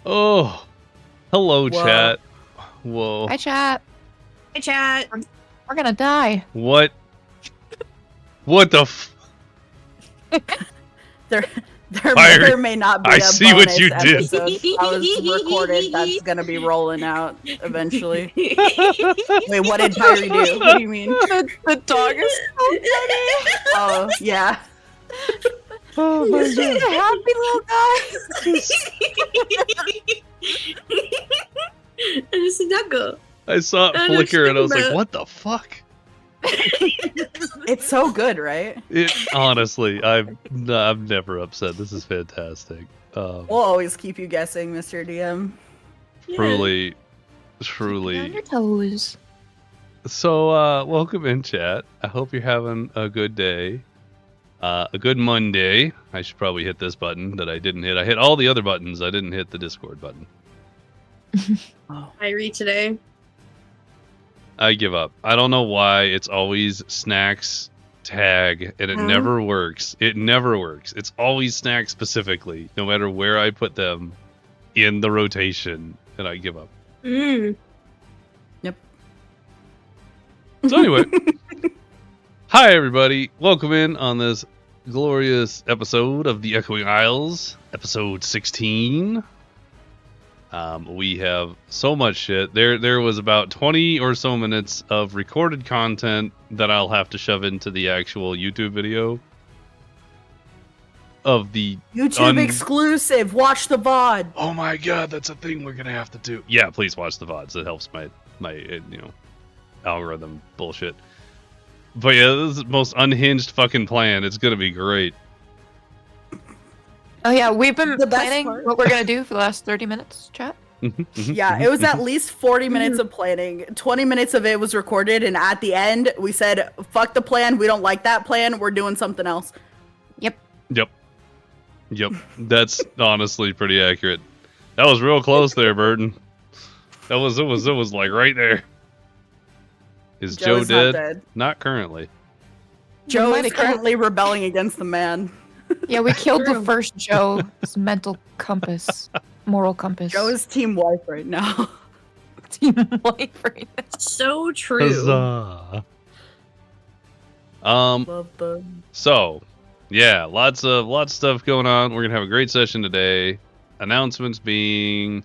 Oh, hello, Whoa. chat. Whoa. Hi, chat. Hey, chat. We're gonna die. What? What the f... There Fired. may or may not be I a see what bonus you did. episode that was recorded that's gonna be rolling out eventually. Wait, what did Pyrie do? What do you mean? The dog is so funny. Oh, yeah. Oh my He's just a happy little guy. I'm just a knuckle. I saw it I flicker and I was like, understand what the fuck? It's so good, right? Honestly, I'm never upset. This is fantastic. We'll always keep you guessing, Mr. DM. Truly. On your toes. So, welcome in, chat. I hope you're having a good day. A good Monday. I should probably hit this button that I didn't hit. I hit all the other buttons. I didn't hit the Discord button. I read today. I give up. I don't know why it's always snacks tag and it never works. It never works. It's always snacks specifically, no matter where I put them in the rotation, and I give up. Mm. Yep. So anyway, hi everybody. Welcome in on this glorious episode of The Echoing Isles, episode 16. We have so much shit. There was about 20 or so minutes of recorded content that I'll have to shove into the actual YouTube video of the YouTube exclusive. Watch the VOD. Oh my god, that's a thing we're gonna have to do. Yeah, please watch the VODs. It helps my algorithm bullshit. But yeah, this is the most unhinged fucking plan. It's gonna be great. Oh yeah, we've been The best planning part- what we're gonna do for the last 30 minutes, chat. Yeah, it was at least 40 minutes of planning. 20 minutes of it was recorded, and at the end, we said, fuck the plan. We don't like that plan. We're doing something else. Yep. Yep. That's honestly pretty accurate. That was real close there, Burton. It was like right there. Is Joe Joe's dead? not dead. Not currently. Joe might is have killed- currently rebelling against the man. Yeah, we killed the True. first Joe's mental compass, moral compass. Joe is team wife right now. team life right now. So true. Huzzah. Love the... So, yeah, lots of stuff going on. We're gonna have a great session today. Announcements being,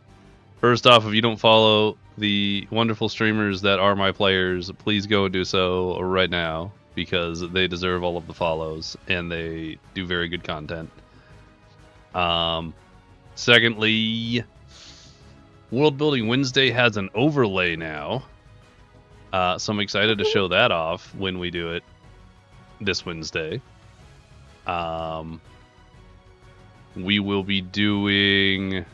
first off, if you don't follow the wonderful streamers that are my players, please go and do so right now because they deserve all of the follows and they do very good content. Secondly, World Building Wednesday has an overlay now, so I'm excited to show that off when we do it this Wednesday. We will be doing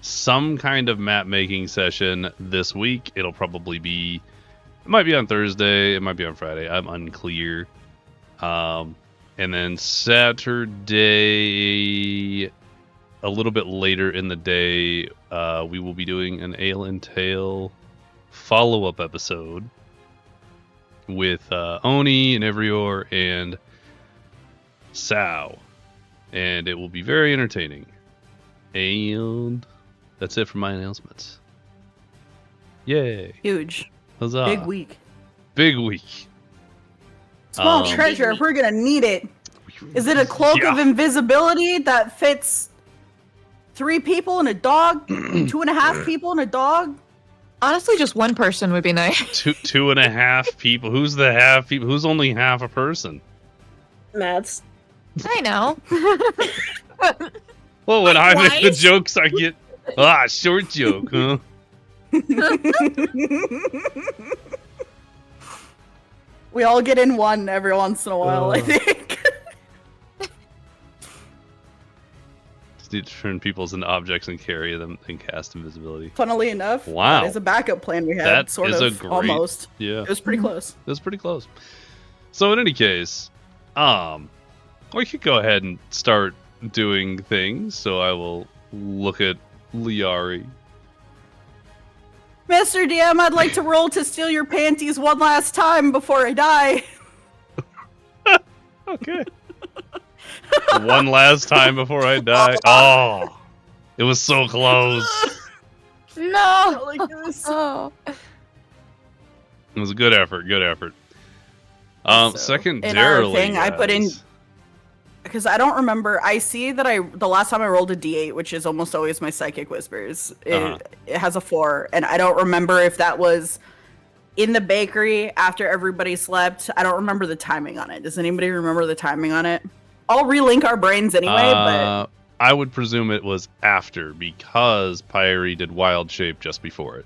some kind of map making session this week. It'll probably be, it might be on Thursday, it might be on Friday, I'm unclear. And then Saturday, a little bit later in the day, we will be doing an Ale and Tale follow-up episode with Oni and Evrior and Sao, and it will be very entertaining. And that's it for my announcements. Yay! Huge. Huzzah! Big week. Big week. Small treasure. We're going to need it. Is it a cloak of invisibility that fits 3 people and a dog? 2.5 people and a dog? Honestly, just one person would be nice. Two and a half people. Who's the half people? Who's only half a person? Maths. I know. Well, when I make the Right? jokes, I get short joke, huh? We all get in one every once in a while, I think. Just need to turn peoples into objects and carry them and cast invisibility. Funnily enough, Wow. that is a backup plan we had, That sort is of, a great- almost. Yeah, It was pretty close. it was pretty close. So in any case, we could go ahead and start doing things. So I will look at Liari. Mr. DM, I'd like to roll to steal your panties one last time before I die. Okay. One last time before I die. Oh, It was so close. No. Like this. Oh. It was a good effort. Good effort. So, Secondarily, in our thing, I put in guys, because I don't remember. I see that the last time I rolled a D8, which is almost always my psychic whispers. It has a 4, and I don't remember if that was in the bakery after everybody slept. I don't remember the timing on it. Does anybody remember the timing on it? I'll relink our brains anyway, but I would presume it was after because Pyre did Wild Shape just before it.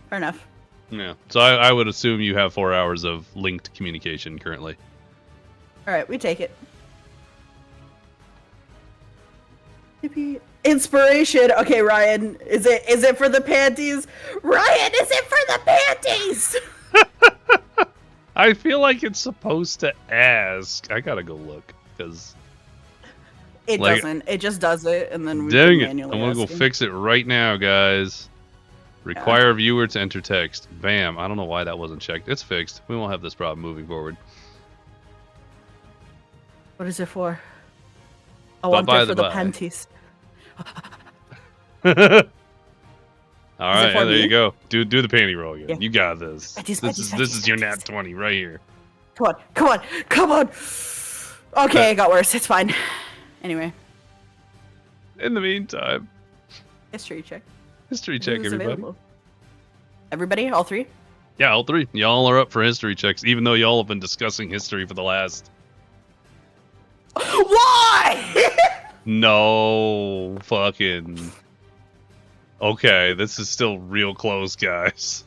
fair enough. Yeah. So I would assume you have 4 hours of linked communication currently. All right, we take it. Yippee. Inspiration. Okay, Ryan, is it for the panties? Ryan, is it for the panties? I feel like it's supposed to ask. I gotta go look because It Like- doesn't. It just does it, and then we dang can it! manually I'm gonna go ask him. fix it right now, guys. Require viewer to enter text. Bam! I don't know why that wasn't checked. It's fixed. We won't have this problem moving forward. What is it for? I want by it for the the by. panties. All right, for there me? you go. Do the panty roll again. Yeah. You got this. Panties, This panties, is your panties. nat 20 right here. Come on, come on, come on. Okay, it got worse. It's fine. Anyway, In the meantime, history check. history check, Who's everybody. available? Everybody, all 3. Yeah, all 3. Y'all are up for history checks, even though y'all have been discussing history for the last. Why? No fucking. Okay, this is still real close, guys.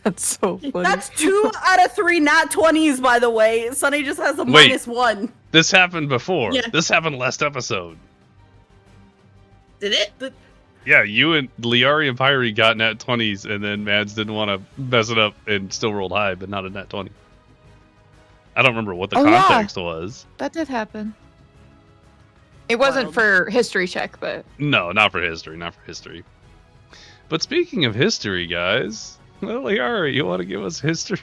That's so funny. That's 2 out of 3 nat 20s, by the way. Sunny just has a Wait. -1. This happened before. Yeah. This happened last episode. Did it? Yeah, you and Liari and Pyre got nat 20s, and then Mads didn't want to mess it up and still rolled high, but not a nat 20. I don't remember what the Oh, yeah. context was. That did happen. It wasn't Wild. for history check, but No, not for history, not for history. But speaking of history, guys, well, Liari, you want to give us history?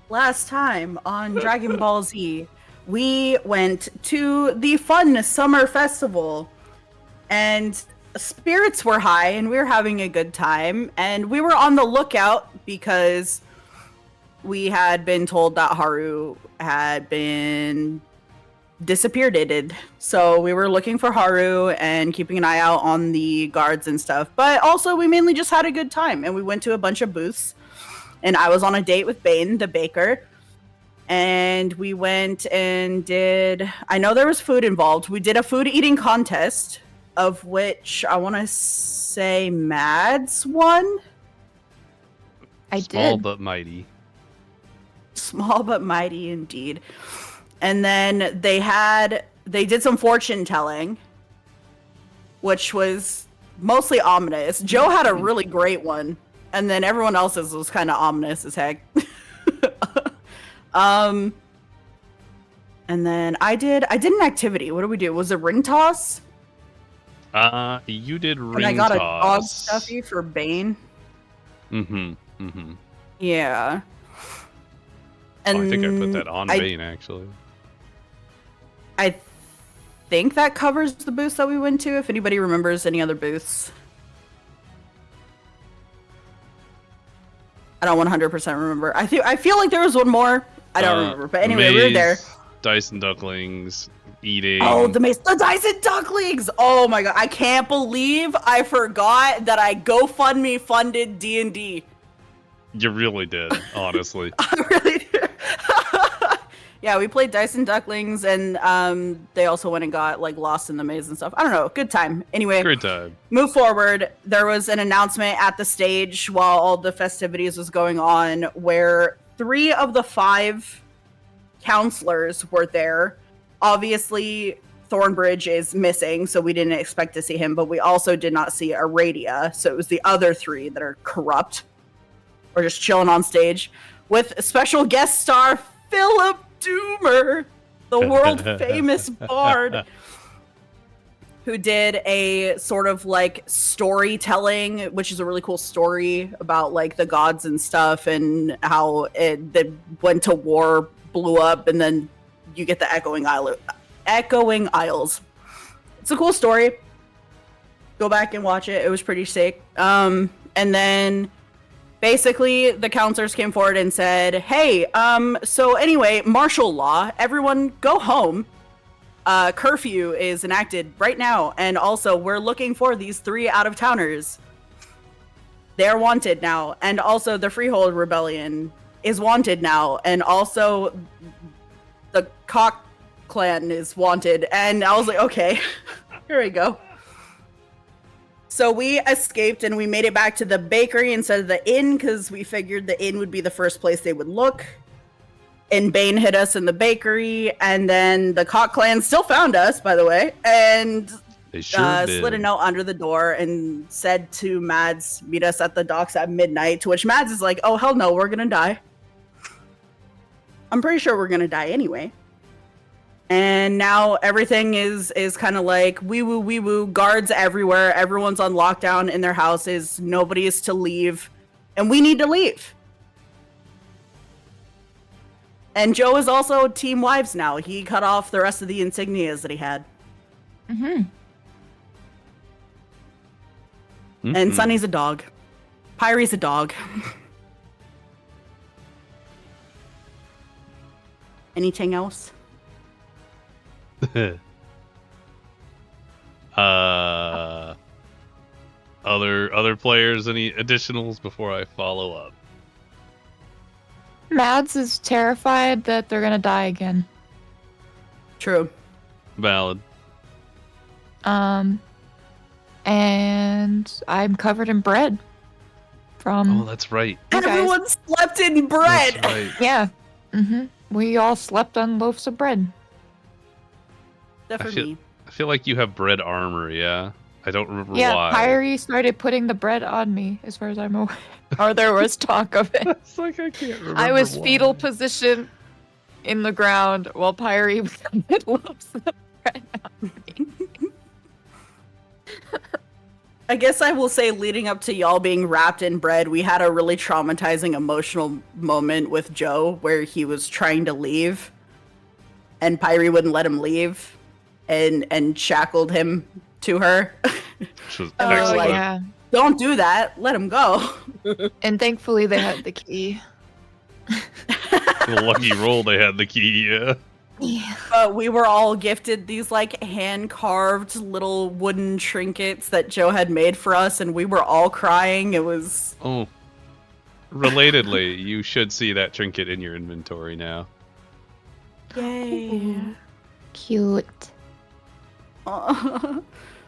Last time on Dragon Ball Z, we went to the fun summer festival, and spirits were high, and we were having a good time, and we were on the lookout because we had been told that Haru had been disappeared. So we were looking for Haru and keeping an eye out on the guards and stuff. But also we mainly just had a good time, and we went to a bunch of booths. And I was on a date with Bane, the baker. And we went and I know there was food involved. We did a food eating contest, of which I want to say Mads won. I Small did. but mighty. Small but mighty indeed. And then they did some fortune telling, which was mostly ominous. Joe had a really great one, and then everyone else's was kind of ominous as heck. And then I did an activity. What did we do? Was it ring toss? You did ring And I got a dog toss. stuffy for Bane. Mm-hmm. Yeah. And I think I put that on Bane, actually. I think that covers the booths that we went to. If anybody remembers any other booths. I don't 100% remember. I feel like there was one more. I don't remember. But anyway, we were there. Maze, Dice and Ducklings, eating. Oh, the Dyson Ducklings! Oh my god, I can't believe I forgot that I GoFundMe funded D&D. You really did, honestly. I really did. Yeah, we played Dyson Ducklings, and they also went and got like Lost in the Maze and stuff. I don't know, good time. Anyway, Great time. move forward. There was an announcement at the stage while all the festivities was going on, where 3 of the 5 counselors were there. Obviously, Thornbridge is missing, so we didn't expect to see him, but we also did not see Aradia, so it was the other 3 that are corrupt or just chilling on stage with a special guest star Philip Doomer, the world famous bard. who did a sort of like storytelling, which is a really cool story about like the gods and stuff and how they went to war, blew up, and then you get the Echoing Isles. It's a cool story. Go back and watch it. It was pretty sick. And then basically the counselors came forward and said, hey, so anyway, martial law, everyone go home. Curfew is enacted right now, and also we're looking for these 3 out-of-towners. They're wanted now, and also the Freehold Rebellion is wanted now, and also the Cock Clan is wanted. And I was like, okay, here we go. So we escaped and we made it back to the bakery instead of the inn because we figured the inn would be the first place they would look. And Bane hit us in the bakery, and then the Cock Clan still found us, by the way, and They sure did. slid a note under the door and said to Mads, meet us at the docks at midnight, to which Mads is like, oh, hell no, we're gonna die. I'm pretty sure we're gonna die anyway. And now everything is kind of like wee woo, guards everywhere, everyone's on lockdown in their houses, nobody is to leave, and we need to leave. And Joe is also Team Wives now. He cut off the rest of the insignias that he had. Mm-hmm. And Sunny's a dog. Pyrie's a dog. Anything else? Other players, any additionals before I follow up? Mads is terrified that they're gonna die again. True. Valid. And I'm covered in bread. From Oh, that's right. you guys. Everyone slept in bread. That's right. Yeah. Mm-hmm. We all slept on loaves of bread. Except for I feel- me. I feel like you have bread armor, yeah? I don't remember Yeah, why. Pyrie started putting the bread on me, as far as I'm aware. Or there was talk of it. It's like I can't remember I was why. fetal position in the ground while Pyrie put loaves of bread on me. I guess I will say, leading up to y'all being wrapped in bread, we had a really traumatizing emotional moment with Joe where he was trying to leave and Pyrie wouldn't let him leave and shackled him to her. Which was I was excellent. like- Yeah. Don't do that. Let him go. And thankfully they had the key. The lucky roll they had the key, yeah. Yeah. But we were all gifted these like hand-carved little wooden trinkets that Joe had made for us, and we were all crying. It was... Oh. Relatedly, you should see that trinket in your inventory now. Yay. Cute.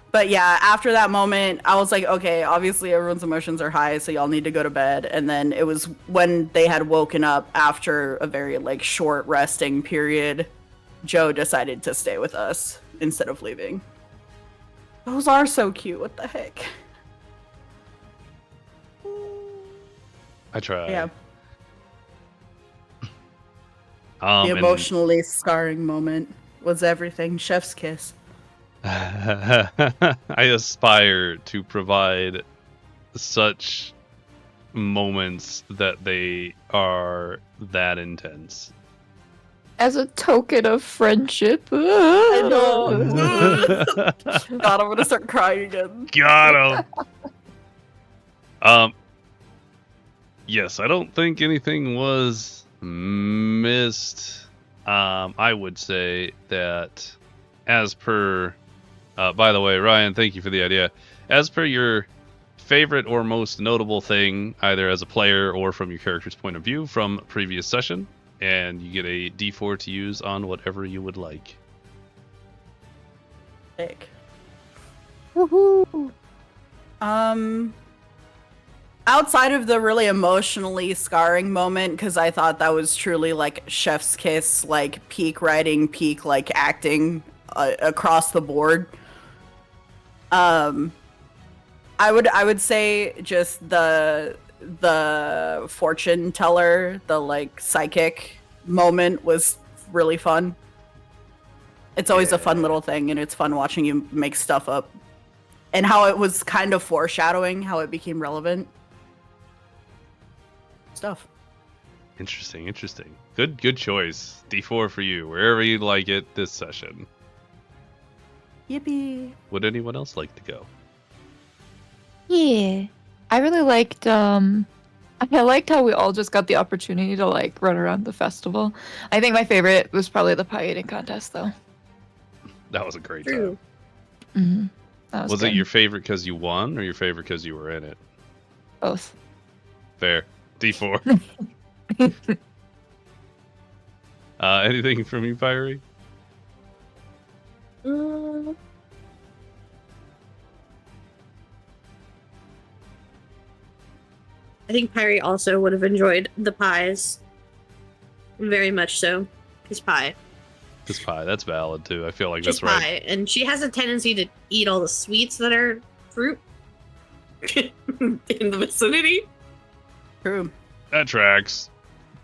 But yeah, after that moment, I was like, okay, obviously everyone's emotions are high, so y'all need to go to bed. And then it was when they had woken up after a very like short resting period, Joe decided to stay with us instead of leaving. Those are so cute. What the heck? I tried. Yeah, the And- emotionally scarring moment was everything. Chef's kiss. I aspire to provide such moments that they are that intense. As a token of friendship. I know. God, I'm gonna start crying again. Got him. Yes, I don't think anything was missed. I would say that as per, by the way, Ryan, thank you for the idea. As per your favorite or most notable thing, either as a player or from your character's point of view from a previous session, and you get a D4 to use on whatever you would like. Sick. Woohoo! Outside of the really emotionally scarring moment, because I thought that was truly like chef's kiss, like peak writing, peak like acting across the board. I would say just the fortune teller, the like psychic moment was really fun. It's always a fun Yeah. little thing, and it's fun watching you make stuff up. And how it was kind of foreshadowing how it became relevant. Stuff. Interesting. Good choice. D4 for you, wherever you'd like it this session. Yippee. Would anyone else like to go? Yeah. I really liked I liked how we all just got the opportunity to like run around the festival. I think my favorite was probably the pie eating contest though. That was a great True. time. Mm-hmm. That Was good. it your favorite because you won, or your favorite because you were in it? Both. Fair. D4. Anything from you, Pyrie? I think Pyrie also would have enjoyed the pies. Very much so. His pie. Just pie. That's valid too. I feel like Just that's right. pie. And she has a tendency to eat all the sweets that are fruit in the vicinity. True. That tracks.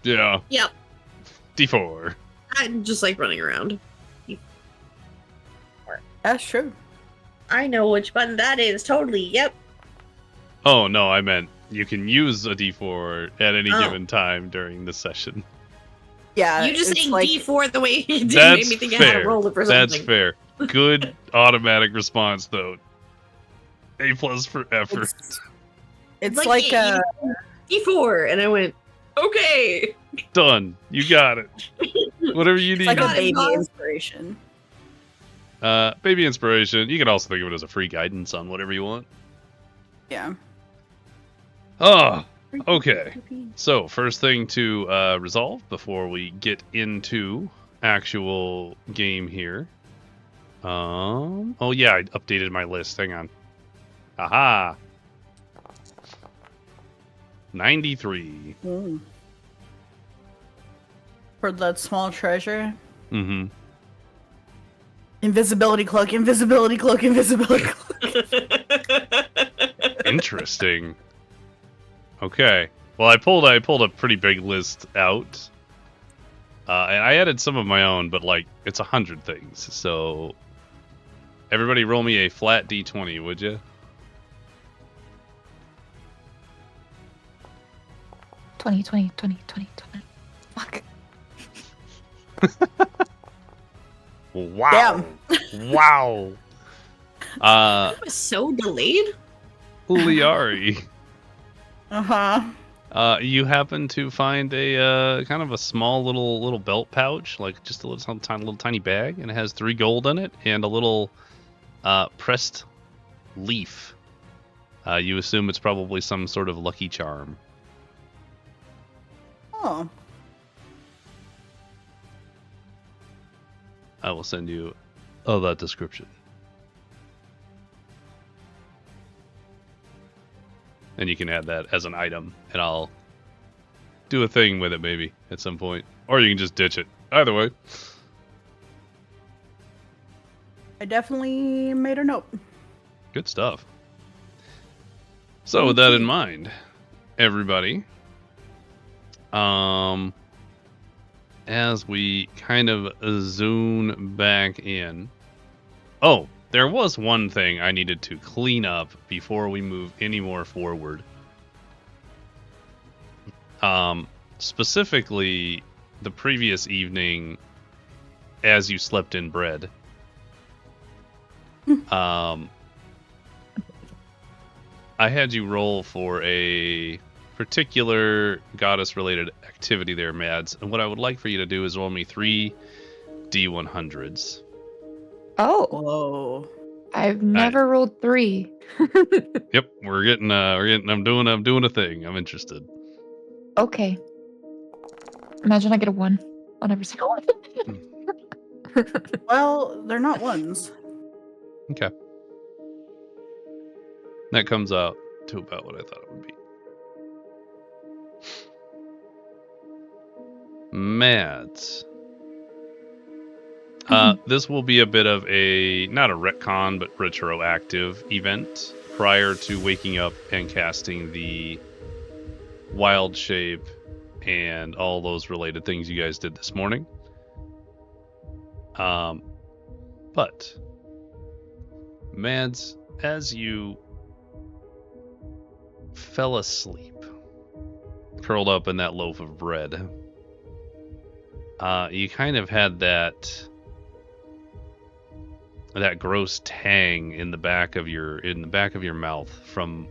Yeah. Yep. D4. I just like running around. That's true. I know which button that is. Totally. Yep. Oh no, I meant you can use a D4 at any Oh. given time during the session. Yeah. You just it's saying like, D4 the way you did That's made me think I had fair. to roll it for That's something. fair. Good automatic response though. A+ for effort. It's Like, like yeah, D4, and I went, okay. Done. You got it. Whatever you need. like a Got it, baby boss. inspiration. Baby inspiration. You can also think of it as a free guidance on whatever you want. Yeah. Oh, okay. So first thing to resolve before we get into actual game here. Oh yeah, I updated my list. Hang on. Aha. 93. Mm. For that small treasure. Mm-hmm. Invisibility cloak, invisibility cloak, invisibility cloak. Interesting. Okay. Well, I pulled a pretty big list out. And I added some of my own, but like it's 100 things. So everybody roll me a flat D20, would you? 20, 20, 20, 20, 20. Fuck. Wow. Wow. I was so delayed. Liari. Uh-huh. You happen to find a kind of a small little belt pouch, like just a little tiny bag, and it has 3 gold in it and a little pressed leaf. You assume it's probably some sort of lucky charm. Oh. I will send you that description. And you can add that as an item, and I'll do a thing with it maybe at some point. Or you can just ditch it. Either way. I definitely made a note. Good stuff. So with that in mind, everybody, as we kind of zoom back in. Oh, there was one thing I needed to clean up before we move any more forward. Specifically, the previous evening, as you slept in bread, I had you roll for a particular goddess-related activity there, Mads. And what I would like for you to do is roll me 3 D100s. Oh, Whoa. I've never rolled 3. Yep, we're getting. I'm doing a thing. I'm interested. Okay. Imagine I get a 1 on every single one. Well, they're not ones. Okay. That comes out to about what I thought it would be. Mads. This will be a bit of a, not a retcon, but retroactive event prior to waking up and casting the wild shape and all those related things you guys did this morning. But, Mads, as you fell asleep, curled up in that loaf of bread, you kind of had that gross tang in the back of your mouth from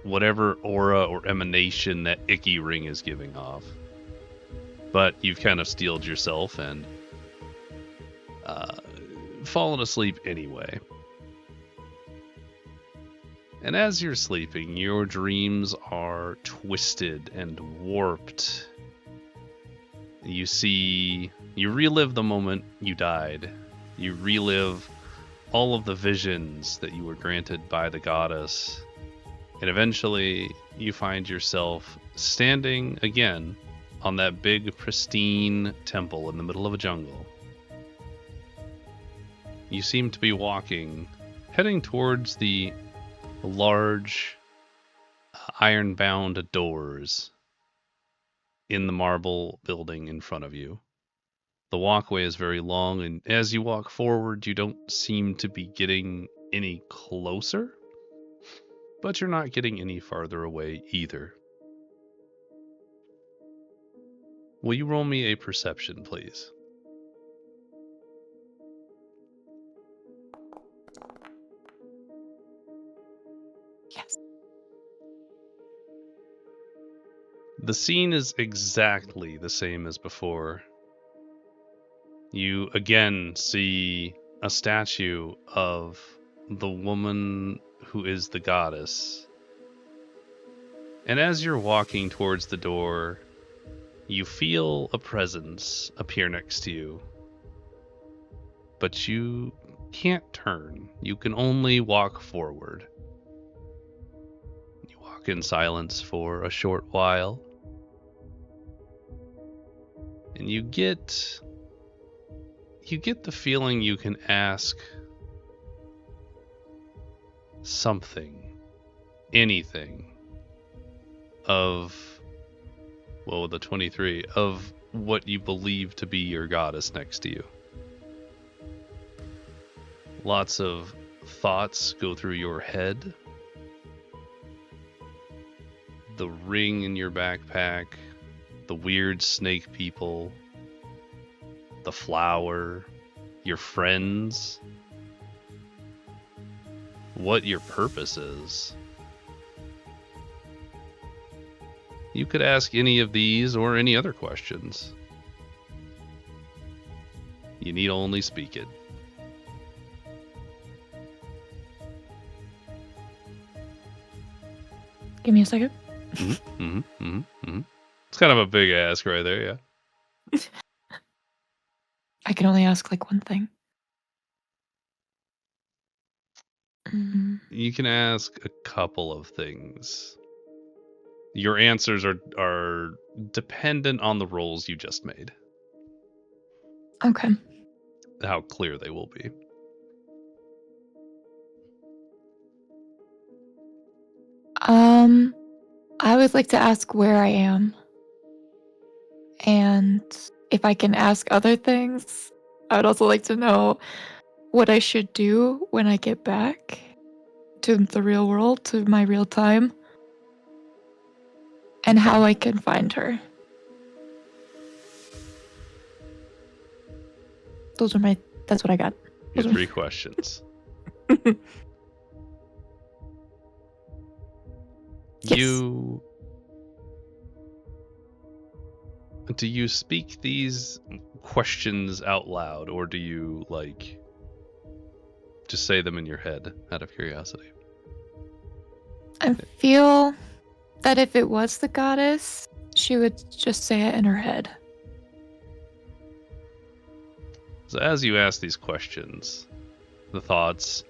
whatever aura or emanation that icky ring is giving off. But you've kind of steeled yourself and fallen asleep anyway. And as you're sleeping, your dreams are twisted and warped. You relive the moment you died. You relive all of the visions that you were granted by the goddess. And eventually, you find yourself standing again on that big, pristine temple in the middle of a jungle. You seem to be walking, heading towards the large, iron-bound doors in the marble building in front of you. The walkway is very long, and as you walk forward, you don't seem to be getting any closer, but you're not getting any farther away either. Will you roll me a perception, please? Yes. The scene is exactly the same as before. You again see a statue of the woman who is the goddess. And as you're walking towards the door, you feel a presence appear next to you. But you can't turn. You can only walk forward. You walk in silence for a short while. And you get the feeling you can ask something, anything, of, well, the 23, of what you believe to be your goddess next to you. Lots of thoughts go through your head. The ring in your backpack, the weird snake people, the flower, your friends, what your purpose is. You could ask any of these or any other questions. You need only speak it. Give me a second. It's kind of a big ask right there, yeah. I can only ask like one thing. You can ask a couple of things. Your answers are dependent on the rolls you just made. Okay. How clear they will be. I would like to ask where I am. And if I can ask other things, I would also like to know what I should do when I get back to the real world, to my real time, and how I can find her. That's what I got. You have 3 questions. Yes. Do you speak these questions out loud, or do you, like, just say them in your head out of curiosity? I feel that if it was the goddess, she would just say it in her head. So as you ask these questions, your thoughts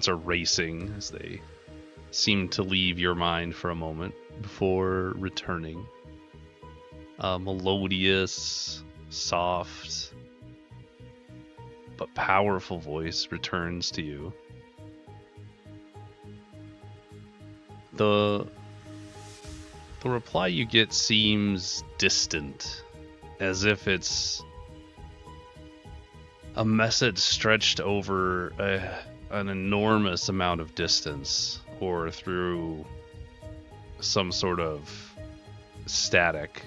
are racing as they seem to leave your mind for a moment before returning. A melodious, soft, but powerful voice returns to you. The reply you get seems distant, as if it's a message stretched over an enormous amount of distance, or through some sort of static.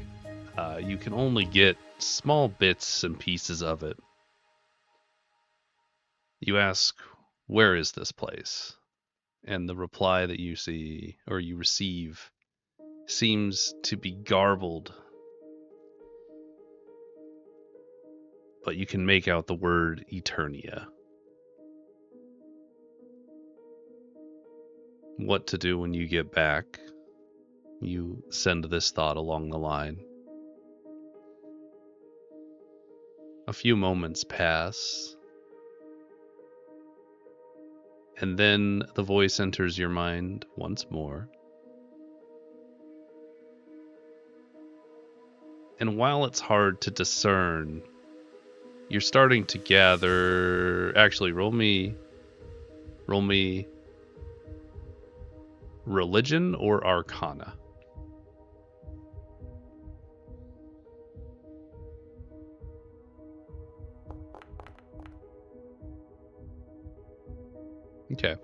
You can only get small bits and pieces of it. You ask, "Where is this place?" And the reply that you see, or you receive, seems to be garbled, but you can make out the word Eternia. What to do when you get back? You send this thought along the line. A few moments pass, and then the voice enters your mind once more. And while it's hard to discern, you're starting to gather. Actually, roll me religion or arcana. Okay.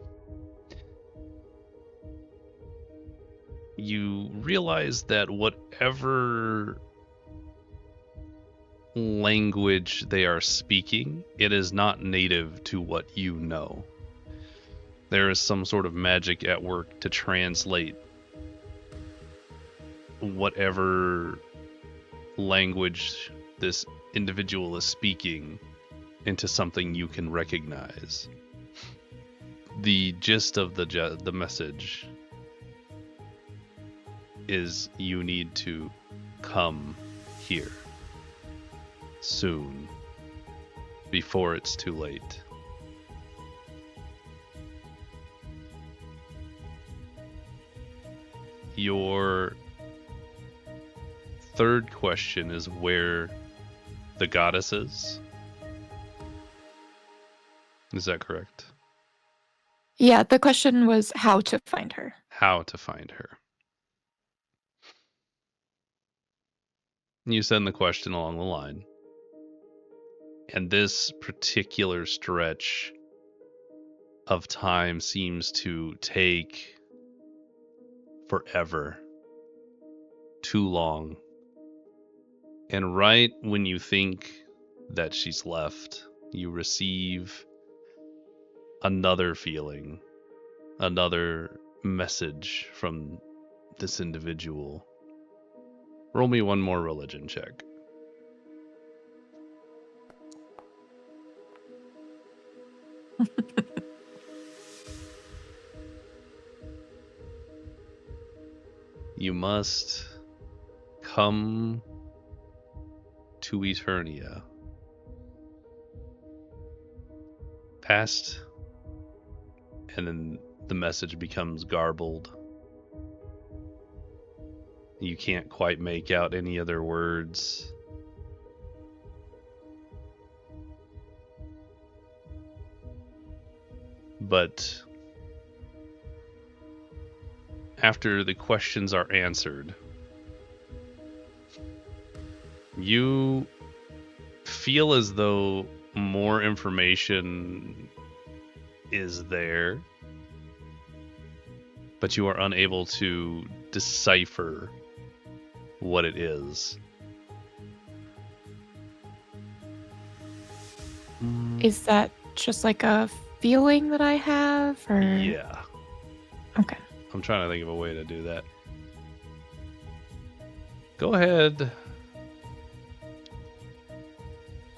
You realize that whatever language they are speaking, it is not native to what you know. There is some sort of magic at work to translate whatever language this individual is speaking into something you can recognize. The gist of the message is you need to come here soon, before it's too late. Your third question is where the goddess is. Is that correct? Yeah, the question was how to find her. How to find her. You send the question along the line. And this particular stretch of time seems to take forever. Too long. And right when you think that she's left, you receive another feeling, another message from this individual. Roll me one more religion check. You must come to Eternia. Past, and then the message becomes garbled. You can't quite make out any other words. But after the questions are answered, you feel as though more information is there, but you are unable to decipher what it is. Is that just like a feeling that I have, or? Yeah. Okay. I'm trying to think of a way to do that. Go ahead.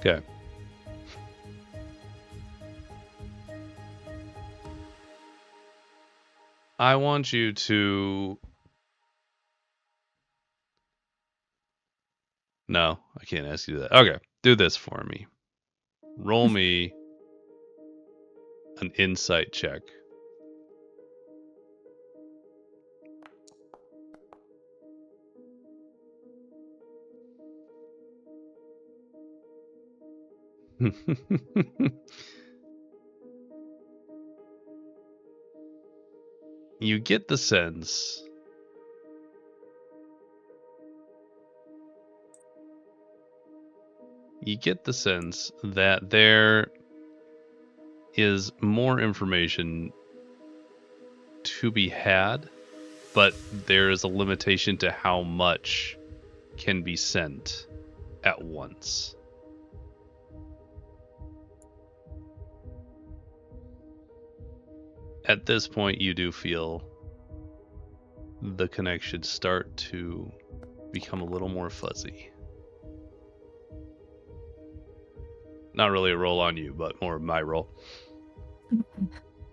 Okay. I want you to... No, I can't ask you that. Okay, do this for me. Roll me an insight check. You get the sense you get the sense that there is more information to be had, but there is a limitation to how much can be sent at once. At this point, you do feel the connection start to become a little more fuzzy. Not really a roll on you, but more of my roll.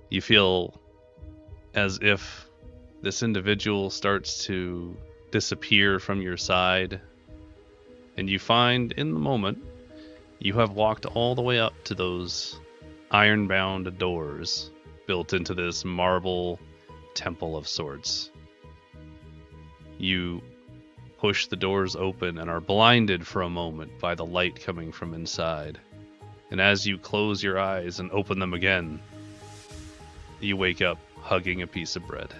You feel as if this individual starts to disappear from your side, and you find in the moment you have walked all the way up to those iron-bound doors built into this marble temple of sorts. You push the doors open and are blinded for a moment by the light coming from inside. And as you close your eyes and open them again, you wake up hugging a piece of bread.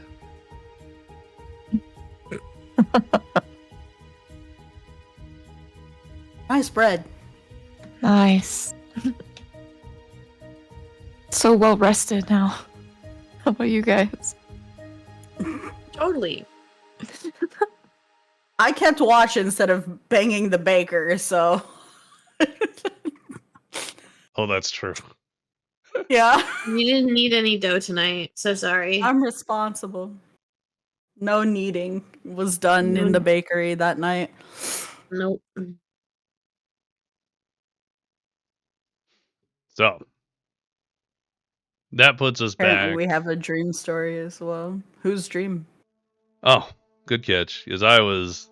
Nice bread. Nice. So well rested now. How about you guys? Totally. I kept watch instead of banging the baker, so Oh, that's true. yeah. We didn't need any dough tonight, so sorry. I'm responsible. No kneading was done in the bakery that night. Nope. So, that puts us Apparently back. we have a dream story as well. Whose dream? Oh, good catch. Because I was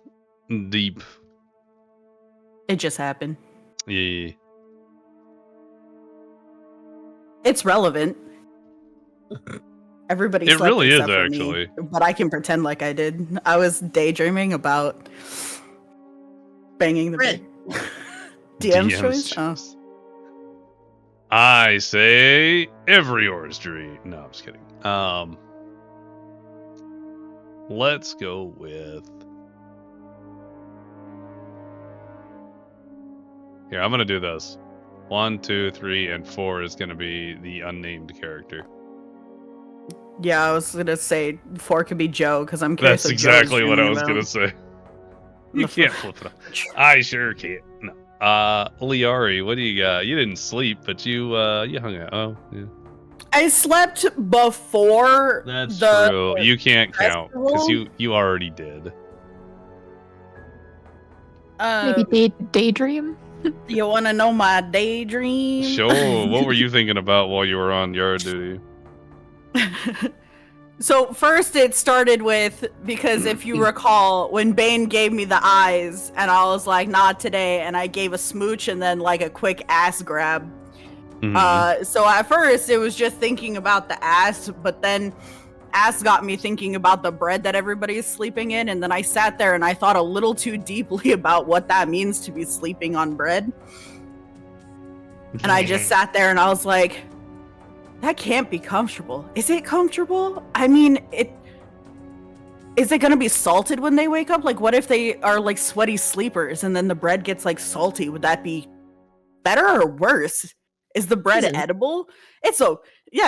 deep. It just happened. Yeah. It's relevant. Everybody It slept really is, except for actually. me, but I can pretend like I did. I was daydreaming about banging the Bread. baker. DM's choice? Oh. I say every yours dream. No, I'm just kidding. Let's go with. Here, I'm gonna do this. 1, 2, 3, and 4 is gonna be the unnamed character. Yeah, I was gonna say 4 could be Joe because I'm curious. That's what Joe's exactly what I dreaming was about. gonna say. You The can't f- flip it up. I sure can't. No. Liari, what do you got? You didn't sleep, but you hung out. Oh, yeah. I slept before That's the true. You can't count because festival? you already did. Maybe daydream? You want to know my daydream? Sure. What were you thinking about while you were on yard duty? So first it started with, because if you recall, when Bane gave me the eyes and I was like, not today, and I gave a smooch and then like a quick ass grab. Mhm. So at first it was just thinking about the ass, but then ass got me thinking about the bread that everybody's sleeping in, and then I sat there and I thought a little too deeply about what that means to be sleeping on bread. And I just sat there and I was like, that can't be comfortable. Is it comfortable? I mean, is it gonna be salted when they wake up? Like, what if they are like sweaty sleepers and then the bread gets like salty? Would that be better or worse? Is the bread Seasoned. edible?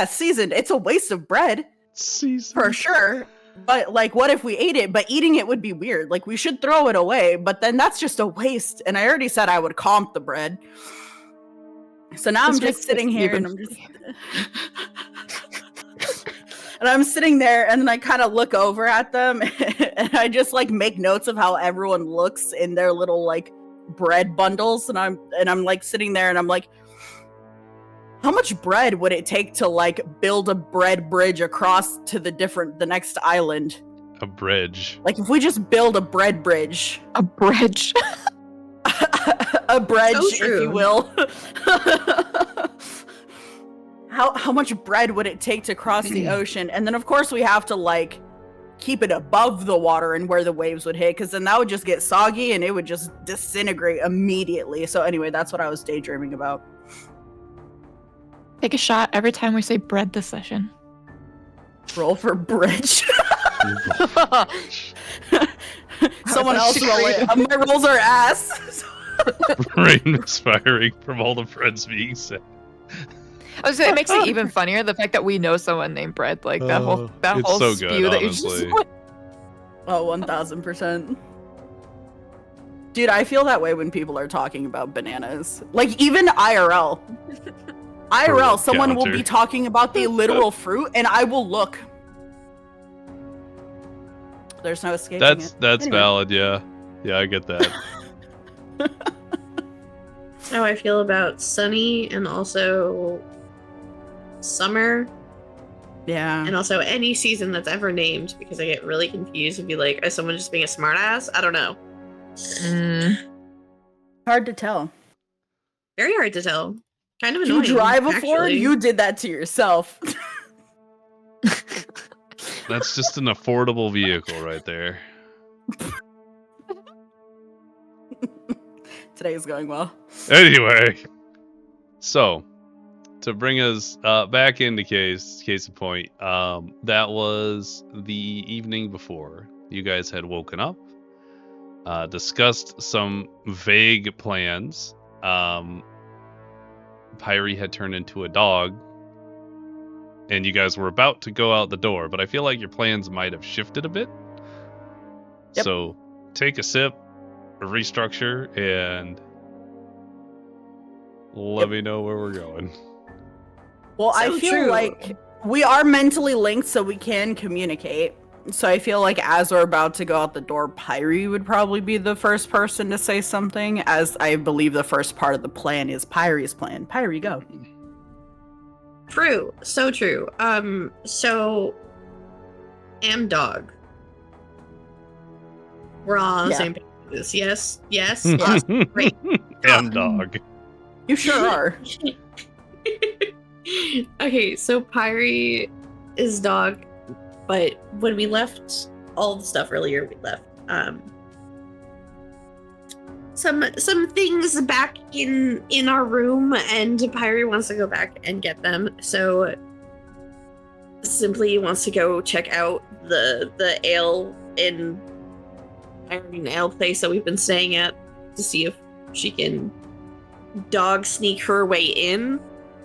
Seasoned. It's a waste of bread Season. for sure. But like, what if we ate it? But eating it would be weird. Like, we should throw it away. But then that's just a waste. And I already said I would comp the bread. So now I'm This just makes sitting it here even and I'm just and I'm sitting there and then I kind of look over at them and I just like make notes of how everyone looks in their little like bread bundles, and I'm like sitting there and I'm like, how much bread would it take to like build a bread bridge across to the next island? A bridge. Like, if we just build a bread bridge. A bridge. A bridge, So if true. you will. How much bread would it take to cross the ocean? And then of course we have to like keep it above the water and where the waves would hit, because then that would just get soggy and it would just disintegrate immediately. So anyway, that's what I was daydreaming about. Take a shot every time we say bread this session. Roll for bridge. Someone else roll it. My rolls are ass. Brain misfiring from all the friends being sad. I was saying, it makes it even funnier the fact that we know someone named Bread. Like that whole It's so spew good, that honestly. you just. Oh, 1000%. Dude, I feel that way when people are talking about bananas. Like, even IRL. IRL, someone will be talking about the literal fruit, and I will look. There's no escaping it. That's Anyway. valid, yeah. Yeah, I get that. That's how I feel about Sunny and also Summer Yeah. and also any season that's ever named because I get really confused and be like, is someone just being a smartass? I don't know. Hard to tell. Very hard to tell. Kind of You annoying. drive a Ford? actually. You did that to yourself. That's just an affordable vehicle right there. Today's going well. Anyway, so to bring us back into case in point, that was the evening before. You guys had woken up, discussed some vague plans. Pyrie had turned into a dog, and you guys were about to go out the door, but I feel like your plans might have shifted a bit. Yep. So take a sip, restructure, and let me know where we're going. Well, I So feel true. like we are mentally linked, so we can communicate. So I feel like as we're about to go out the door, Pyrie would probably be the first person to say something, as I believe the first part of the plan is Pyrie's plan. Pyrie, go. True. So true. So am dog. We're all on the Yeah. same page with this. Yes. Yes. Awesome. Great. And dog. You sure are. Okay, so Pyrie is dog, but when we left all the stuff earlier, we left some things back in our room, and Pyrie wants to go back and get them. So simply wants to go check out the ale in Iron Ale place that we've been staying at to see if she can dog sneak her way in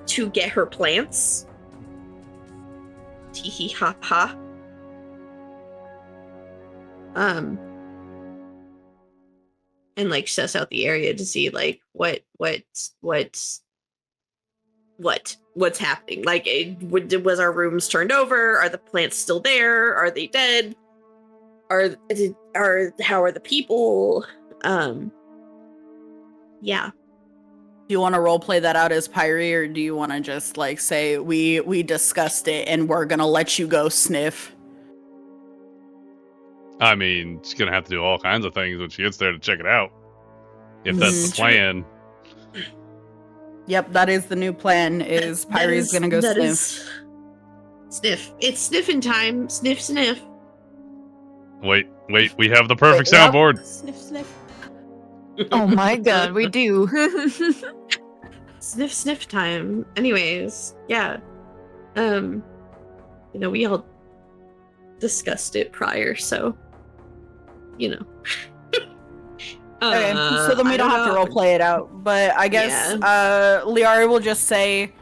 to get her plants. Tee hee ha ha. And like suss out the area to see like what's happening. Like, was our rooms turned over? Are the plants still there? Are they dead? How are the people? Yeah. Do you want to roleplay that out as Pyrie, or do you want to just like say we discussed it and we're gonna let you go sniff? I mean, she's gonna have to do all kinds of things when she gets there to check it out. If that's the plan. Yep, that is the new plan. Is Pyrie's gonna go sniff? Sniff. It's sniffing time. Sniff, sniff. Wait, we have the perfect Yep. soundboard. Sniff, sniff. Oh my god, we do. Sniff, sniff time. Anyways, yeah. We all discussed it prior, so Okay, so then we don't have to roleplay it out. But I guess Liara will just say,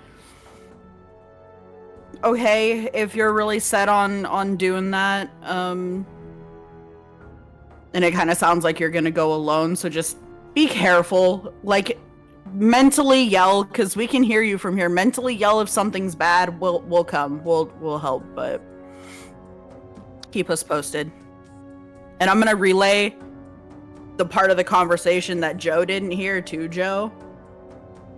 okay, if you're really set on doing that, and it kind of sounds like you're gonna go alone, so just be careful. Like, mentally yell, because we can hear you from here. Mentally yell if something's bad. We'll come. We'll help, but keep us posted. And I'm gonna relay the part of the conversation that Joe didn't hear to Joe,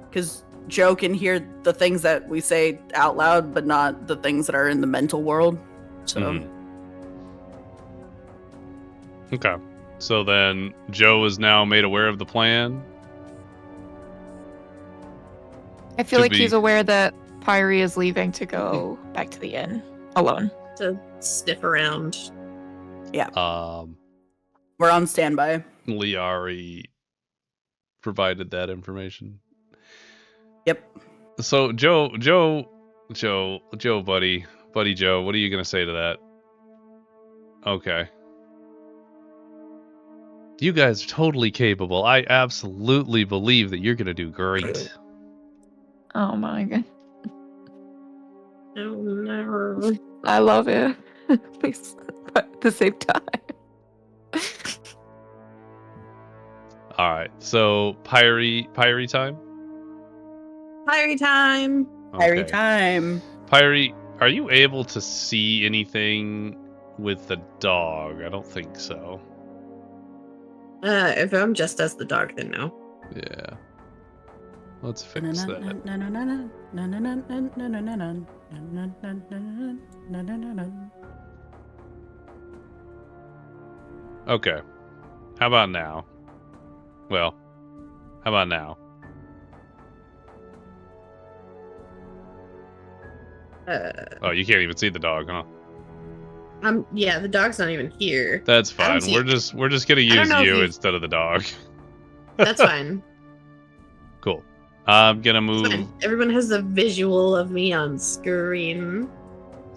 because Joe can hear the things that we say out loud, but not the things that are in the mental world. So Okay. So then Joe is now made aware of the plan. I feel To like be- he's aware that Pyrie is leaving to go back to the inn alone. To sniff around. we're on standby. Liari provided that information. Yep. So Joe, buddy Joe, what are you gonna say to that? Okay. You guys are totally capable. I absolutely believe that you're going to do great. Oh my god. Oh no. I love it. Please, but at the same time. All right. So, Pyre time? Pirate time. Every Okay. time. Pyre, are you able to see anything with the dog? I don't think so. If I'm just as the dog, then no. Yeah. Let's fix that. Okay. How about now? Well, how about now? Oh, you can't even see the dog, huh? Yeah, the dog's not even here. That's I don't fine. see We're just gonna I don't use know if you you- instead of the dog. That's fine. Cool. I'm gonna It's move. fine. Everyone has a visual of me on screen.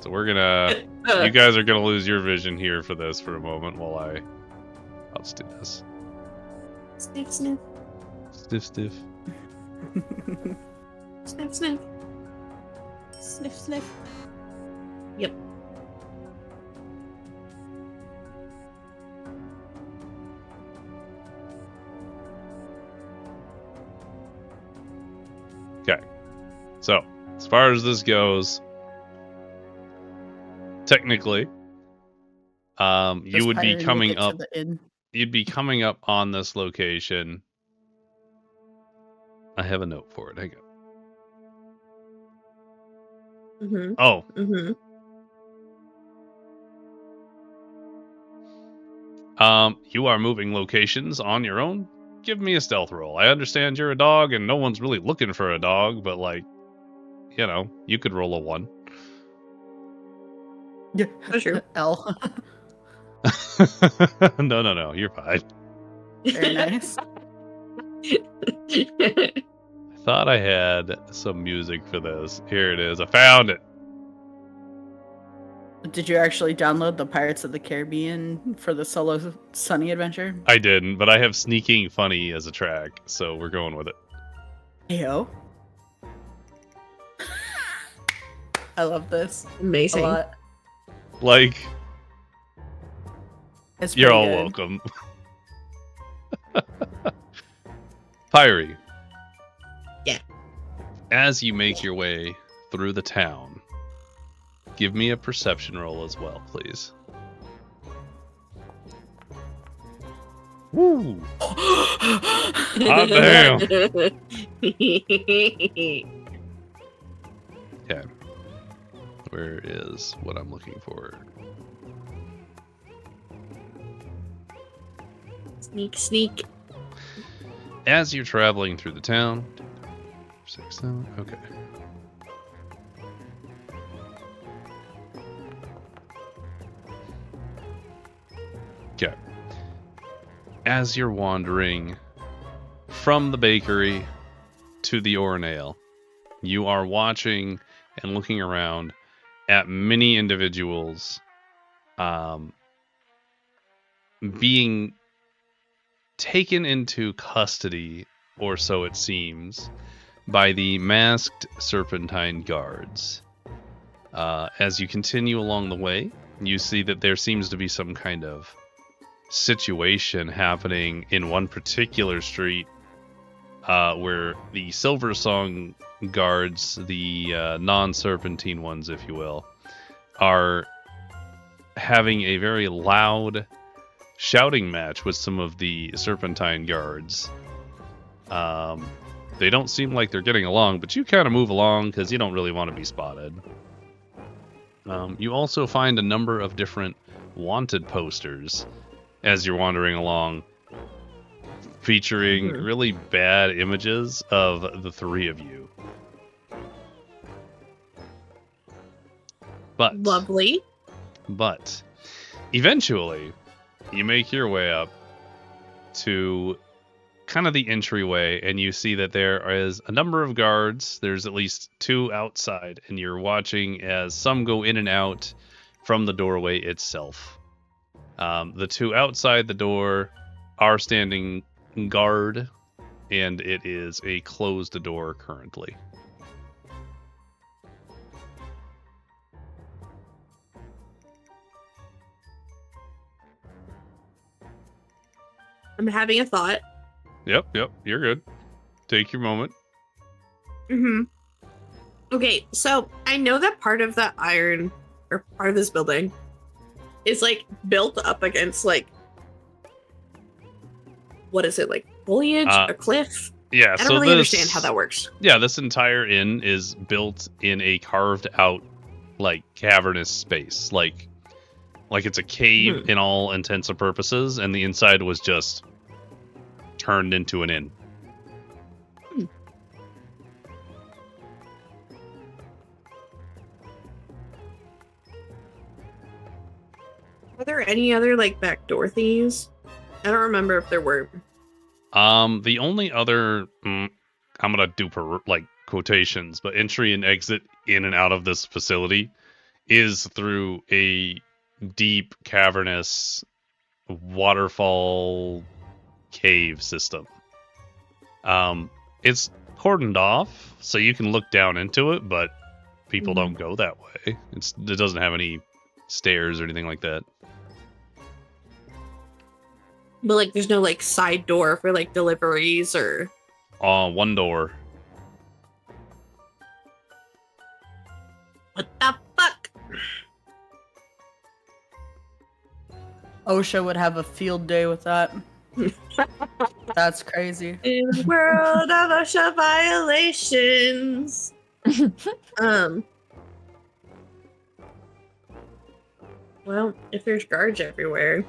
So we're gonna. You guys are gonna lose your vision here for this for a moment while I'll just do this. Sniff, sniff, Stiff, stiff. sniff, sniff. Sniff, sniff. Yep. Okay. So, as far as this goes, technically, you Does would be Pyre coming make it to up. the inn? You'd be coming up on this location. I have a note for it. Hang on. Mm-hmm. Oh, Mm-hmm. you are moving locations on your own. Give me a stealth roll. I understand you're a dog and no one's really looking for a dog, but like, you know, you could roll a 1. Yeah. For sure. L. No, you're fine. Very nice. I thought I had some music for this. Here it is. I found it. Did you actually download the Pirates of the Caribbean for the solo Sunny adventure? I didn't, but I have Sneaking Funny as a track, so we're going with it. Ayo. I love this a Amazing. lot. Like, It's you're pretty all good. welcome. Pyre. Yeah. As you make your way through the town, give me a perception roll as well, please. Woo! Hot damn! Okay. Where is what I'm looking for? Sneak, sneak. As you're traveling through the town, 6, 7, okay. Okay. As you're wandering from the bakery to the Oranale, you are watching and looking around at many individuals being taken into custody, or so it seems, by the masked serpentine guards. As you continue along the way, you see that there seems to be some kind of situation happening in one particular street where the Silver Song guards, the non-serpentine ones, if you will, are having a very loud shouting match with some of the serpentine guards. They don't seem like they're getting along, but you kind of move along because you don't really want to be spotted. You also find a number of different wanted posters as you're wandering along, featuring really bad images of the three of you. But Lovely. But eventually, you make your way up to kind of the entryway, and you see that there is a number of guards. There's at least 2 outside, and you're watching as some go in and out from the doorway itself. The 2 outside the door are standing guard, and it is a closed door currently. I'm having a thought. Yep, you're good. Take your moment. Mm-hmm. Okay, so I know that part of the iron, or part of this building, is like built up against like, what is it, like foliage, a cliff? Yeah, I don't really understand how that works. Yeah, this entire inn is built in a carved out, like, cavernous space. Like it's a cave in all intents and purposes, and the inside was just turned into an inn. Are there any other like backdoor thieves? I don't remember if there were. The only other, I'm gonna do quotations, but entry and exit in and out of this facility is through a deep cavernous waterfall cave system. It's cordoned off, so you can look down into it, but people don't go that way. It doesn't have any stairs or anything like that. But like, there's no like side door for like deliveries or. One door. What the fuck? OSHA would have a field day with that. That's crazy. In a world of OSHA violations. Well, if there's guards everywhere.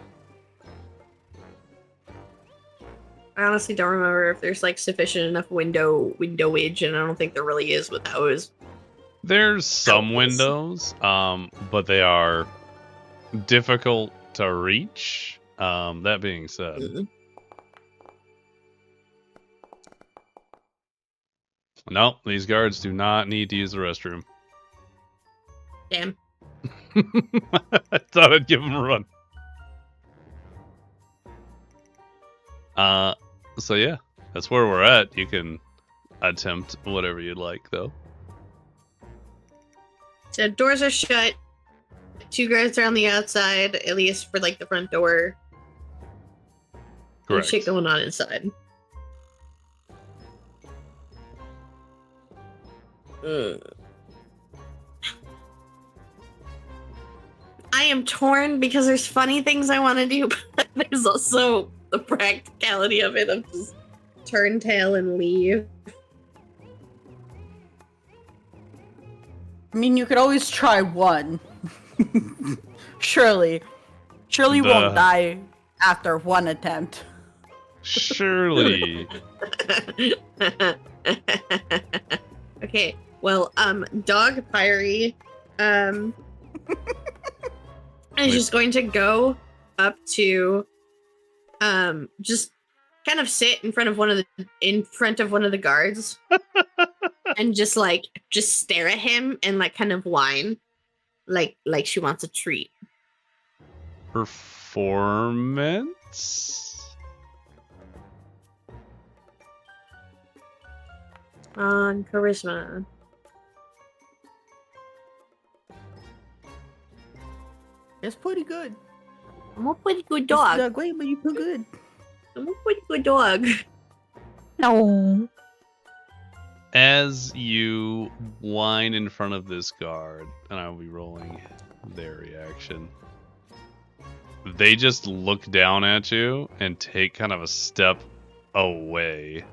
I honestly don't remember if there's like sufficient enough windowage, and I don't think there really is with those. There's some windows, but they are difficult to reach. That being said, no, these guards do not need to use the restroom. Damn. I thought I'd give them a run. So yeah, that's where we're at. You can attempt whatever you'd like, though. So doors are shut. 2 guards are on the outside, at least for like the front door. Correct. There's shit going on inside. I am torn because there's funny things I want to do, but there's also the practicality of it of just turn tail and leave. I mean, you could always try one. Surely you won't die after one attempt. Surely. Okay, well, Dog Pyrie, is just going to go up to, just kind of sit in front of one of the guards, and just stare at him and like kind of whine, like she wants a treat. Performance? On charisma. It's pretty good. I'm a pretty good dog. It's great, but you're too good. I'm a pretty good dog. No. As you whine in front of this guard, and I'll be rolling their reaction, they just look down at you and take kind of a step away,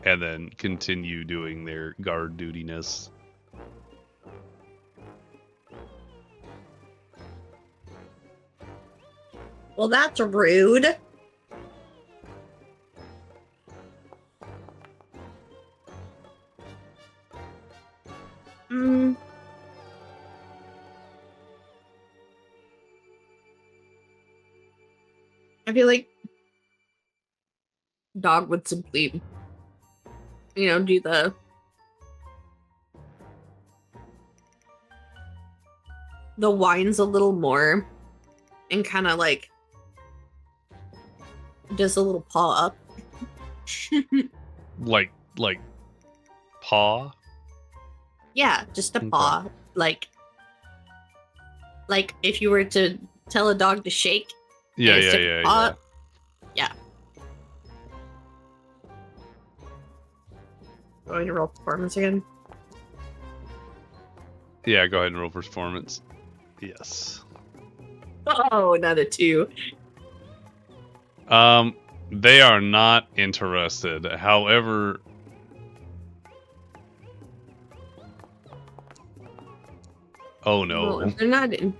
and then continue doing their guard dutiness. Well, that's rude. I feel like Dog would simply, do the whines a little more and kind of like Does a little paw up. Like paw? Yeah, just a Okay. paw. Like if you were to tell a dog to shake. Yeah, and it yeah, took a yeah, paw yeah. up. Yeah. Going to roll performance again. Yeah, go ahead and roll performance. Yes. Oh, another 2. They are not interested. However, oh Well, no. if they're not in.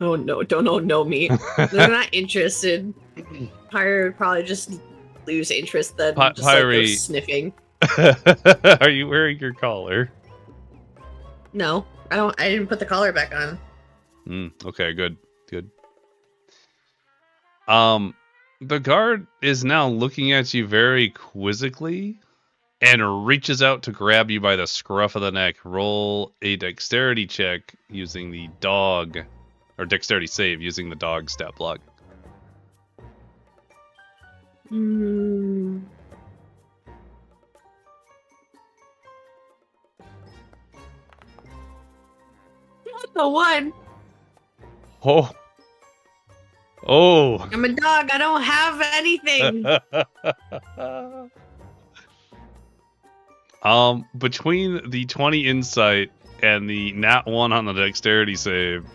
Oh no! Don't know me. They're not interested. Pyre would probably just lose interest then. Just like go Pyre- sniffing. Are you wearing your collar? No, I don't. I didn't put the collar back on. Okay, good. The guard is now looking at you very quizzically and reaches out to grab you by the scruff of the neck. Roll a dexterity check using the dog, or dexterity save using the dog stat block. The one. Oh. I'm a dog. I don't have anything. Between the 20 insight and the nat 1 on the dexterity save,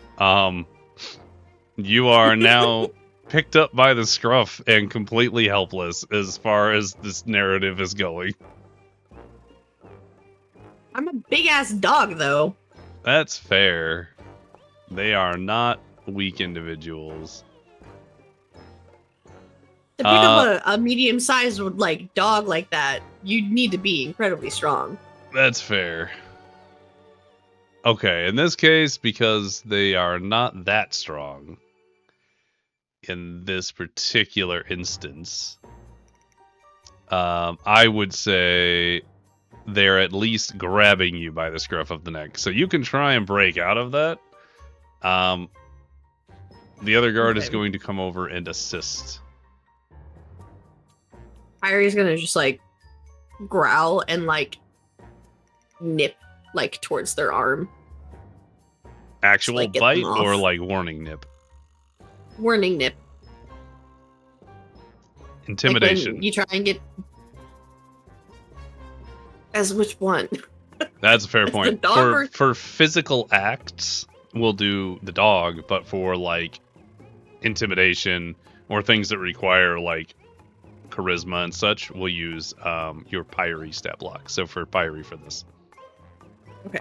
you are now picked up by the scruff and completely helpless as far as this narrative is going. I'm a big ass dog though. That's fair. They are not weak individuals. To pick up a medium sized like dog like that, you'd need to be incredibly strong. That's fair. Okay, in this case, because they are not that strong in this particular instance, I would say they're at least grabbing you by the scruff of the neck. So you can try and break out of that. The other guard is going to come over and assist. Pyre's gonna just like growl and like nip like towards their arm. Actual like, get bite them off. or like warning nip? Warning nip. Intimidation. Like when you try and get. As which one? That's a fair As the point. dog or- For physical acts, we'll do the dog, but for like intimidation or things that require like charisma and such, we'll use your Pyre stat block. So for Pyre for this. Okay.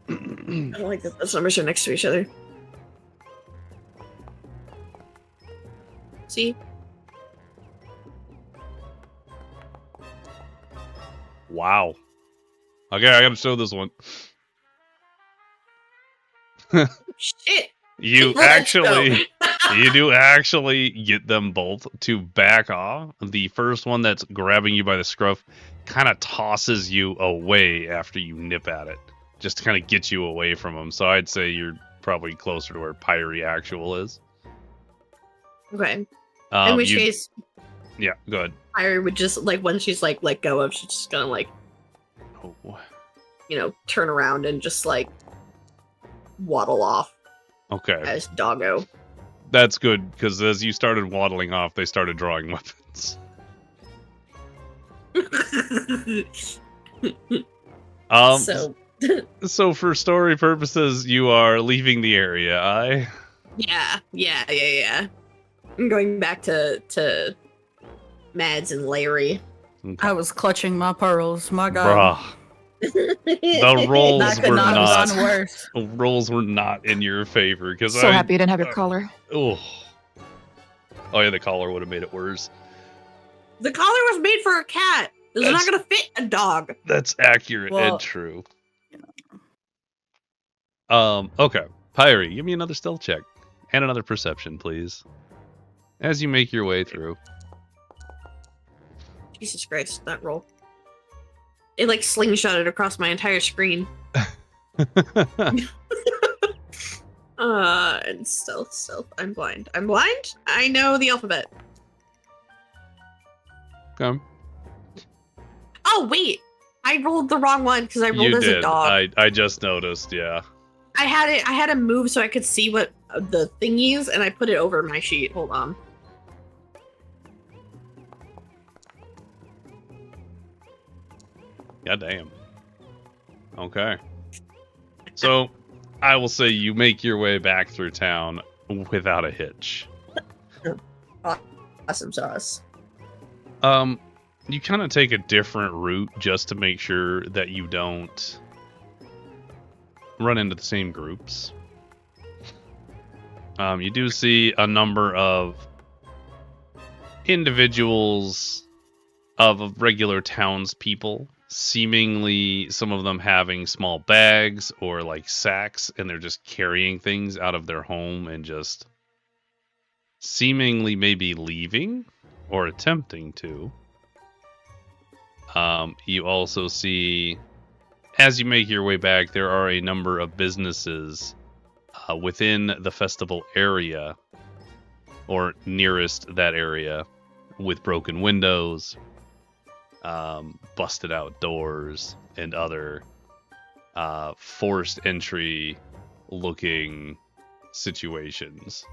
I don't like that those numbers are next to each other. See? Wow. Okay, I gotta show this one. Shit! You Let's go. you do actually get them both to back off. The first one that's grabbing you by the scruff kind of tosses you away after you nip at it, just to kind of get you away from them. So I'd say you're probably closer to where Pyre actual is. Okay. In which you- case, yeah, go ahead. Pyre would just like when she's like let go of, she's just gonna like Oh, turn around and just like waddle off okay, as doggo. that's good because as you started waddling off, they started drawing weapons. So So for story purposes, you are leaving the area. yeah. I'm going back to Mads and Larry. I was clutching my pearls. My God. Bruh. The rolls That could were not have gone not. worse. Rolls were not in your favor because So happy you didn't have your collar. Oh yeah, the collar would have made it worse. The collar was made for a cat. It's not gonna fit a dog. That's accurate Well, and true. Okay, Pyre, give me another stealth check and another perception, please, as you make your way through. Jesus Christ, that roll. It like slingshotted across my entire screen. And stealth. I'm blind. I know the alphabet. Okay. Oh, wait. I rolled the wrong one because I rolled You as did. a dog. I just noticed, yeah. I had to move so I could see what the thingy is, and I put it over my sheet. Hold on. God damn. Okay. So, I will say you make your way back through town without a hitch. Awesome sauce. You kind of take a different route just to make sure that you don't run into the same groups. You do see a number of individuals of regular townspeople, seemingly some of them having small bags or like sacks, and they're just carrying things out of their home and just seemingly maybe leaving or attempting to. You also see, as you make your way back, there are a number of businesses within the festival area or nearest that area with broken windows, busted out doors, and other forced entry looking situations.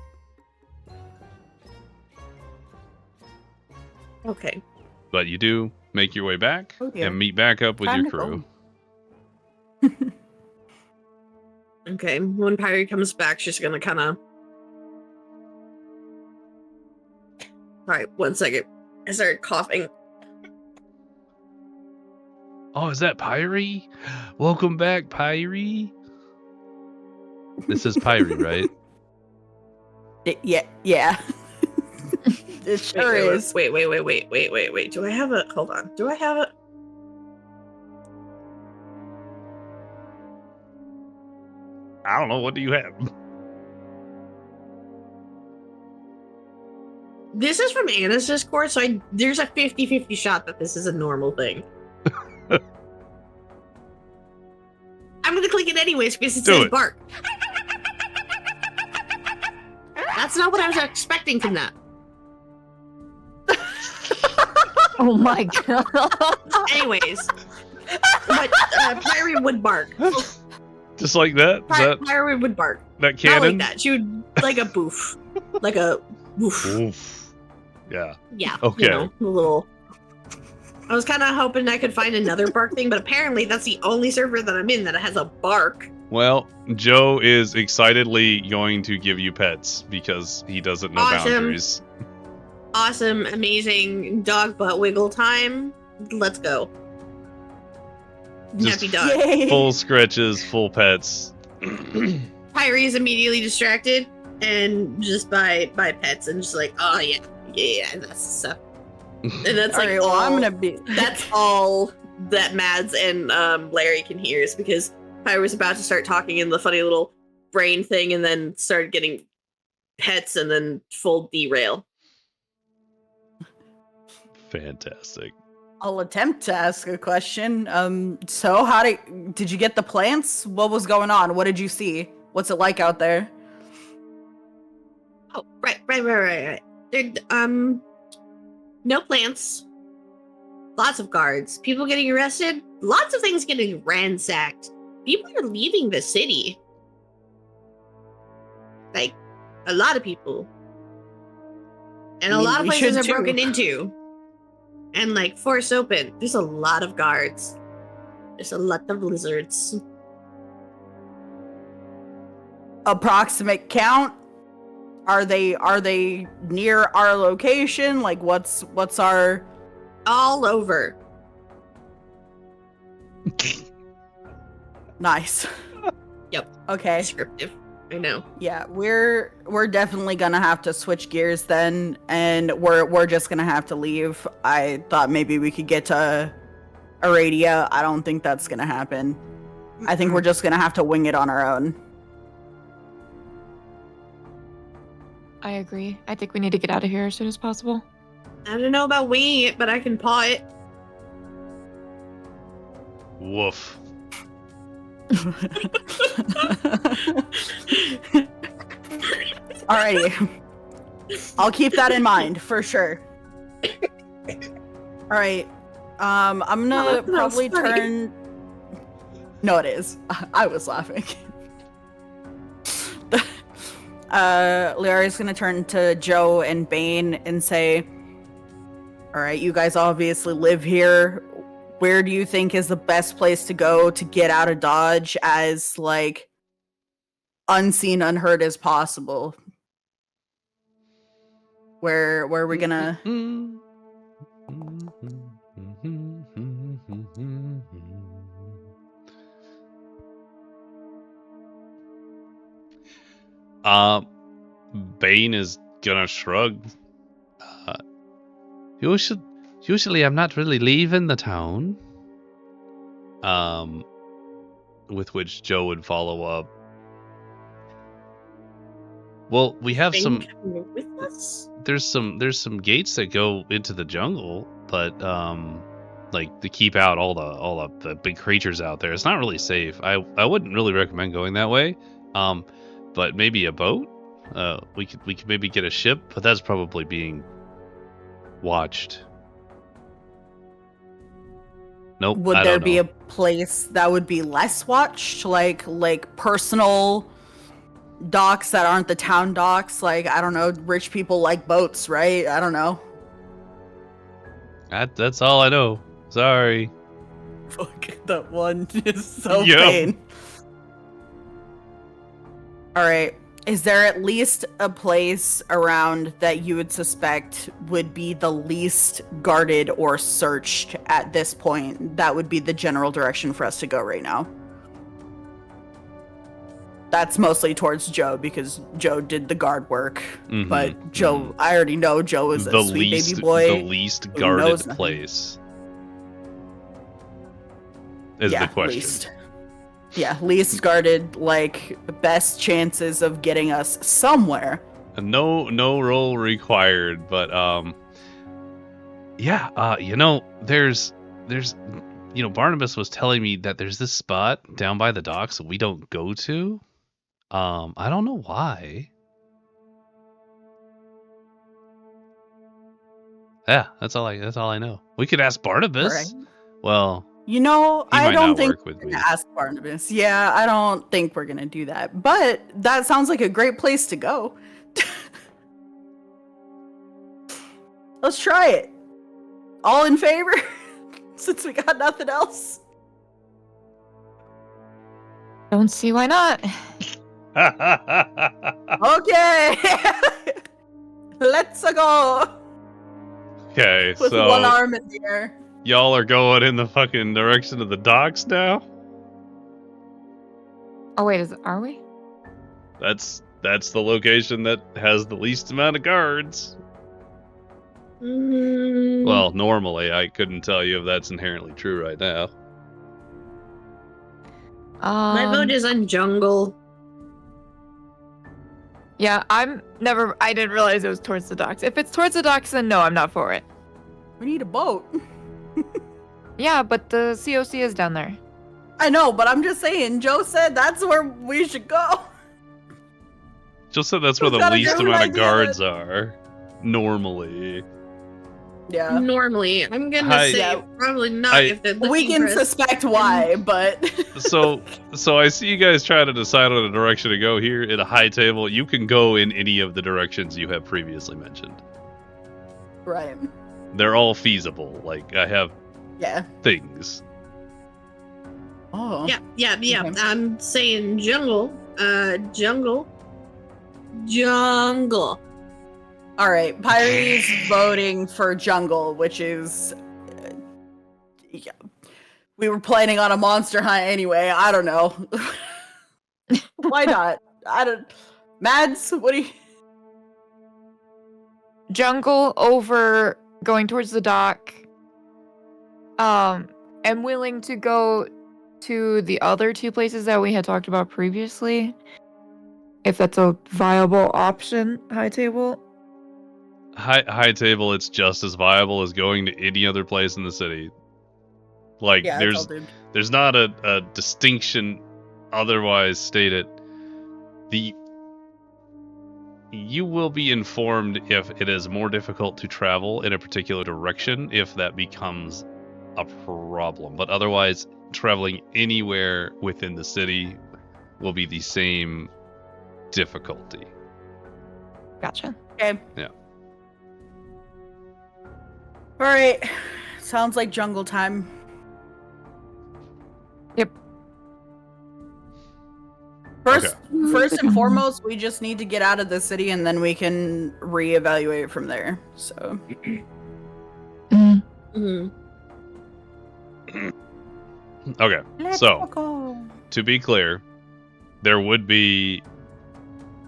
Okay. But you do make your way back and meet back up with Time your to crew. Okay. When Pyrie comes back, she's gonna kind of. Alright, 1 second. I started coughing. Oh, is that Pyrie? Welcome back, Pyrie. This is Pyrie, right? Yeah. It sure is. Wait. Do I have a... Hold on. Do I have a... I don't know. What do you have? This is from Anna's Discord, so there's a 50-50 shot that this is a normal thing. I'm gonna click it anyways because it says bark. That's not what I was expecting from that. Oh my god. Anyways. But Pyrie would bark. Just like that? Pyrie would bark. That Not cannon? like that. She would like a boof. Like a woof. Oof. Yeah. Yeah. Okay. You know, a little. I was kind of hoping I could find another bark thing, but apparently that's the only server that I'm in that has a bark. Well, Joe is excitedly going to give you pets because he doesn't know boundaries. Awesome, amazing dog butt wiggle time. Let's go. Just Happy dog. Yay. Full scratches, full pets. Pyrie is immediately distracted and just by pets and just like, oh yeah, that's stuff. And that's like, Alright, well, I'm gonna be. That's all that Mads and Larry can hear is because Pyrie was about to start talking in the funny little brain thing and then started getting pets and then full derail. Fantastic. I'll attempt to ask a question. So how did you get the plants? What was going on? What did you see? What's it like out there? Oh, right. There, no plants. Lots of guards. People getting arrested. Lots of things getting ransacked. People are leaving the city. Like, a lot of people. And a lot of places are broken into. And, like, forced open. There's a lot of guards. There's a lot of lizards. Approximate count? Are they near our location? Like, what's our... All over. Nice. Yep. Okay. Descriptive. I know. Yeah, we're definitely gonna have to switch gears then, and we're just gonna have to leave. I thought maybe we could get to Aradia. I don't think that's gonna happen. I think we're just gonna have to wing it on our own. I agree. I think we need to get out of here as soon as possible. I don't know about winging it, but I can paw it. Woof. Alrighty. I'll keep that in mind for sure. Alright. I'm gonna probably turn. No, it is. I was laughing. Liara's gonna turn to Joe and Bane and say, alright, you guys obviously live here. Where do you think is the best place to go to get out of Dodge as, like, unseen, unheard as possible? Where are we gonna... Bane is gonna shrug. Usually I'm not really leaving the town. With which Joe would follow up. Well, we have some. With us? There's some gates that go into the jungle, but like to keep out all the big creatures out there. It's not really safe. I wouldn't really recommend going that way. But maybe a boat. We could maybe get a ship, but that's probably being watched. Nope. Would I there don't be know. a place that would be less watched, like personal docks that aren't the town docks? Like, I don't know, rich people like boats, right? I don't know. That's all I know. Sorry. Fuck, that one is so Yep. pain. All right. Is there at least a place around that you would suspect would be the least guarded or searched at this point? That would be the general direction for us to go right now. That's mostly towards Joe because Joe did the guard work. Mhm, But Joe, I already know Joe is a the sweet least baby boy. the least who guarded knows nothing. place is Yeah, the question. least. Yeah, least guarded, like, best chances of getting us somewhere. No roll required, but there's Barnabas was telling me that there's this spot down by the docks that we don't go to. I don't know why. Yeah, that's all I know. We could ask Barnabas. Right. Well, You know, He I might don't not think work we're with gonna me. ask Barnabas. Yeah, I don't think we're gonna do that. But that sounds like a great place to go. Let's try it. All in favor? Since we got nothing else. Don't see why not. Okay. Let's go. Okay, With so one arm in the air. y'all are going in the fucking direction of the docks now? Oh wait, are we? That's the location that has the least amount of guards. Well, normally I couldn't tell you if that's inherently true right now. My vote is on jungle. Yeah, I didn't realize it was towards the docks. If it's towards the docks, then no, I'm not for it. We need a boat. Yeah, but the COC is down there. I know, but I'm just saying, Joe said that's where we should go. Just so that's where Who's the got a least different amount of idea guards are. Normally. Yeah. Normally, I'm gonna Hi. say Yeah. probably not if they're looking We can for us. suspect why, but So I see you guys trying to decide on a direction to go here in a high table. You can go in any of the directions you have previously mentioned. right. They're all feasible. Like, I have Yeah. things. Oh. Yeah. Okay. I'm saying jungle. Jungle. All right. Pyrie's voting for jungle, which is yeah. We were planning on a monster hunt anyway. I don't know. Why not? Mads, what do you Jungle over going towards the dock. I'm willing to go to the other two places that we had talked about previously. If that's a viable option, high table. High table, it's just as viable as going to any other place in the city. Like, Yeah, it's all good. there's not a distinction otherwise stated. you will be informed if it is more difficult to travel in a particular direction, if that becomes a problem. But otherwise, traveling anywhere within the city will be the same difficulty. Gotcha. Okay. Yeah. All right. Sounds like jungle time. Yep. First and Okay. foremost, we just need to get out of the city, and then we can reevaluate from there. So. Mm. Mhm. Okay. Let's So, go. to be clear, there would be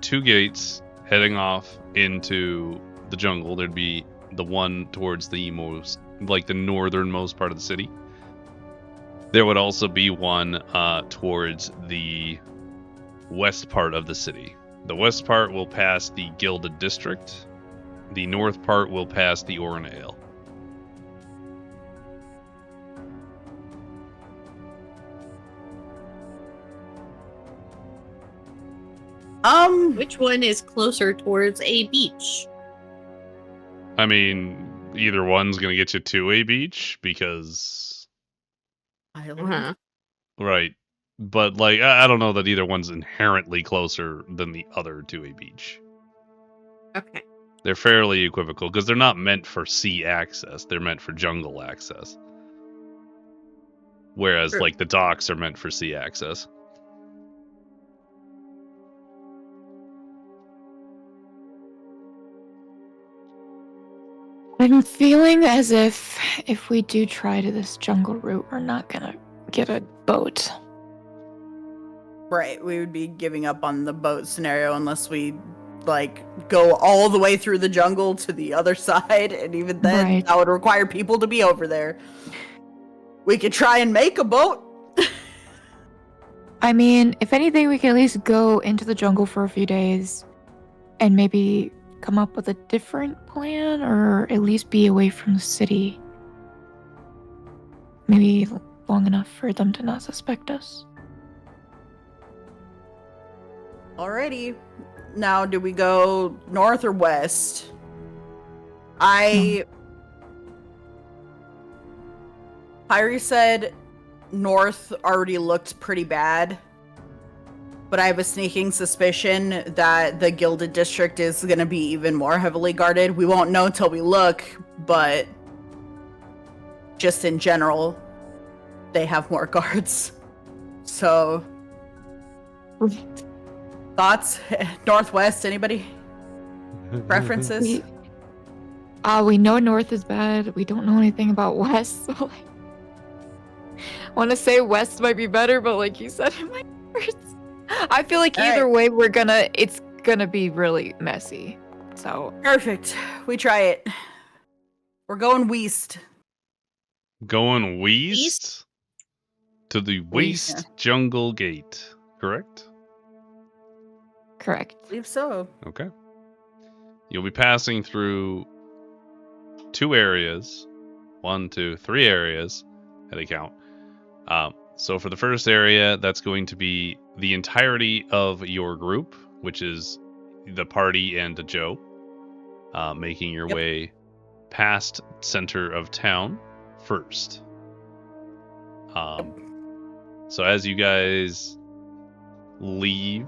2 gates heading off into the jungle. There'd be the one towards the most, like the northernmost part of the city. There would also be one towards the west part of the city. The west part will pass the Gilded District. The north part will pass the Oran Ale. Which one is closer towards a beach? I mean, either one's gonna get you to a beach because, Uh-huh. right? But like, I don't know that either one's inherently closer than the other to a beach. Okay. They're fairly equivocal because they're not meant for sea access. They're meant for jungle access. Whereas, True. like, the docks are meant for sea access. I'm feeling as if we do try to this jungle route, we're not gonna get a boat. Right, we would be giving up on the boat scenario unless we like go all the way through the jungle to the other side, and even then Right. that would require people to be over there. We could try and make a boat. I mean, if anything, we can at least go into the jungle for a few days and maybe come up with a different plan, or at least be away from the city. Maybe long enough for them to not suspect us. Alrighty. Now, do we go north or west? Pyrie said north already looked pretty bad, but I have a sneaking suspicion that the Gilded District is going to be even more heavily guarded. We won't know until we look, but just in general, they have more guards. So, thoughts? Northwest, anybody? Preferences? We know north is bad. We don't know anything about west. So like, want to say west might be better, but like you said, it might hurt. I feel like either way, it's gonna be really messy. So Perfect. We try it. We're going west. Going west East? to the Waste Jungle Gate, correct? correct. I believe so. Okay. You'll be passing through 2 areas. 1, 2, 3 areas at a count. So for the first area, that's going to be the entirety of your group, which is the party and Joe, making your way past center of town first. So as you guys leave,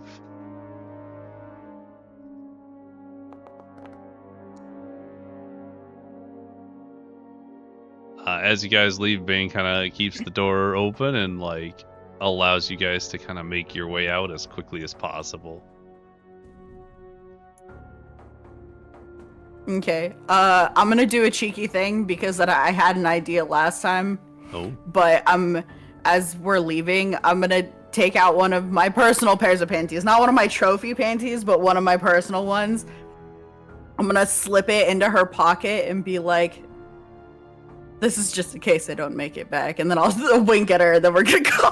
Bane kind of keeps the door open and like allows you guys to kind of make your way out as quickly as possible. Okay. I'm gonna do a cheeky thing because I had an idea last time. Oh. But as we're leaving, I'm gonna take out one of my personal pairs of panties. Not one of my trophy panties, but one of my personal ones. I'm gonna slip it into her pocket and be like, this is just in case I don't make it back. And then I'll wink at her and then we're gonna go.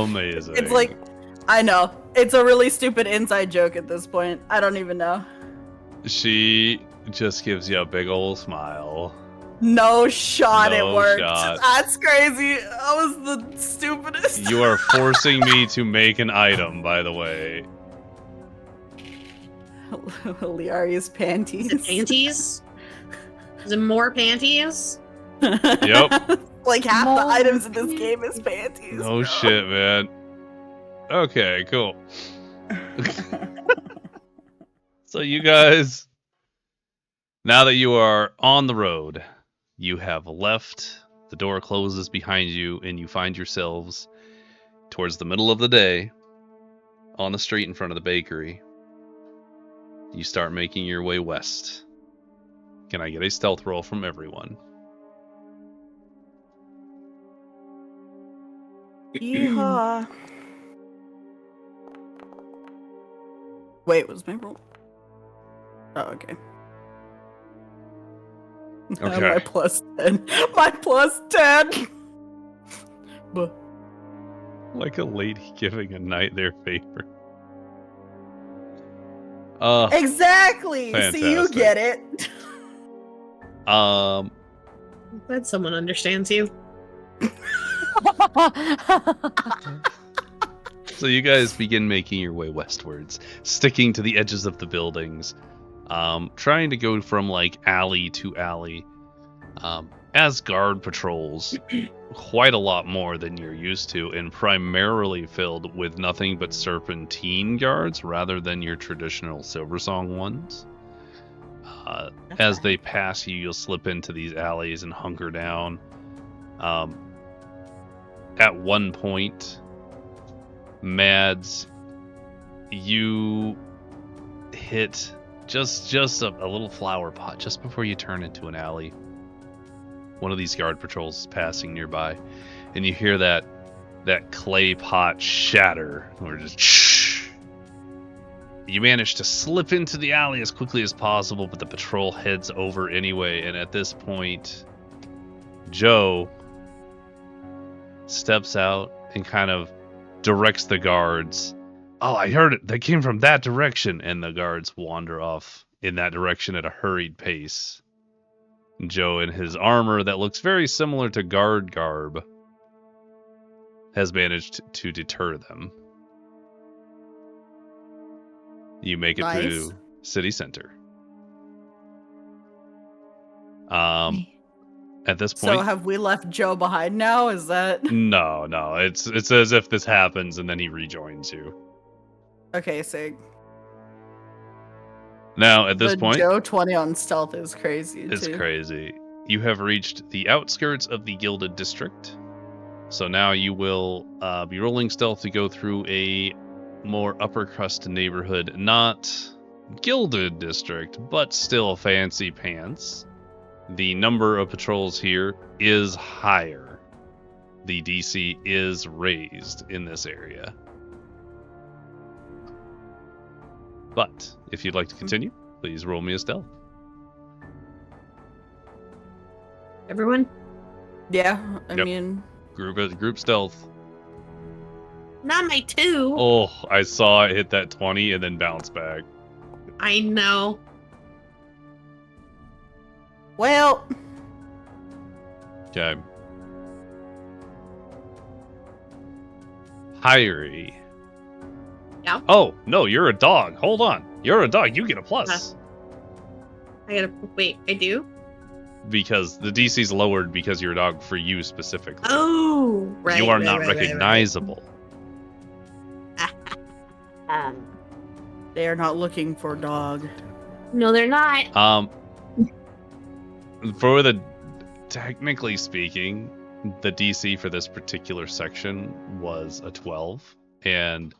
Amazing. It's like, I know. It's a really stupid inside joke at this point. I don't even know. She just gives you a big old smile. No shot, No it worked. shot. That's crazy. That was the stupidest. You are forcing me to make an item, by the way. Liari's panties. Is it panties? Is it more panties? Yep. Like half the More items in this game is panties. No bro. shit, man. Okay, cool. So you guys, now that you are on the road, you have left, the door closes behind you, and you find yourselves towards the middle of the day on the street in front of the bakery. You start making your way west. Can I get a stealth roll from everyone? Yeehaw. Wait, was my roll? Oh, okay. Okay. My plus 10. My plus 10! But Like a lady giving a knight their favor. exactly! See, you Fantastic. get it. I'm glad someone understands you. So you guys begin making your way westwards, sticking to the edges of the buildings, trying to go from like alley to alley, as guard patrols, quite a lot more than you're used to, and primarily filled with nothing but serpentine guards rather than your traditional Silversong ones. As they pass you, you'll slip into these alleys and hunker down. At one point, Mads, you hit just a little flower pot just before you turn into an alley. One of these guard patrols is passing nearby, and you hear that clay pot shatter, or just shh. You manage to slip into the alley as quickly as possible, but the patrol heads over anyway, and at this point, Joe steps out and kind of directs the guards. Oh, I heard it. They came from that direction. And the guards wander off in that direction at a hurried pace. Joe, in his armor that looks very similar to guard garb, has managed to deter them. You make it Nice. to city center. At this point, So have we left Joe behind now? Is that... no. It's as if this happens and then he rejoins you. Okay, so Now, at this the point, Joe 20 on stealth is crazy, it's too. crazy. You have reached the outskirts of the Gilded District. So now you will be rolling stealth to go through a more upper crust neighborhood. Not Gilded District, but still fancy pants. The number of patrols here is higher. The DC is raised in this area. But if you'd like to continue, please roll me a stealth. Everyone? Yeah, I Yep. mean... Group stealth. Not my 2. Oh, I saw it hit that 20 and then bounce back. I know. Well... Okay. Hyrie. Yeah? Oh, no, you're a dog. Hold on. You're a dog. You get a plus. I gotta wait. I do? Because the DC's lowered because you're a dog for you specifically. Oh, right. You are right, not right, right, right. recognizable. They are not looking for dog. No, they're not. For the technically speaking, the DC for this particular section was a 12, and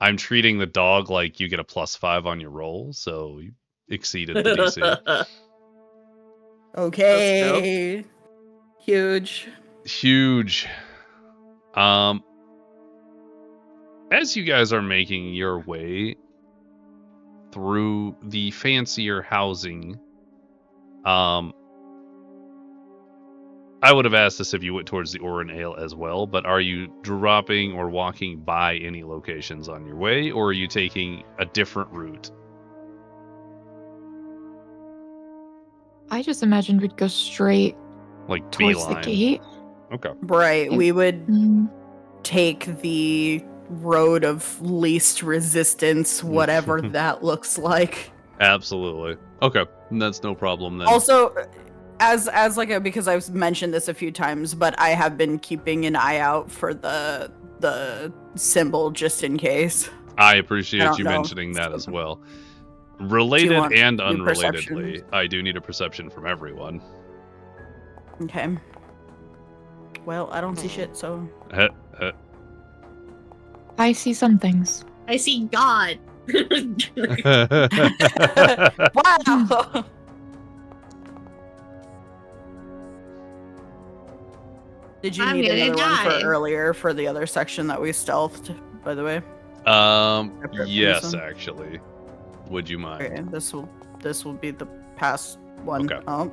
I'm treating the dog like you get a +5 on your roll, so you exceeded the DC. Okay. Huge. Huge. As you guys are making your way through the fancier housing, I would have asked this if you went towards the Orin Ale as well, but are you dropping or walking by any locations on your way, or are you taking a different route? I just imagined we'd go straight Like towards beeline? the gate. Okay. Right, we would Mm, take the road of least resistance, whatever that looks like. Absolutely. Okay, that's no problem then. Also, as like because I've mentioned this a few times, but I have been keeping an eye out for the symbol just in case. I appreciate don't you know. mentioning that as well. Related want and new unrelatedly, perception? I do need a perception from everyone. Okay. Well, I don't see shit, so I see some things. I see God. wow. Did you I'm need gonna another one die. for earlier for the other section that we stealthed? By the way. Separate from Yes, this one? actually. Would you mind? Okay, this will be the past one. Okay. Oh,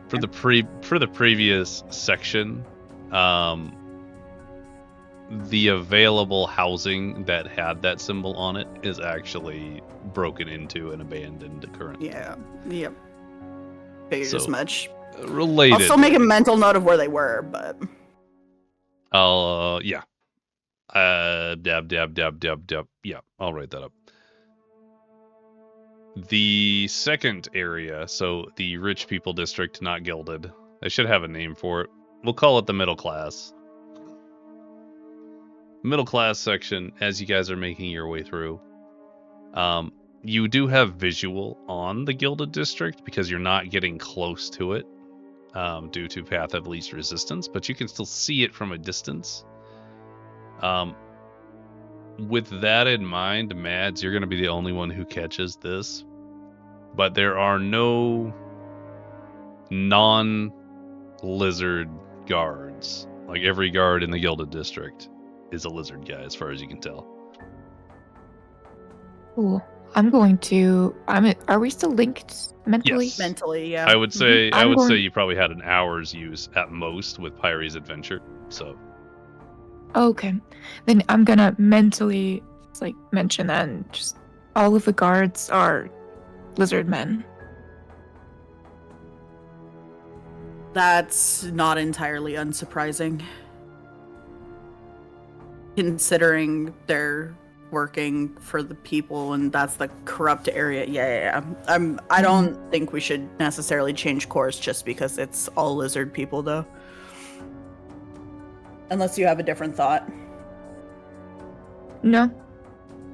For the previous section, the available housing that had that symbol on it is actually broken into and abandoned currently. yeah. Yep. Figured as So, much. Related. I'll still make a mental note of where they were, but Yeah. Dab. Yeah, I'll write that up. The second area, so the rich people district, not gilded. I should have a name for it. We'll call it the middle class. Middle class section, as you guys are making your way through. You do have visual on the gilded district because you're not getting close to it due to path of least resistance, but you can still see it from a distance. With that in mind, Mads, you're going to be the only one who catches this. But there are no non-lizard guards. Like every guard in the Gilded District is a lizard guy, as far as you can tell. Cool. Are we still linked mentally? Yes. mentally, yeah. I would say I'm say going- you probably had an hour's use at most with Pyrie's adventure. So Okay. Then I'm gonna mentally mention that and just all of the guards are lizard men. That's not entirely unsurprising. Considering they're working for the people and that's the corrupt area. Yeah. I don't think we should necessarily change course just because it's all lizard people though. Unless you have a different thought. No.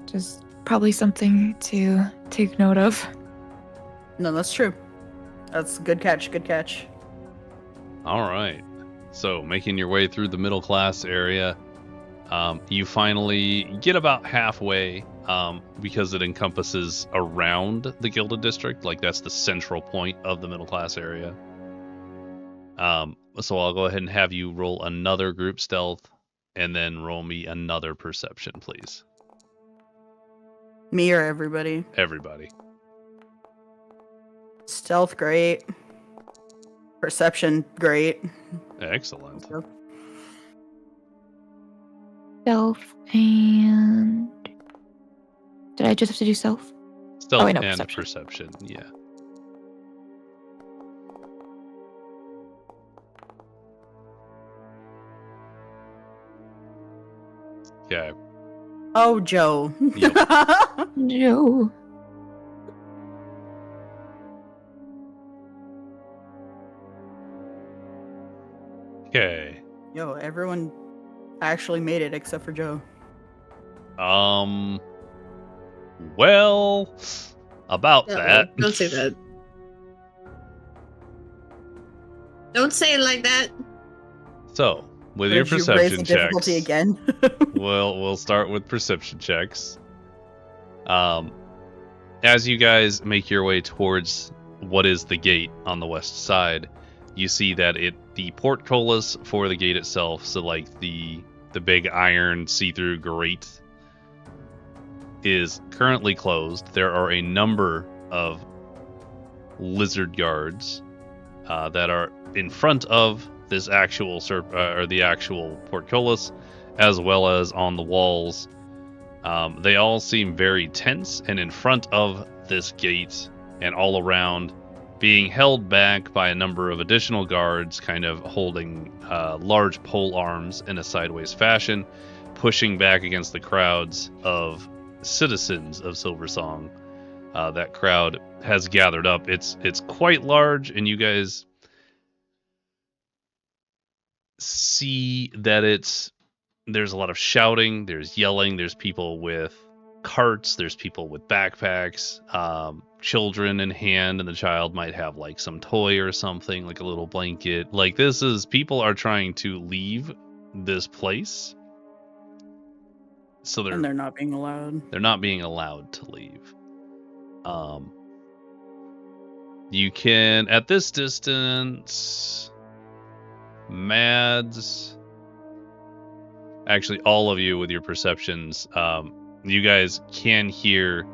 Just probably something to take note of. No, that's true. That's good catch. all right. So making your way through the middle class area, you finally get about halfway because it encompasses around the Gilded District. Like that's the central point of the middle class area. So I'll go ahead and have you roll another group stealth and then roll me another perception, please. Me or everybody? Everybody. Stealth, great. Perception, great. Excellent. Stealth and... Did I just have to do stealth? Stealth wait, no, and perception. perception, yeah. Okay. Oh, Joe. Yep. Joe. Okay. Yo, everyone actually made it except for Joe. Well, about No, that. Don't say that. Don't say it like that. So, with Did your you raise perception the difficulty checks, again? we'll start with perception checks. As you guys make your way towards what is the gate on the west side, you see that the portcullis for the gate itself, so like the big iron see-through grate, is currently closed. There are a number of lizard guards that are in front of this actual or the actual portcullis, as well as on the walls. They all seem very tense and in front of this gate and all around, being held back by a number of additional guards kind of holding large pole arms in a sideways fashion. pushing back against the crowds of citizens of Silversong. That crowd has gathered up. It's quite large, and you guys see that there's a lot of shouting, there's yelling, there's people with carts, there's people with backpacks, children in hand, and the child might have like some toy or something, like a little blanket. Like people are trying to leave this place. So And they're not being allowed. They're not being allowed to leave. You can, at this distance, Mads, actually all of you with your perceptions, you guys can hear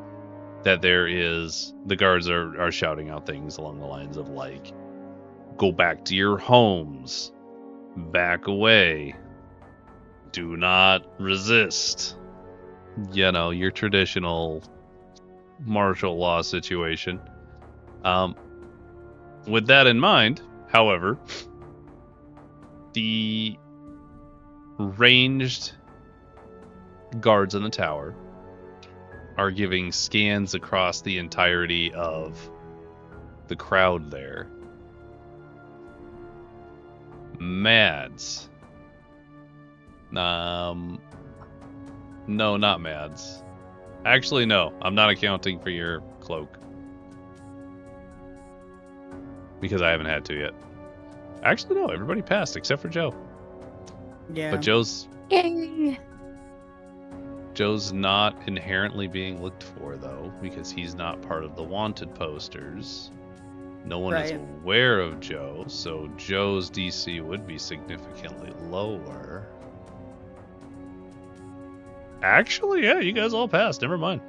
that the guards are shouting out things along the lines of like, go back to your homes, back away, do not resist. You know, your traditional martial law situation. With that in mind, however, the ranged guards in the tower are giving scans across the entirety of the crowd there. Mads. No, not Mads. Actually, no. I'm not accounting for your cloak. Because I haven't had to yet. Actually, no. Everybody passed except for Joe. Yeah. But Joe's Yay! not inherently being looked for, though, because he's not part of the wanted posters. No one is aware of Joe, so Joe's DC would be significantly lower. Actually, yeah, you guys all passed. Never mind.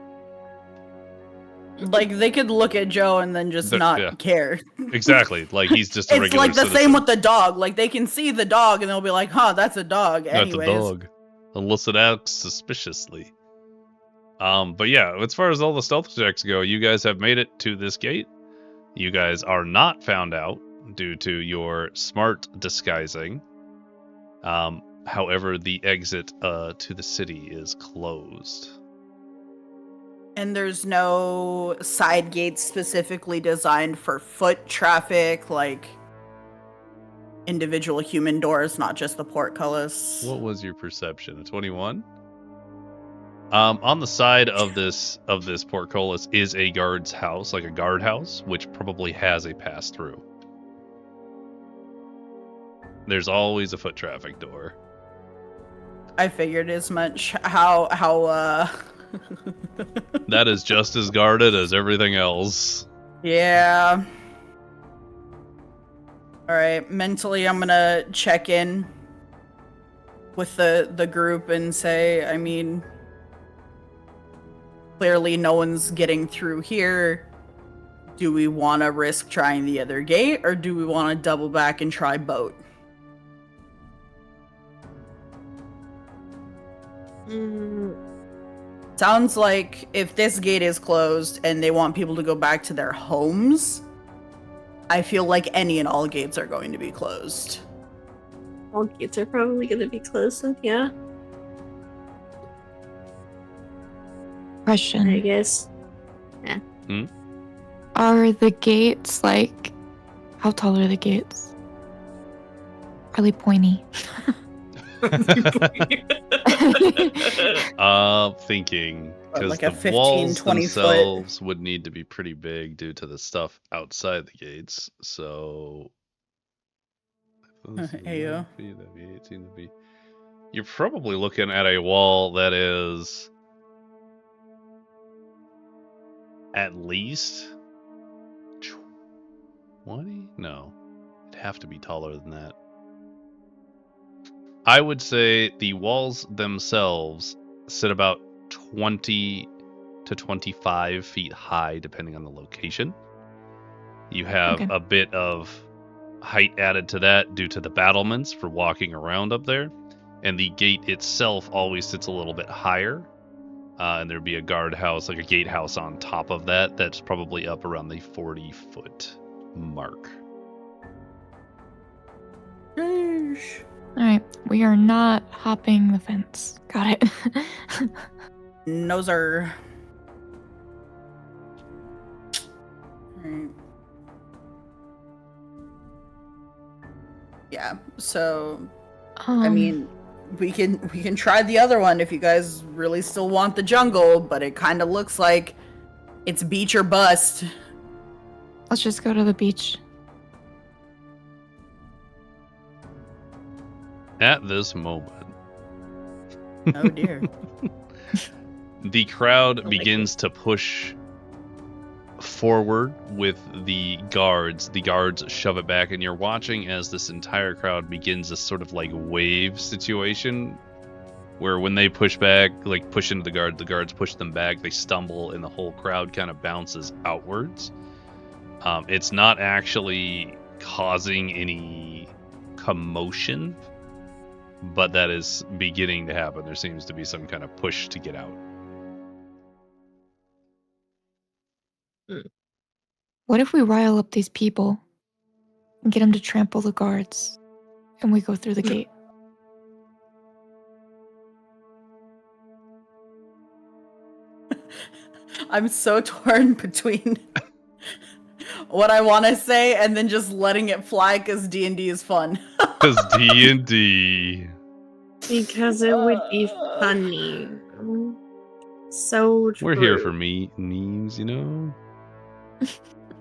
Like, they could look at Joe and then just not care. Exactly. Like, he's just a it's regular like the citizen. same with the dog. Like, they can see the dog and they'll be like, huh, that's a dog. Anyways. That's a dog. Unless it acts suspiciously. But yeah, as far as all the stealth checks go, you guys have made it to this gate. You guys are not found out due to your smart disguising. However, the exit to the city is closed. And there's no side gates specifically designed for foot traffic, like individual human doors, not just the portcullis. What was your perception? A 21? On the side of this portcullis is a guard's house, like a guardhouse, which probably has a pass-through. There's always a foot traffic door. I figured as much. How That is just as guarded as everything else. Yeah. Alright, mentally I'm gonna check in with the group and say, I mean, clearly no one's getting through here. Do we want to risk trying the other gate, or do we want to double back and try boat? Sounds like if this gate is closed and they want people to go back to their homes, I feel like any and all gates are going to be closed. All gates are probably going to be closed, so yeah. Question. I guess. Yeah. Are the gates like... How tall are the gates? Are they pointy? Thinking, because Like a the 15, walls 20 themselves would need to be pretty big due to the stuff outside the gates. So, Ayo. You're probably looking at a wall that is at least 20? No, it'd have to be taller than that. I would say the walls themselves sit about 20 to 25 feet high, depending on the location. You have a bit of height added to that due to the battlements for walking around up there. And the gate itself always sits a little bit higher. And there'd be a guardhouse, like a gatehouse on top of that. That's probably up around the 40-foot mark. Alright. We are not hopping the fence. Got it. No, sir. Alright. Yeah, so I mean, we can try the other one if you guys really still want the jungle, but it kind of looks like it's beach or bust. let's just go to the beach. At this moment, Oh dear. the crowd begins to push forward with the guards. The guards shove it back, and you're watching as this entire crowd begins this sort of like wave situation where when they push back, like push into the guards push them back, they stumble, and the whole crowd kind of bounces outwards. It's not actually causing any commotion, but that is beginning to happen. There seems to be some kind of push to get out. What if we rile up these people and get them to trample the guards and we go through the gate? I'm so torn between what I want to say and then just letting it fly because D&D is fun. Because D&D. Because it would be funny. So true. We're here for memes, you know?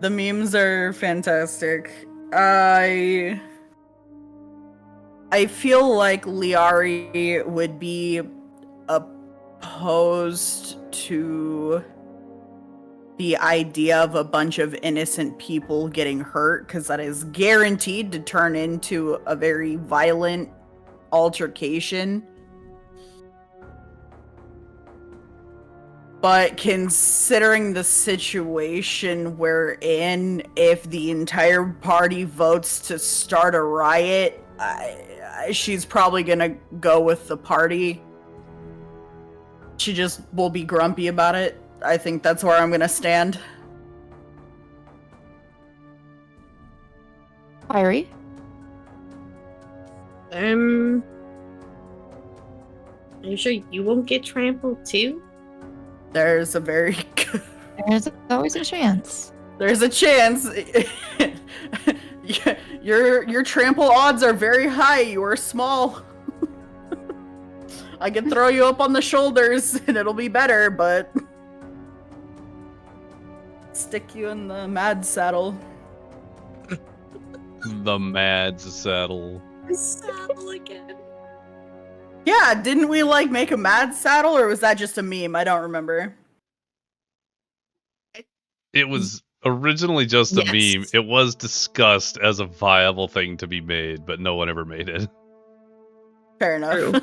The memes are fantastic. I feel like Liari would be opposed to the idea of a bunch of innocent people getting hurt, because that is guaranteed to turn into a very violent altercation. But considering the situation we're in, if the entire party votes to start a riot, she's probably gonna go with the party. She just will be grumpy about it. I think that's where I'm gonna stand. Irie? Are you sure you won't get trampled too? There's a very good... There's always a chance. There's a chance. Your trample odds are very high. You are small. I can throw you up on the shoulders and it'll be better, but stick you in the mad saddle. The mad saddle. Saddle again. Yeah, didn't we like make a mad saddle, or was that just a meme? I don't remember. It was originally just a Yes. meme. It was discussed as a viable thing to be made, but no one ever made it. Fair enough. True.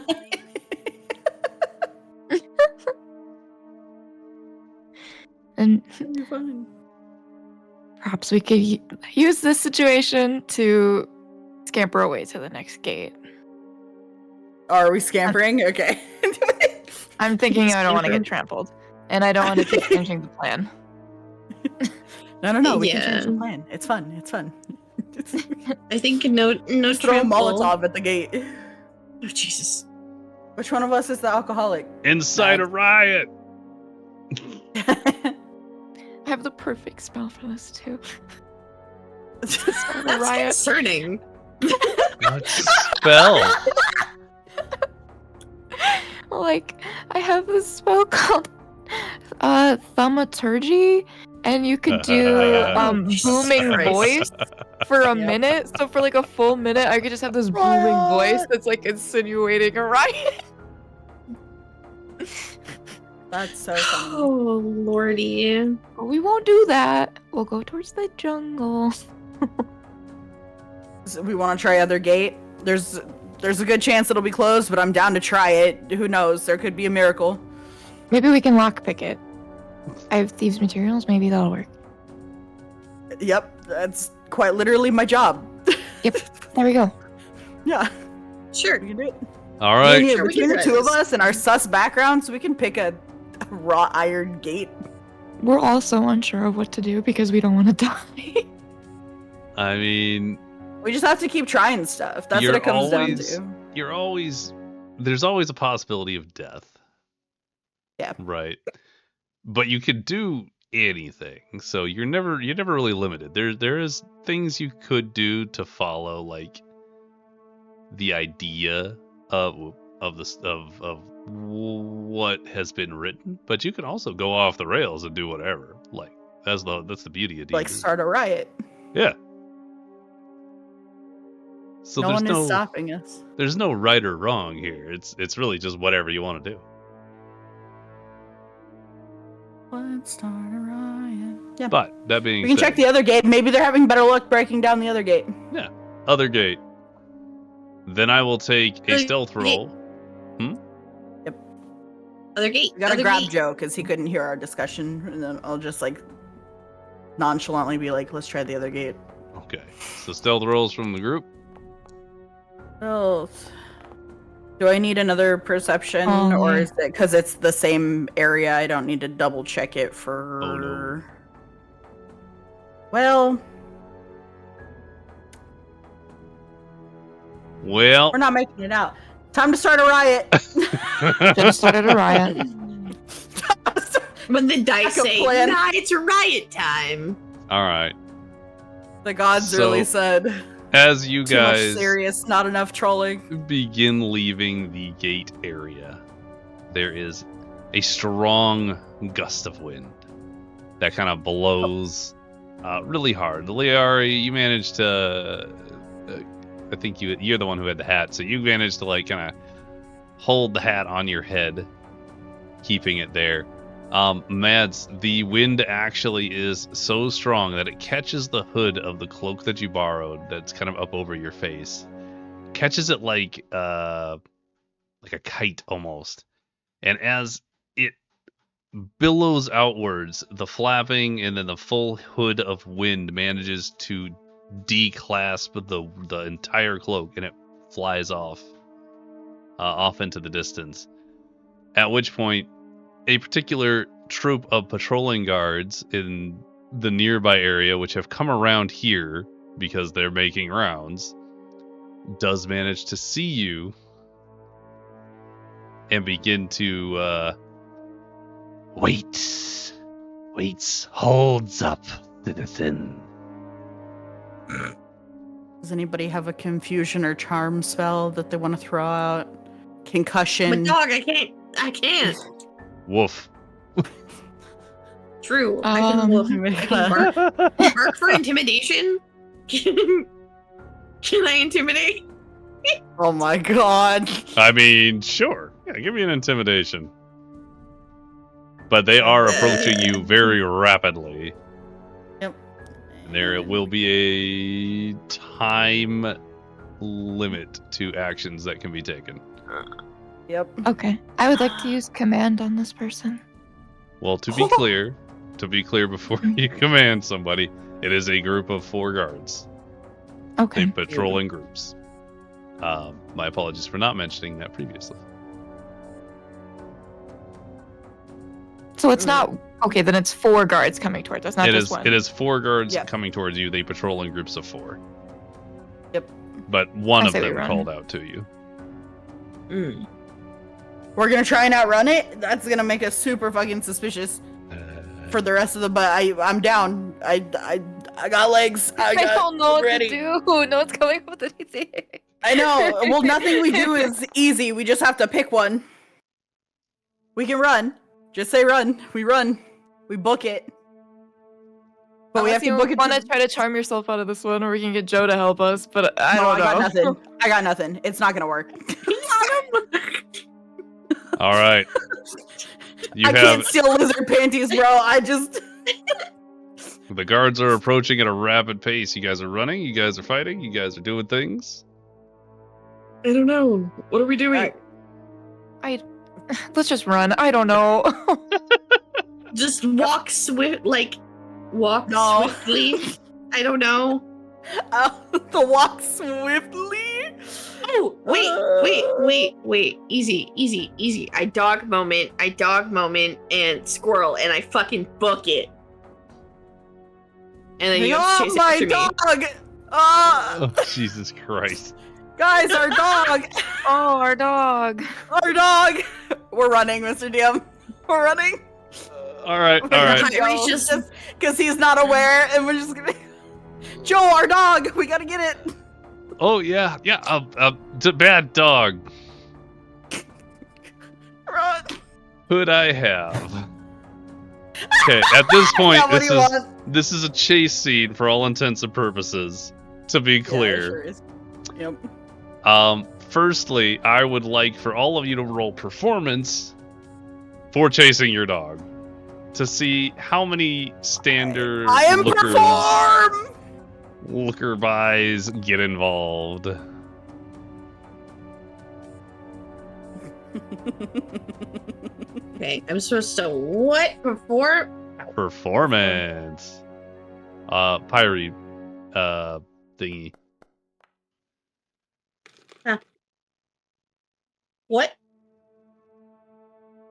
And You're fine. perhaps we could use this situation to scamper away to the next gate. Are we scampering? Okay. I'm thinking I don't want to Scamper. get trampled. And I don't want to keep changing the plan. No. We can Yeah. change the plan. It's fun. It's fun. I think no Just throw a trample. Molotov at the gate. Oh Jesus. Which one of us is the alcoholic? Inside a riot! I have the perfect spell for this too. That's riot. concerning. What spell? Like, I have this spell called thaumaturgy, and you could do Jesus booming Christ. voice for a Yep. minute. So for like a full minute, I could just have this booming voice that's like insinuating a riot. That's so funny. Oh lordy. But we won't do that. We'll go towards the jungle. So we want to try other gate. There's a good chance it'll be closed, but I'm down to try it. Who knows? There could be a miracle. Maybe we can lockpick it. I have thieves' materials. Maybe that'll work. Yep, that's quite literally my job. There we go. Yeah, Sure. we can do it. All right. Yeah, Sure, we between can the try two of this. us and our sus backgrounds, we can pick a wrought iron gate. We're also unsure of what to do because we don't want to die. I mean, We just have to keep trying stuff. That's what it comes down to. there's always a possibility of death. Yeah. Right. But you could do anything, so you're never really limited. There is things you could do to follow, like the idea of what has been written, but you can also go off the rails and do whatever. Like that's the beauty of D&D. Like start a riot. Yeah. So No there's one is stopping us. There's no right or wrong here. It's really just whatever you want to do. Let's start a riot. Yeah. But that being we can said, check the other gate. Maybe they're having better luck breaking down the other gate. Yeah. Other gate. Then I will take a stealth roll. Yep. Other gate. We gotta other grab gate. Joe because he couldn't hear our discussion, and then I'll just like nonchalantly be like, "Let's try the other gate." Okay. So stealth rolls from the group. Oh. Do I need another perception, or is it because it's the same area? I don't need to double check it for. Oh, no. Well, we're not making it out. Time to start a riot. Just started a riot. When the dice Backup say, plan. "Nah, it's a riot time." All right. The gods So, really said. As you Too much guys serious, not enough trolling. begin leaving the gate area, there is a strong gust of wind that kind of blows really hard. Liari, you managed to I think you're the one who had the hat, so you managed to like kind of hold the hat on your head, keeping it there. Mads, the wind actually is so strong that it catches the hood of the cloak that you borrowed that's kind of up over your face. Catches it like a kite almost. And as it billows outwards, the flapping and then the full hood of wind manages to declasp the entire cloak, and it flies off into the distance. At which point, a particular troop of patrolling guards in the nearby area, which have come around here because they're making rounds, does manage to see you and begin to waits, holds up to the thin. Does anybody have a confusion or charm spell that they want to throw out? Concussion. But dog, I can't. Woof. True. I can wolf. Mark for intimidation? Can I intimidate? Oh my god. I mean, sure. Yeah, give me an intimidation. But they are approaching you very rapidly. Yep. And there will be a time limit to actions that can be taken. Yep. Okay. I would like to use command on this person. Well, to be clear before you command somebody, it is a group of 4 guards. Okay. They patrol in groups. My apologies for not mentioning that previously. So it's not okay. Then it's 4 guards coming towards us, not just one. It is 4 guards Yep. coming towards you. They patrol in groups of 4. Yep. But one I of say we them run. called out to you. We're gonna try and outrun it? That's gonna make us super fucking suspicious for the rest of the. But I'm down. I got legs. I don't know ready. what to do. No one's coming up with anything. I know. Well, nothing we do is easy. We just have to pick one. We can run. Just say run. We run. We book it. But we have to book it. Want to try to charm yourself out of this one, or we can get Joe to help us. But I don't know. got nothing. I got nothing. It's not gonna work. All right. I can't steal lizard panties, bro. I just. The guards are approaching at a rapid pace. You guys are running. You guys are fighting. You guys are doing things. I don't know. What are we doing? Let's just run. I don't know. Just walk swiftly. I don't know. The walk swiftly. Oh, wait. Easy. I dog moment, and squirrel, and I fucking book it. And then you have to chase after me. Dog! Oh, Jesus Christ. Guys, our dog! Oh, our dog. Our dog! We're running, Mr. DM. We're running. All right, all right. Pyrie's just because he's not aware, and we're just gonna. Joe, our dog! We gotta get it! Oh yeah, yeah. It's a bad dog. Run! Who'd I have? Okay, at this point, Yeah, what do you want? this is a chase scene for all intents and purposes. To be Yeah, it clear. sure is. Yep. Firstly, I would like for all of you to roll performance for chasing your dog to see how many standard I am perform! looker buys get involved. okay. I'm supposed to what before? Performance. Pyre, thingy. What?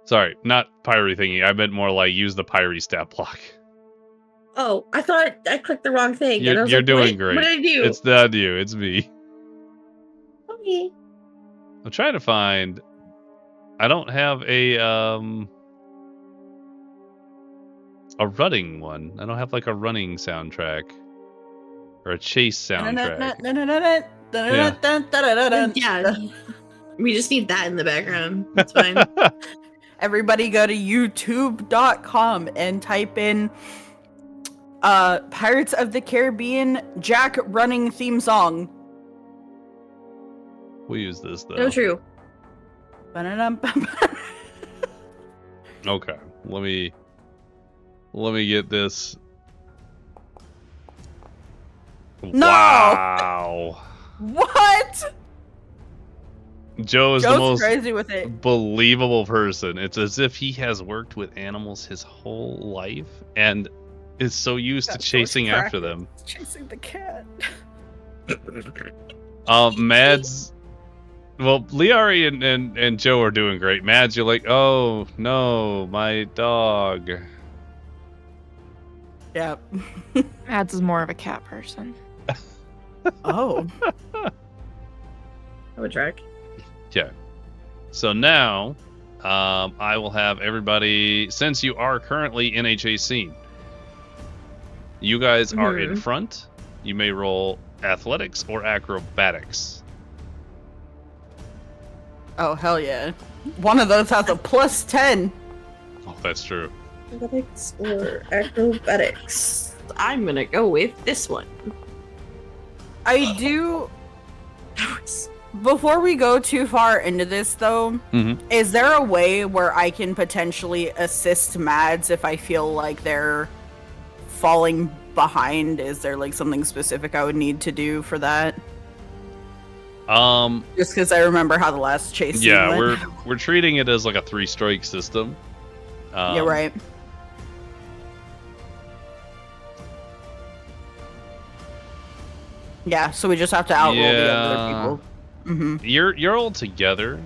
Sorry, not Pyre thingy. I meant more like use the Pyre stat block. Oh, I thought I clicked the wrong thing. and I was You're like, doing what? great. What did I do? It's not you, it's me. Okay. I'm trying to find. I don't have a running one. I don't have like a running soundtrack or a chase soundtrack. Yeah. We just need that in the background. That's fine. Everybody go to youtube.com and type in Pirates of the Caribbean Jack running theme song. We'll use this though. No true. Okay, let me get this. No! Wow. What? Joe is the Joe's most crazy with it. believable person. It's as if he has worked with animals his whole life and is so used to Got so much chasing after them. Chasing the cat. Mads. Well, Liari and Joe are doing great. Mads, you're like, oh no, my dog. Yep. Mads is more of a cat person. Oh. I would track. Okay. So now, I will have everybody, since you are currently in a chase scene, you guys are in front. You may roll athletics or acrobatics. Oh, hell yeah. One of those has a +10. Oh, that's true. Athletics or acrobatics? I'm gonna go with this one. I do. Before we go too far into this, though, is there a way where I can potentially assist Mads if I feel like they're falling behind? Is there like something specific I would need to do for that? Just because I remember how the last chase scene Yeah, went. we're treating it as like a 3-strike system. Yeah, right. Yeah, so we just have to outroll the other people. You're all together,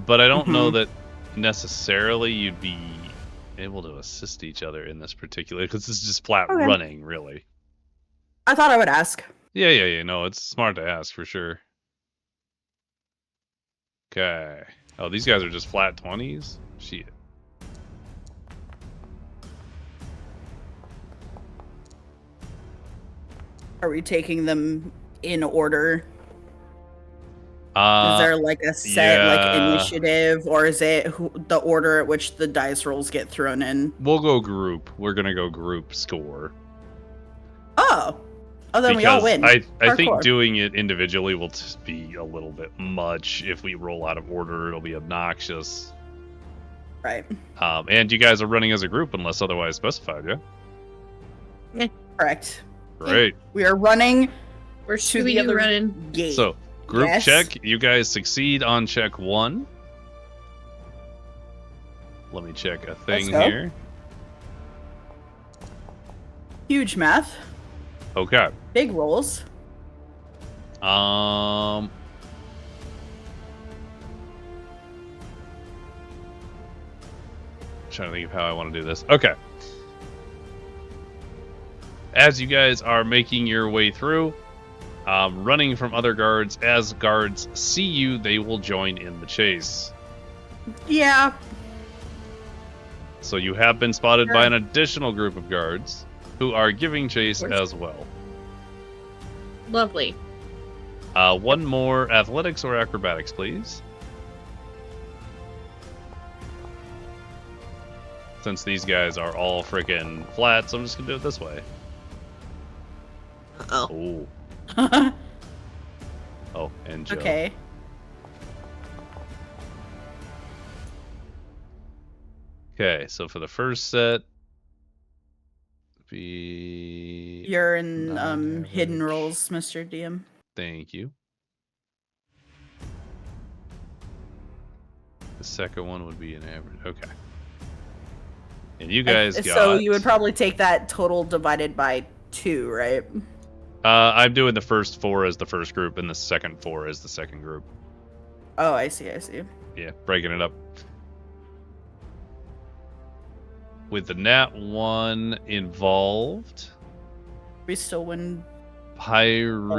but I don't know that necessarily you'd be able to assist each other in this particular, because this is just flat running, really. I thought I would ask. Yeah. No, it's smart to ask for sure. Okay. Oh, these guys are just flat 20s? Shit. Are we taking them in order? Is Is there like a set like initiative, or is it the order at which the dice rolls get thrown in? We'll go group. We're gonna go group score. Oh, then we all win. I think Hardcore. doing it individually will just be a little bit much. If we roll out of order, it'll be obnoxious. Right. And you guys are running as a group unless otherwise specified, yeah? Correct. Great. We are running We're to the Scooby-Doo other running. gate. So, group Yes. check. You guys succeed on check 1. Let me check a thing go. here. Huge math. Okay. Big rolls. Trying to think of how I want to do this. Okay. As you guys are making your way through, running from other guards. As guards see you, they will join in the chase. Yeah. So you have been spotted by an additional group of guards who are giving chase as well. Lovely. One more athletics or acrobatics, please. Since these guys are all freaking flats, I'm just gonna do it this way. Oh. Oh, and Joe. Okay. Okay, so for the first set, be You're in non-average. hidden roles, Mr. DM. Thank you. The second one would be an average. Okay. And you guys got... So you would probably take that total divided by 2, right? I'm doing the first 4 as the first group and the second 4 as the second group. Oh, I see. Yeah, breaking it up. With the nat 1 involved, We still win. Pyrie...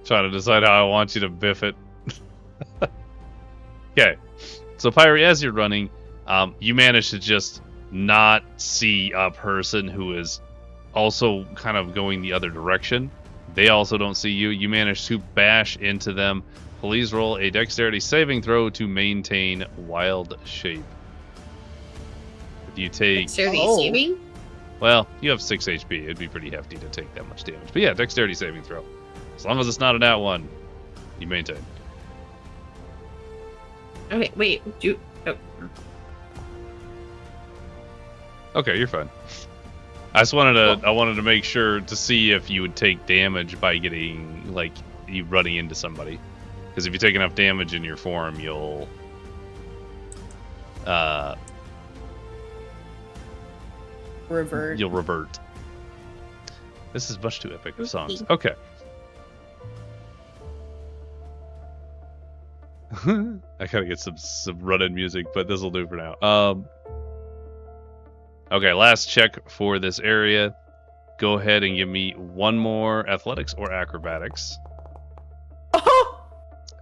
Trying to decide how I want you to biff it. Okay, so Pyrie, as you're running, you manage to just not see a person who is also kind of going the other direction. They also don't see you. You manage to bash into them. Please roll a dexterity saving throw to maintain wild shape. If you take... Dexterity saving? Well, you have 6 HP. It'd be pretty hefty to take that much damage. But yeah, dexterity saving throw. As long as it's not a nat 1, you maintain. Okay, wait. Okay, you're fine. I just wanted to make sure to see if you would take damage by getting, like, you running into somebody. Because if you take enough damage in your form, you'll Revert. You'll revert. This is much too epic of songs. Okay. I gotta get some run-in music, but this will do for now. Okay, last check for this area. Go ahead and give me one more athletics or acrobatics. Oh!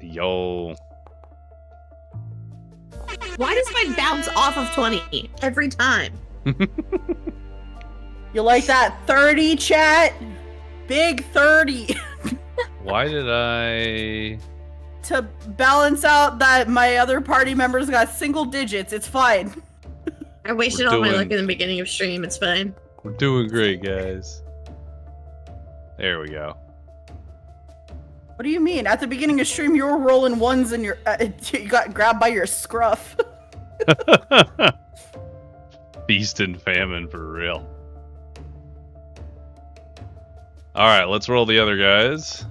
Yo. Why does mine bounce off of 20 every time? You like that 30, chat? Big 30. Why did I... To balance out that my other party members got single digits. It's fine. I wasted all my luck in the beginning of stream. It's fine. We're doing great, guys. There we go. What do you mean? At the beginning of stream, you were rolling ones and you got grabbed by your scruff. Feast and famine for real. Alright, let's roll the other guys.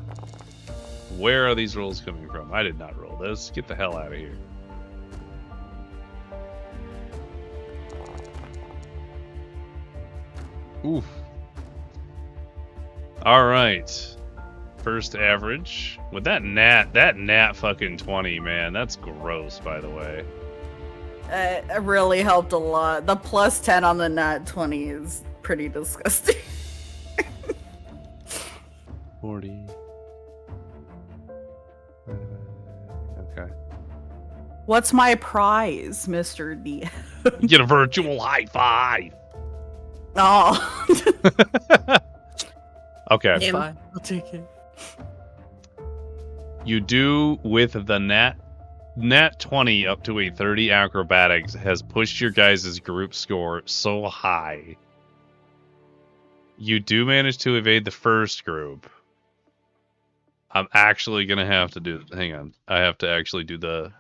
Where are these rolls coming from? I did not roll this. Get the hell out of here. Oof. Alright. First average. With that nat fucking 20, man. That's gross, by the way. It really helped a lot. The plus 10 on the nat 20 is pretty disgusting. 40. Okay. What's my prize, Mr. D? Get a virtual high five. Oh. Okay. Damn. Fine. I'll take it. You do with the nat 20 up to a 30 acrobatics has pushed your guys' group score so high. You do manage to evade the first group. I'm actually gonna have to do. Hang on, I have to actually do the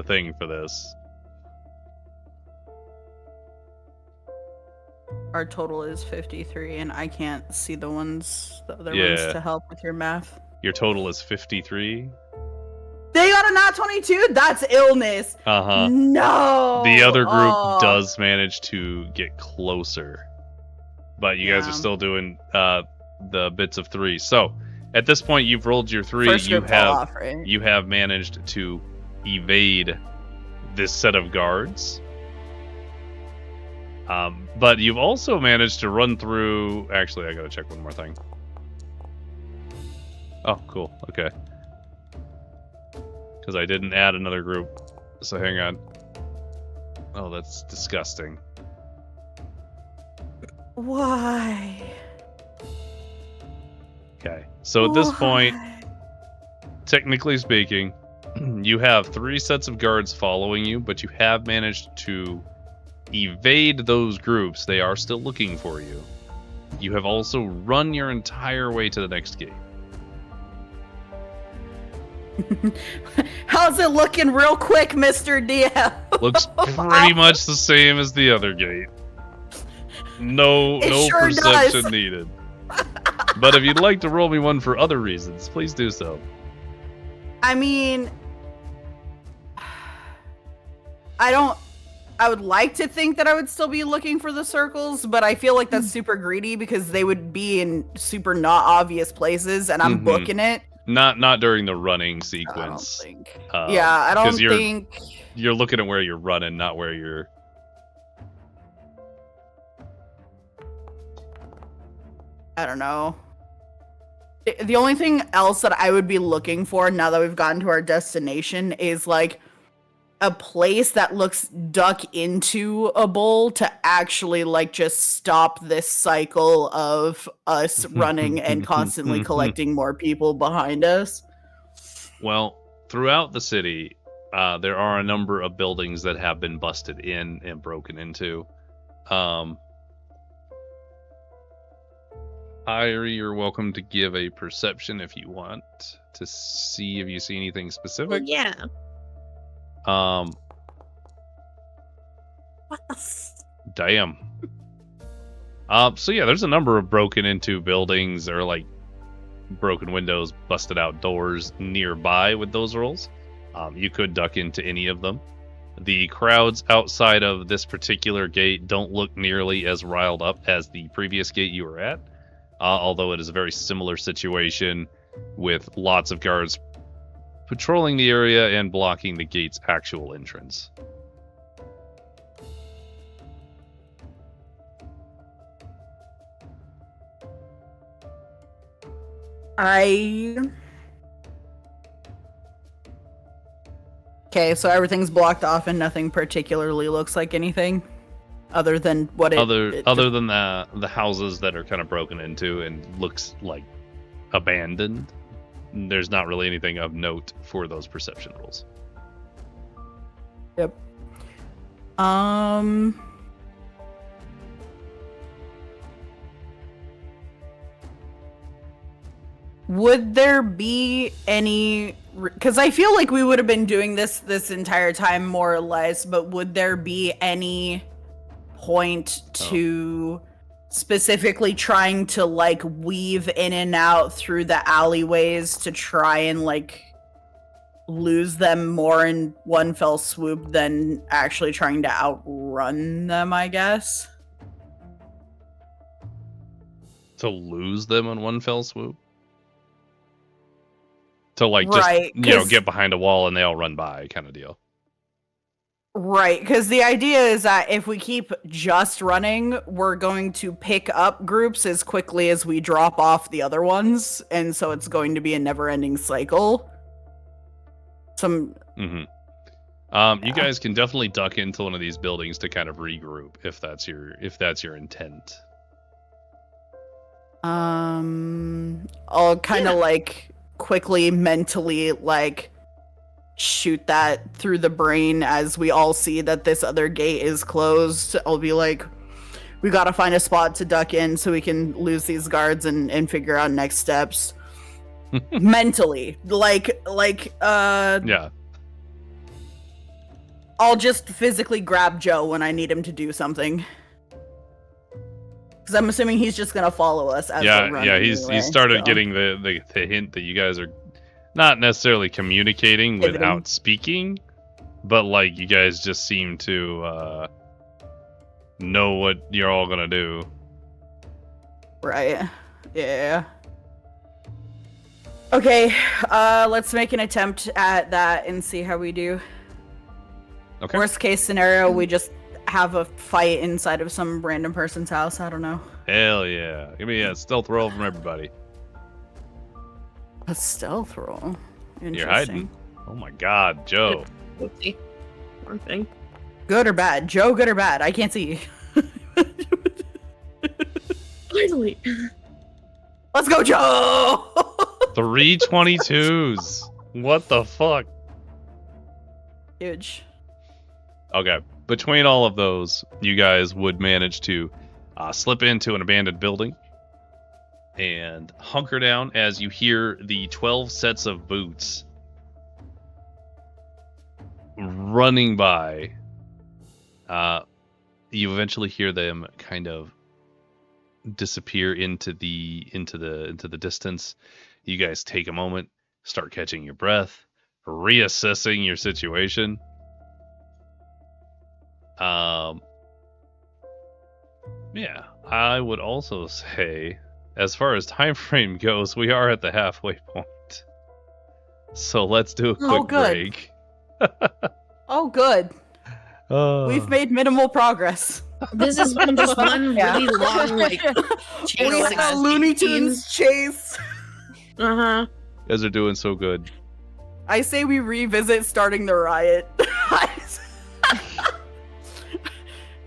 thing for this. Our total is 53, and I can't see the other ones to help with your math. Your total is 53. They got a nat 22? That's illness. Uh-huh. No. The other group does manage to get closer. But you guys are still doing the bits of 3. So, at this point you've rolled your 3. First group fell off, right? You have managed to evade this set of guards. But you've also managed to run through... Actually, I gotta check one more thing. Oh, cool. Okay. Because I didn't add another group. So hang on. Oh, that's disgusting. Why? Okay. So at this point, technically speaking, you have 3 sets of guards following you, but you have managed to evade those groups. They are still looking for you. You have also run your entire way to the next gate. How's it looking real quick, Mr. DM? Looks pretty much the same as the other gate. No sure perception does. needed. But if you'd like to roll me one for other reasons, please do so. I mean, I would like to think that I would still be looking for the circles, but I feel like that's super greedy because they would be in super not obvious places and I'm booking it. Not during the running sequence. I don't think. I don't think. You're looking at where you're running, not where you're... I don't know. The only thing else that I would be looking for now that we've gotten to our destination is like a place that looks duck into a bowl to actually like just stop this cycle of us running and constantly collecting more people behind us. Well, throughout the city, there are a number of buildings that have been busted in and broken into. Irie, you're welcome to give a perception if you want to see if you see anything specific. Well, yeah. What the Damn. So yeah, there's a number of broken into buildings or like broken windows, busted out doors nearby with those rolls. You could duck into any of them. The crowds outside of this particular gate don't look nearly as riled up as the previous gate you were at, although it is a very similar situation with lots of guards patrolling the area and blocking the gate's actual entrance. Okay, so everything's blocked off and nothing particularly looks like anything other than what other than the houses that are kind of broken into and looks like abandoned. There's not really anything of note for those perception rolls. Yep. Would there be any... Because I feel like we would have been doing this entire time, more or less, but would there be any point to specifically trying to, like, weave in and out through the alleyways to try and, like, lose them more in one fell swoop than actually trying to outrun them, I guess? To lose them in one fell swoop? To like right, just get behind a wall and they all run by kind of deal. Right, because the idea is that if we keep just running, we're going to pick up groups as quickly as we drop off the other ones, and so it's going to be a never-ending cycle. You guys can definitely duck into one of these buildings to kind of regroup if that's your intent. I'll kind of like quickly mentally like shoot that through the brain as we all see that this other gate is closed. I'll be like, we gotta find a spot to duck in so we can lose these guards and figure out next steps. Mentally. Yeah. I'll just physically grab Joe when I need him to do something. Because I'm assuming he's just gonna follow us as we're running. Yeah, he started getting the hint that you guys are not necessarily communicating without speaking, but like you guys just seem to know what you're all gonna do. Right. Yeah. Okay, let's make an attempt at that and see how we do. Okay. Worst case scenario, we just have a fight inside of some random person's house. I don't know. Hell yeah. Give me a stealth roll from everybody. A stealth roll. Interesting. You're hiding. Oh my god, Joe. Whoopsie. One thing. Good or bad? Joe, good or bad? I can't see. Finally. Let's go, Joe! 322s. What the fuck? Huge. Okay. Between all of those, you guys would manage to slip into an abandoned building and hunker down as you hear the 12 sets of boots running by. You eventually hear them kind of disappear into the distance. You guys take a moment, start catching your breath, reassessing your situation. Yeah, I would also say, as far as time frame goes, we are at the halfway point. So let's do a quick good. break. Oh, good. We've made minimal progress. This has been just one really long, like, chase. Like a Looney Tunes chase. Uh-huh. You guys are doing so good. I say we revisit starting the riot.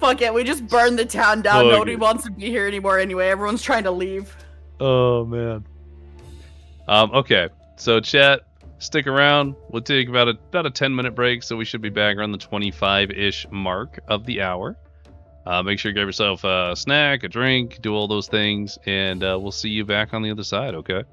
Fuck it, we just burn the town down. Fuck Nobody it. wants to be here anymore anyway. Everyone's trying to leave. Oh man. Okay. So chat, stick around. We'll take about a 10-minute break, so we should be back around the 25-ish mark of the hour. Make sure you grab yourself a snack, a drink, do all those things, and we'll see you back on the other side, okay?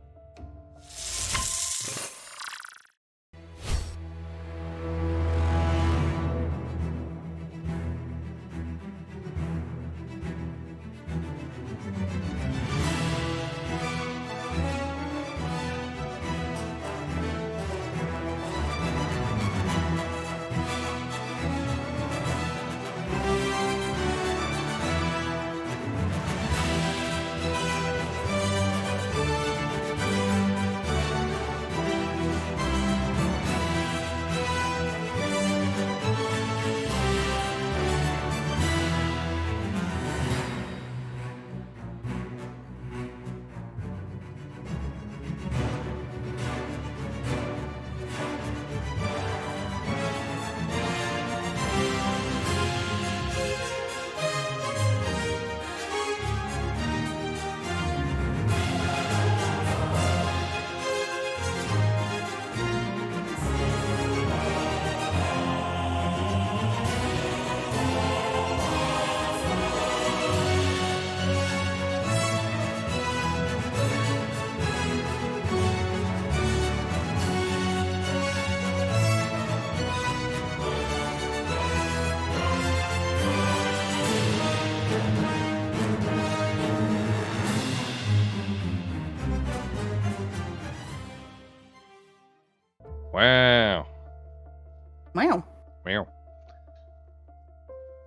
Wow. Wow. Meow.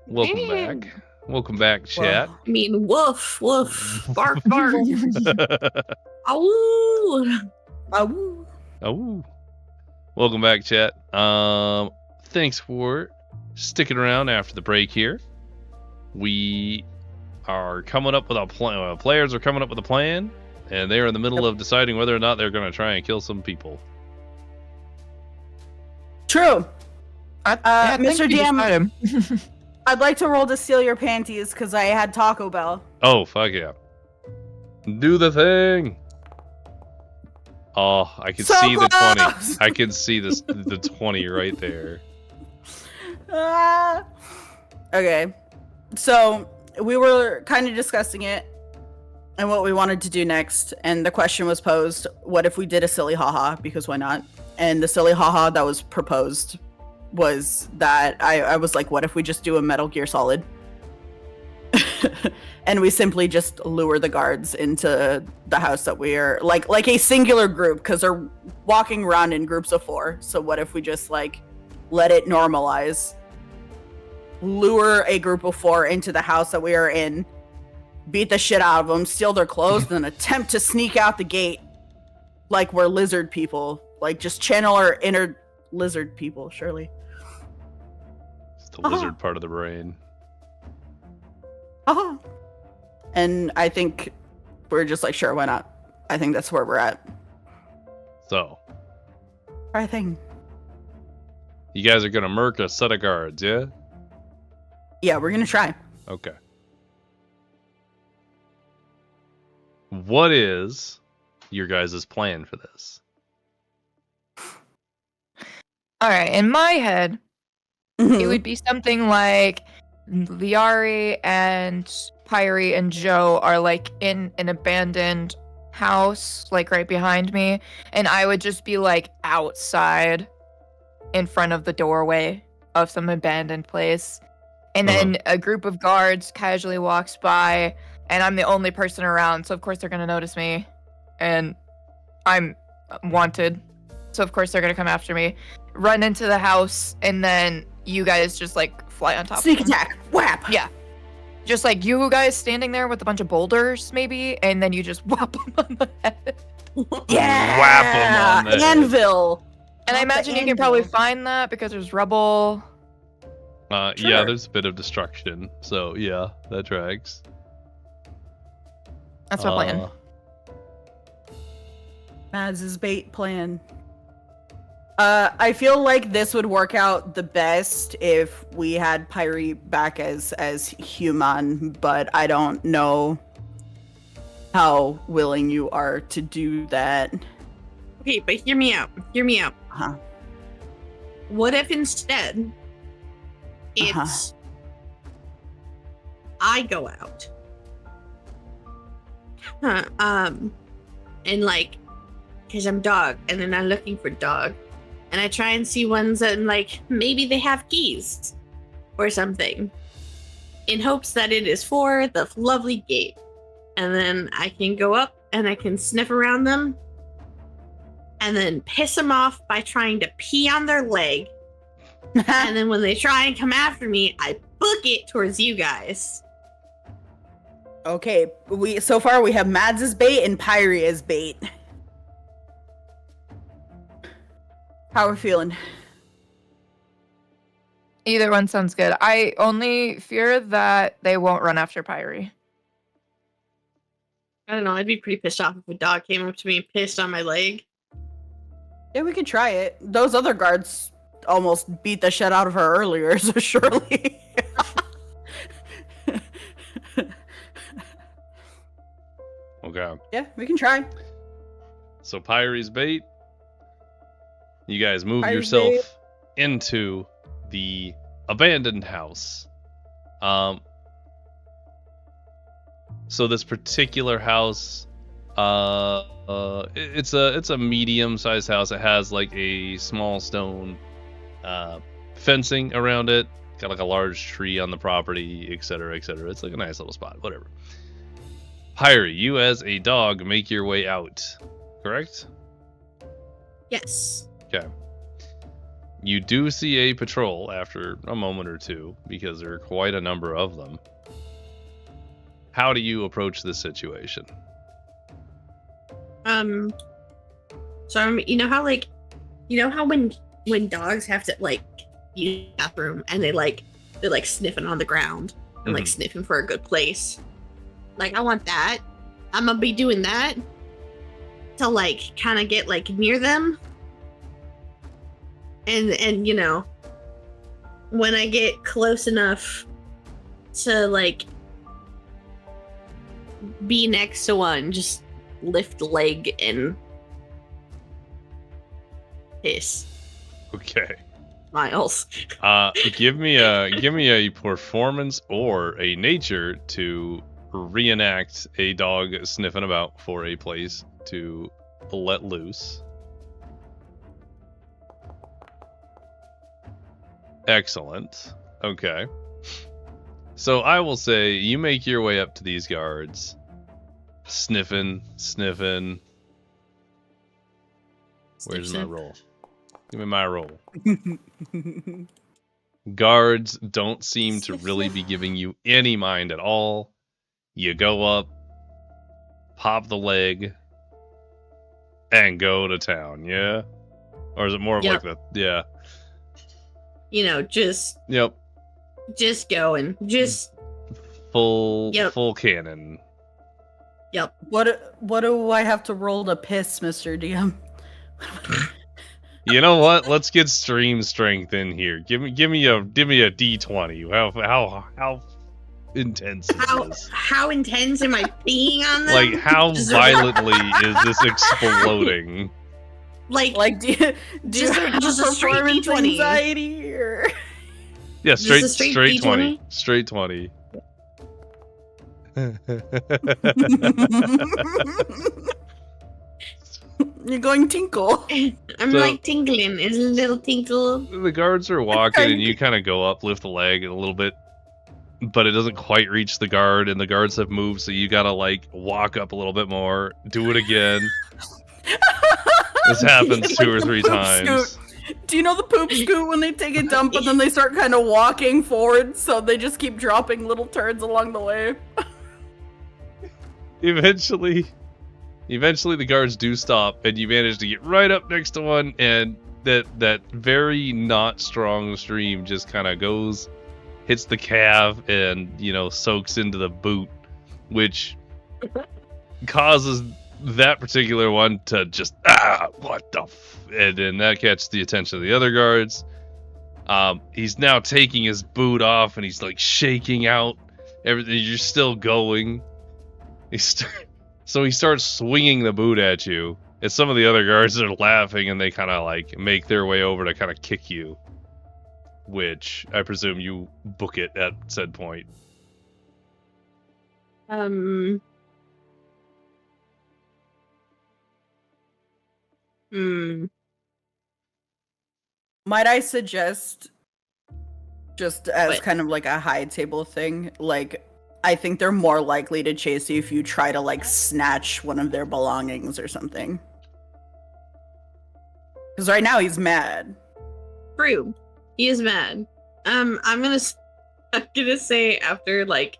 Welcome back. Welcome back, chat. I mean, woof, woof, bark, bark. Ow! Ow. Oh. Welcome back, chat. Thanks for sticking around after the break here. We are coming up with a plan. Players are coming up with a plan, and they are in the middle of deciding whether or not they're going to try and kill some people. True. I think Mr. we DM, decided. I'd like to roll to steal your panties because I had Taco Bell. Oh, fuck yeah. Do the thing. Oh, I can So see the 20. close! I can see this the 20 right there. Okay. So we were kind of discussing it and what we wanted to do next. And the question was posed, what if we did a silly haha? Because why not? And the silly haha that was proposed was that I was like, what if we just do a Metal Gear Solid? And we simply just lure the guards into the house that we are like a singular group because they're walking around in groups of 4. So what if we just like let it normalize? Lure a group of 4 into the house that we are in, beat the shit out of them, steal their clothes, then attempt to sneak out the gate like we're lizard people. Like just channel our inner lizard people, surely. It's the lizard part of the brain. Uh-huh. And I think we're just like, sure, why not? I think that's where we're at. So, I think. you guys are gonna murk a set of guards, yeah? Yeah, we're gonna try. Okay. What is your guys' plan for this? All right, in my head, it Mhm. would be something like Liari and Pyrie and Joe are like in an abandoned house, like right behind me, and I would just be like outside in front of the doorway of some abandoned place. And then a group of guards casually walks by, and I'm the only person around, so of course they're gonna notice me. And I'm wanted, so of course they're gonna come after me. Run into the house, and then you guys just like fly on top Sneak of them. attack. Whap. Yeah. Just like you guys standing there with a bunch of boulders, maybe, and then you just whap them on the head. Yeah. Whap 'em on the head. Anvil. And I Not the imagine you can probably anvil. find that because there's rubble. Yeah, Sure. there's a bit of destruction, so yeah, that tracks. That's my plan. Maz's bait plan. I feel like this would work out the best if we had Pyrie back as human, but I don't know how willing you are to do that. Okay, but hear me out. Hear me out. Uh-huh. What if instead it's I go out? And like, because I'm dog, and then I'm looking for dog, and I try and see ones that like maybe they have keys or something, in hopes that it is for the lovely gate, and then I can go up and I can sniff around them, and then piss them off by trying to pee on their leg, and then when they try and come after me, I book it towards you guys. Okay, so far we have Mads as bait and Pyrie as bait. How are we feeling? Either one sounds good. I only fear that they won't run after Pyrie. I don't know. I'd be pretty pissed off if a dog came up to me and pissed on my leg. Yeah, we could try it. Those other guards almost beat the shit out of her earlier, so surely. Okay. Yeah, we can try. So Pyrie's bait. You guys move Pyrie's yourself bait. into the abandoned house. So this particular house, it's a medium-sized house. It has like a small stone fencing around it. Got like a large tree on the property, etc., etc. It's like a nice little spot. Whatever. Pyrie, you as a dog make your way out. Correct? Yes. Okay. You do see a patrol after a moment or two because there are quite a number of them. How do you approach this situation? So you know how when dogs have to like use the bathroom and they're like sniffing on the ground and like sniffing for a good place. Like I want that. I'm gonna be doing that to like kind of get like near them. And you know, when I get close enough to like be next to one, just lift leg and piss. Okay. Miles. Give me a performance or a nature to reenact a dog sniffing about for a place to let loose. Excellent. Okay. So I will say you make your way up to these guards, sniffing. Where's my roll? Give me my roll. Guards don't seem to really be giving you any mind at all. You go up, pop the leg, and go to town, yeah? Or is it more of like the, yeah. You know, just Yep. just going. Just full cannon. Yep. What do I have to roll to piss, Mr. DM? You know what? Let's get stream strength in here. Give me a D20. How intense is this? How intense am I peeing on them? Like, how violently is this exploding? Like do you just have a straight performance D20. anxiety or? Yeah, Just a straight straight 20. D20? Straight 20. You're going tinkle. I'm So- like tinkling. It's a little tinkle. The guards are walking, and you kind of go up, lift the leg a little bit, but it doesn't quite reach the guard, and the guards have moved, so you gotta, like, walk up a little bit more, do it again. This happens It's two like or the three poop times. scoot. Do you know the poop scoot when they take a dump and then they start kind of walking forward, so they just keep dropping little turds along the way? Eventually the guards do stop, and you manage to get right up next to one, and that very not strong stream just kind of goes, hits the calf, and, you know, soaks into the boot, which causes that particular one to just, what the and then that catches the attention of the other guards. He's now taking his boot off, and he's, like, shaking out everything. You're still going. So he starts swinging the boot at you, and some of the other guards are laughing, and they kind of, like, make their way over to kind of kick you, which I presume you book it at said point. Might I suggest, just as What? kind of like a high table thing, like, I think they're more likely to chase you if you try to, like, snatch one of their belongings or something. Because right now he's mad. True. He is mad. I'm gonna say after, like,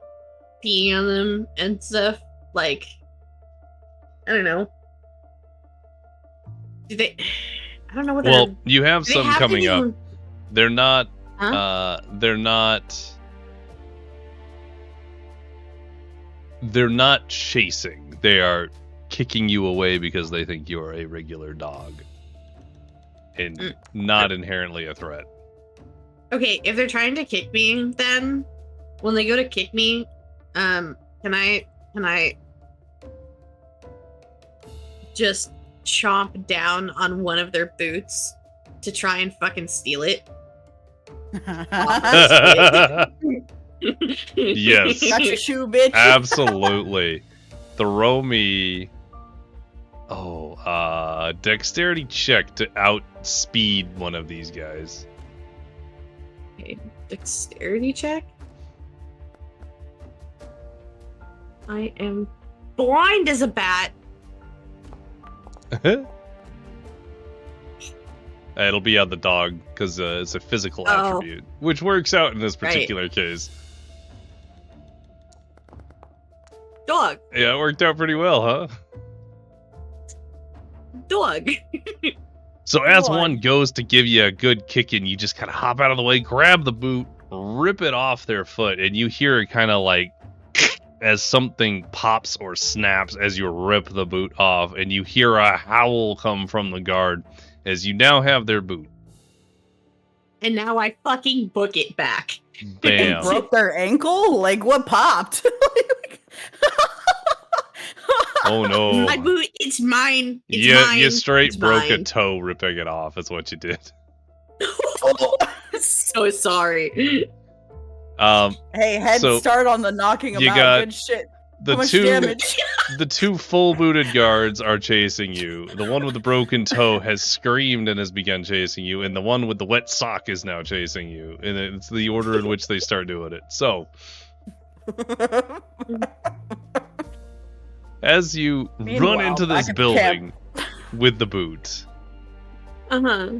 peeing on them and stuff, like, I don't know. Do they? I don't know what. Well, you have do they some have to coming do- up. They're not. Huh? They're not. They're not chasing. They are kicking you away because they think you are a regular dog, and not inherently a threat. Okay, if they're trying to kick me, then when they go to kick me, can I just chomp down on one of their boots to try and fucking steal it? Yes. Got your shoe, bitch. Absolutely. Throw me. Dexterity check to outspeed one of these guys. Okay, dexterity check. I am blind as a bat. It'll be on the dog because it's a physical Oh. attribute, which works out in this Right. particular case. Dog. Yeah, it worked out pretty well, huh? Dog. So as Go on. one goes to give you a good kicking, you just kind of hop out of the way, grab the boot, rip it off their foot, and you hear it kind of like as something pops or snaps as you rip the boot off, and you hear a howl come from the guard as you now have their boot. And now I fucking book it back. Bam. Broke their ankle? Like, what popped? Oh no. My boot, it's mine. It's You mine. straight It's broke a mine. toe ripping it off, is what you did. So sorry. Hey, head So, start on the knocking you him got out. Good shit. The How much two damage? the two full-booted guards are chasing you. The one with the broken toe has screamed and has begun chasing you, and the one with the wet sock is now chasing you. And it's the order in which they start doing it. So, as you run Meanwhile, into back this at the building with the boot, Uh-huh.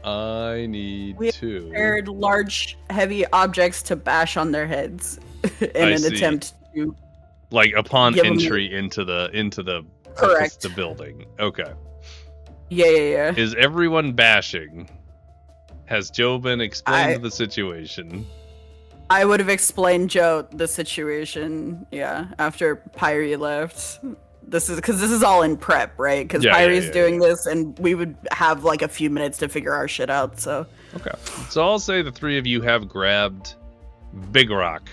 I need We to... prepared large, heavy objects to bash on their heads in I an see. attempt to. Like, upon Give 'em entry into the Correct. the building. Okay. Yeah. Is everyone bashing? Has Joe been explained I- the situation? I would have explained Joe the situation, yeah, after Pyrie left. This is all in prep, right? Because Pyrie's doing this, and we would have like a few minutes to figure our shit out. So Okay, so I'll say the three of you have grabbed Big Rock.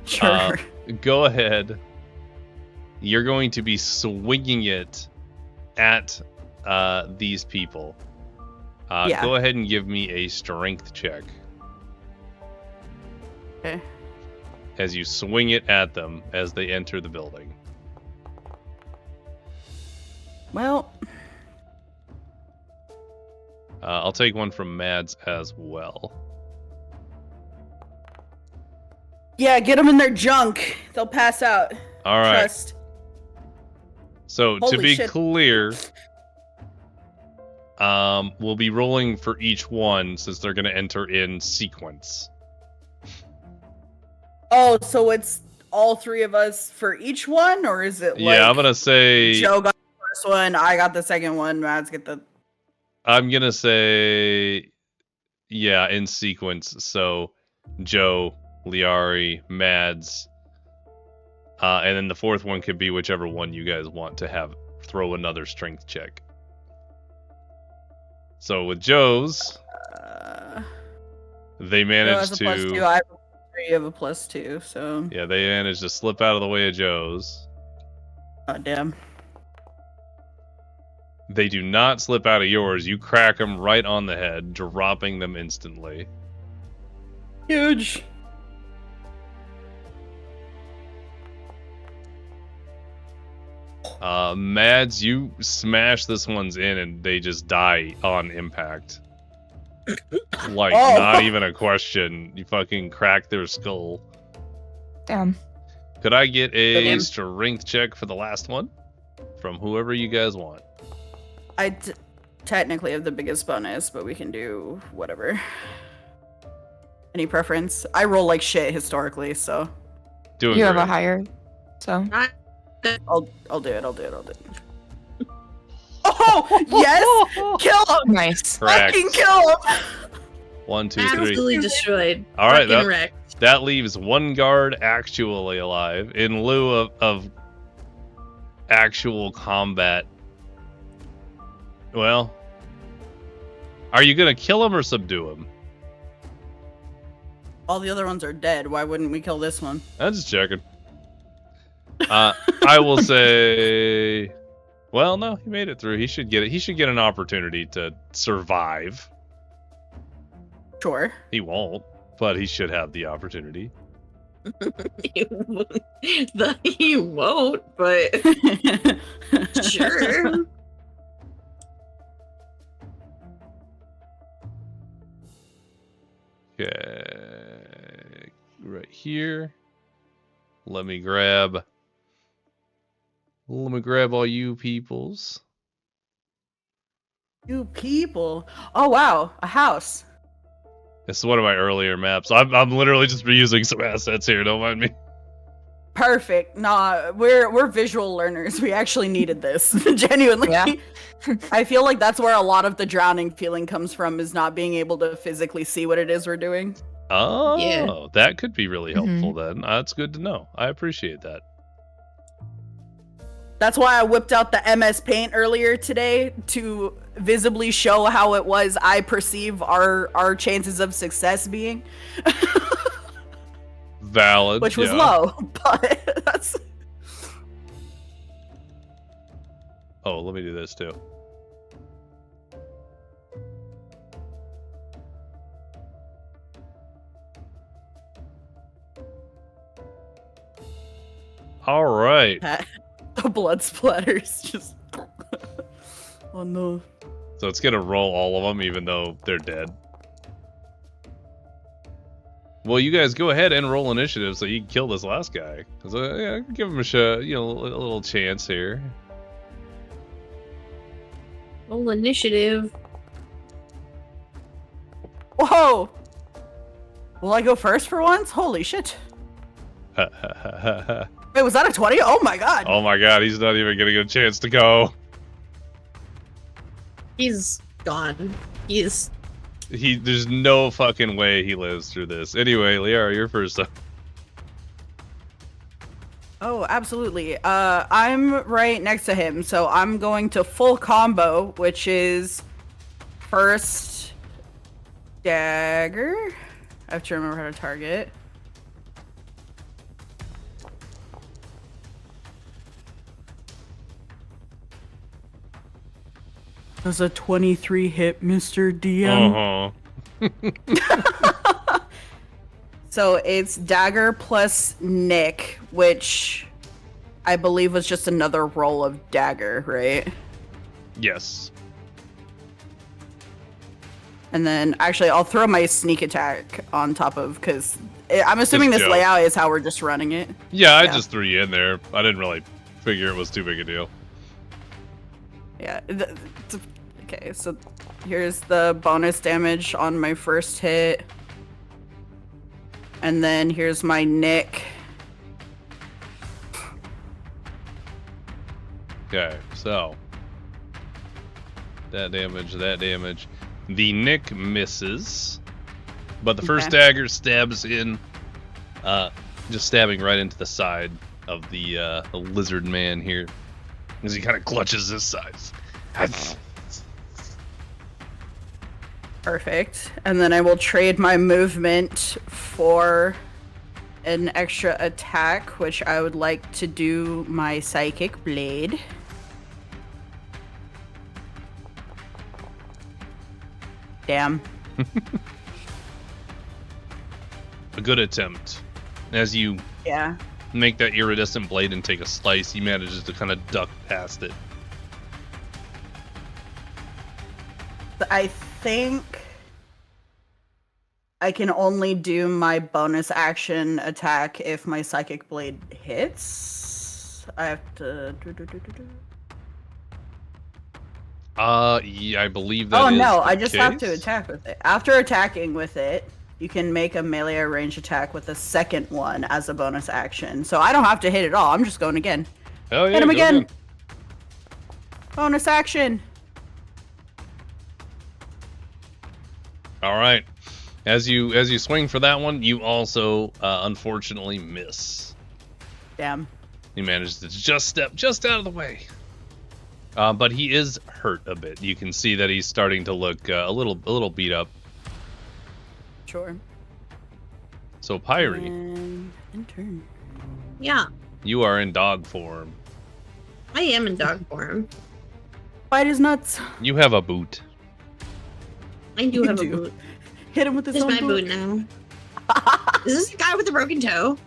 sure. Go ahead. You're going to be swinging it at these people. Yeah. Go ahead and give me a strength check. Okay. As you swing it at them as they enter the building. Well, I'll take one from Mads as well. yeah, get them in their junk. They'll pass out. All right. Trust. So to Holy be shit. clear, we'll be rolling for each one since they're going to enter in sequence. Oh, so it's all three of us for each one, or is it like Yeah, I'm going to say... Joe got the first one, I got the second one, Mads get the... I'm going to say... Yeah, in sequence. So, Joe, Liari, Mads, and then the fourth one could be whichever one you guys want to have throw another strength check. So with Joe's, they Joe managed has a +2, I have a 3, you have a +2, so... Yeah, they managed to slip out of the way of Joe's. Oh, damn. They do not slip out of yours. You crack them right on the head, dropping them instantly. Huge. Mads, you smash this one's in and they just die on impact. Like, Oh. not even a question. You fucking crack their skull. Damn. Could I get a Damn. strength check for the last one? From whoever you guys want. I technically have the biggest bonus, but we can do whatever. Any preference? I roll like shit historically, so Doing You have great. a higher, so. I'll do it. Oh yes! Kill him! Nice. Correct. Fucking kill him! 1, 2, 3. Absolutely destroyed. All right, Fucking that- wrecked. That leaves one guard actually alive. In lieu of actual combat. Well, are you gonna kill him or subdue him? All the other ones are dead. Why wouldn't we kill this one? I'm just checking. I will say, well, no, he made it through. He should get it. He should get an opportunity to survive. Sure. He won't, but he should have the opportunity. He won't, but sure. Okay, right here. Let me grab all you peoples. You people. Oh wow, a house. This is one of my earlier maps. I'm literally just reusing some assets here. Don't mind me. Perfect. Nah, we're visual learners. We actually needed this. Genuinely. Yeah. I feel like that's where a lot of the drowning feeling comes from, is not being able to physically see what it is we're doing. Oh, Yeah. that could be really helpful then. That's good to know. I appreciate that. That's why I whipped out the MS Paint earlier today to visibly show how it was I perceive our chances of success being, Valid. which was yeah. low, but that's... Oh, let me do this too. All right. The blood splatters just... Oh no. So it's gonna roll all of them, even though they're dead. Well, you guys go ahead and roll initiative so you can kill this last guy. So, yeah, give him a little chance here. Roll initiative. Whoa! Will I go first for once? Holy shit. Oh Wait, was that a 20? Oh my god. my god, he's not even gonna get a chance to go. He's gone. He's There's no fucking way he lives through this. Anyway, Liara, you're first up. Oh, absolutely. I'm right next to him, so I'm going to full combo, which is first dagger. I have to remember how to target. Does a 23 hit, Mr. DM? Uh-huh. So it's dagger plus Nick, which I believe was just another roll of dagger, right? Yes. And then actually I'll throw my sneak attack on top of, because I'm assuming Just this joke. layout is how we're just running it. Yeah, I Yeah. just threw you in there. I didn't really figure it was too big a deal. Yeah. Okay, so here's the bonus damage on my first hit. And then here's my Nick. Okay, so that damage. The Nick misses, but the first Okay. dagger stabs in, just stabbing right into the side of the lizard man here, as he kind of clutches his sides. Perfect. And then I will trade my movement for an extra attack, which I would like to do my Psychic Blade. Damn. A good attempt. As you Yeah. make that iridescent blade and take a slice, he manages to kind of duck past it. I think I can only do my bonus action attack if my Psychic Blade hits. I have to... Yeah, I believe that Oh is no, the I just have to case. attack with it. After attacking with it, you can make a melee or range attack with the second one as a bonus action. So I don't have to hit it all. I'm just going again. Oh yeah, Hit him go again. Bonus action. All right. As you swing for that one, you also unfortunately miss. Damn. He manages to just step just out of the way. But he is hurt a bit. You can see that he's starting to look a little beat up. Sure. So Pyrie, And in turn. Yeah, you are in dog form. I am in dog form. Bite his nuts. You have a boot. I do You have a do. boot. Hit him with his This is own my boot now. Is this the guy with the broken toe?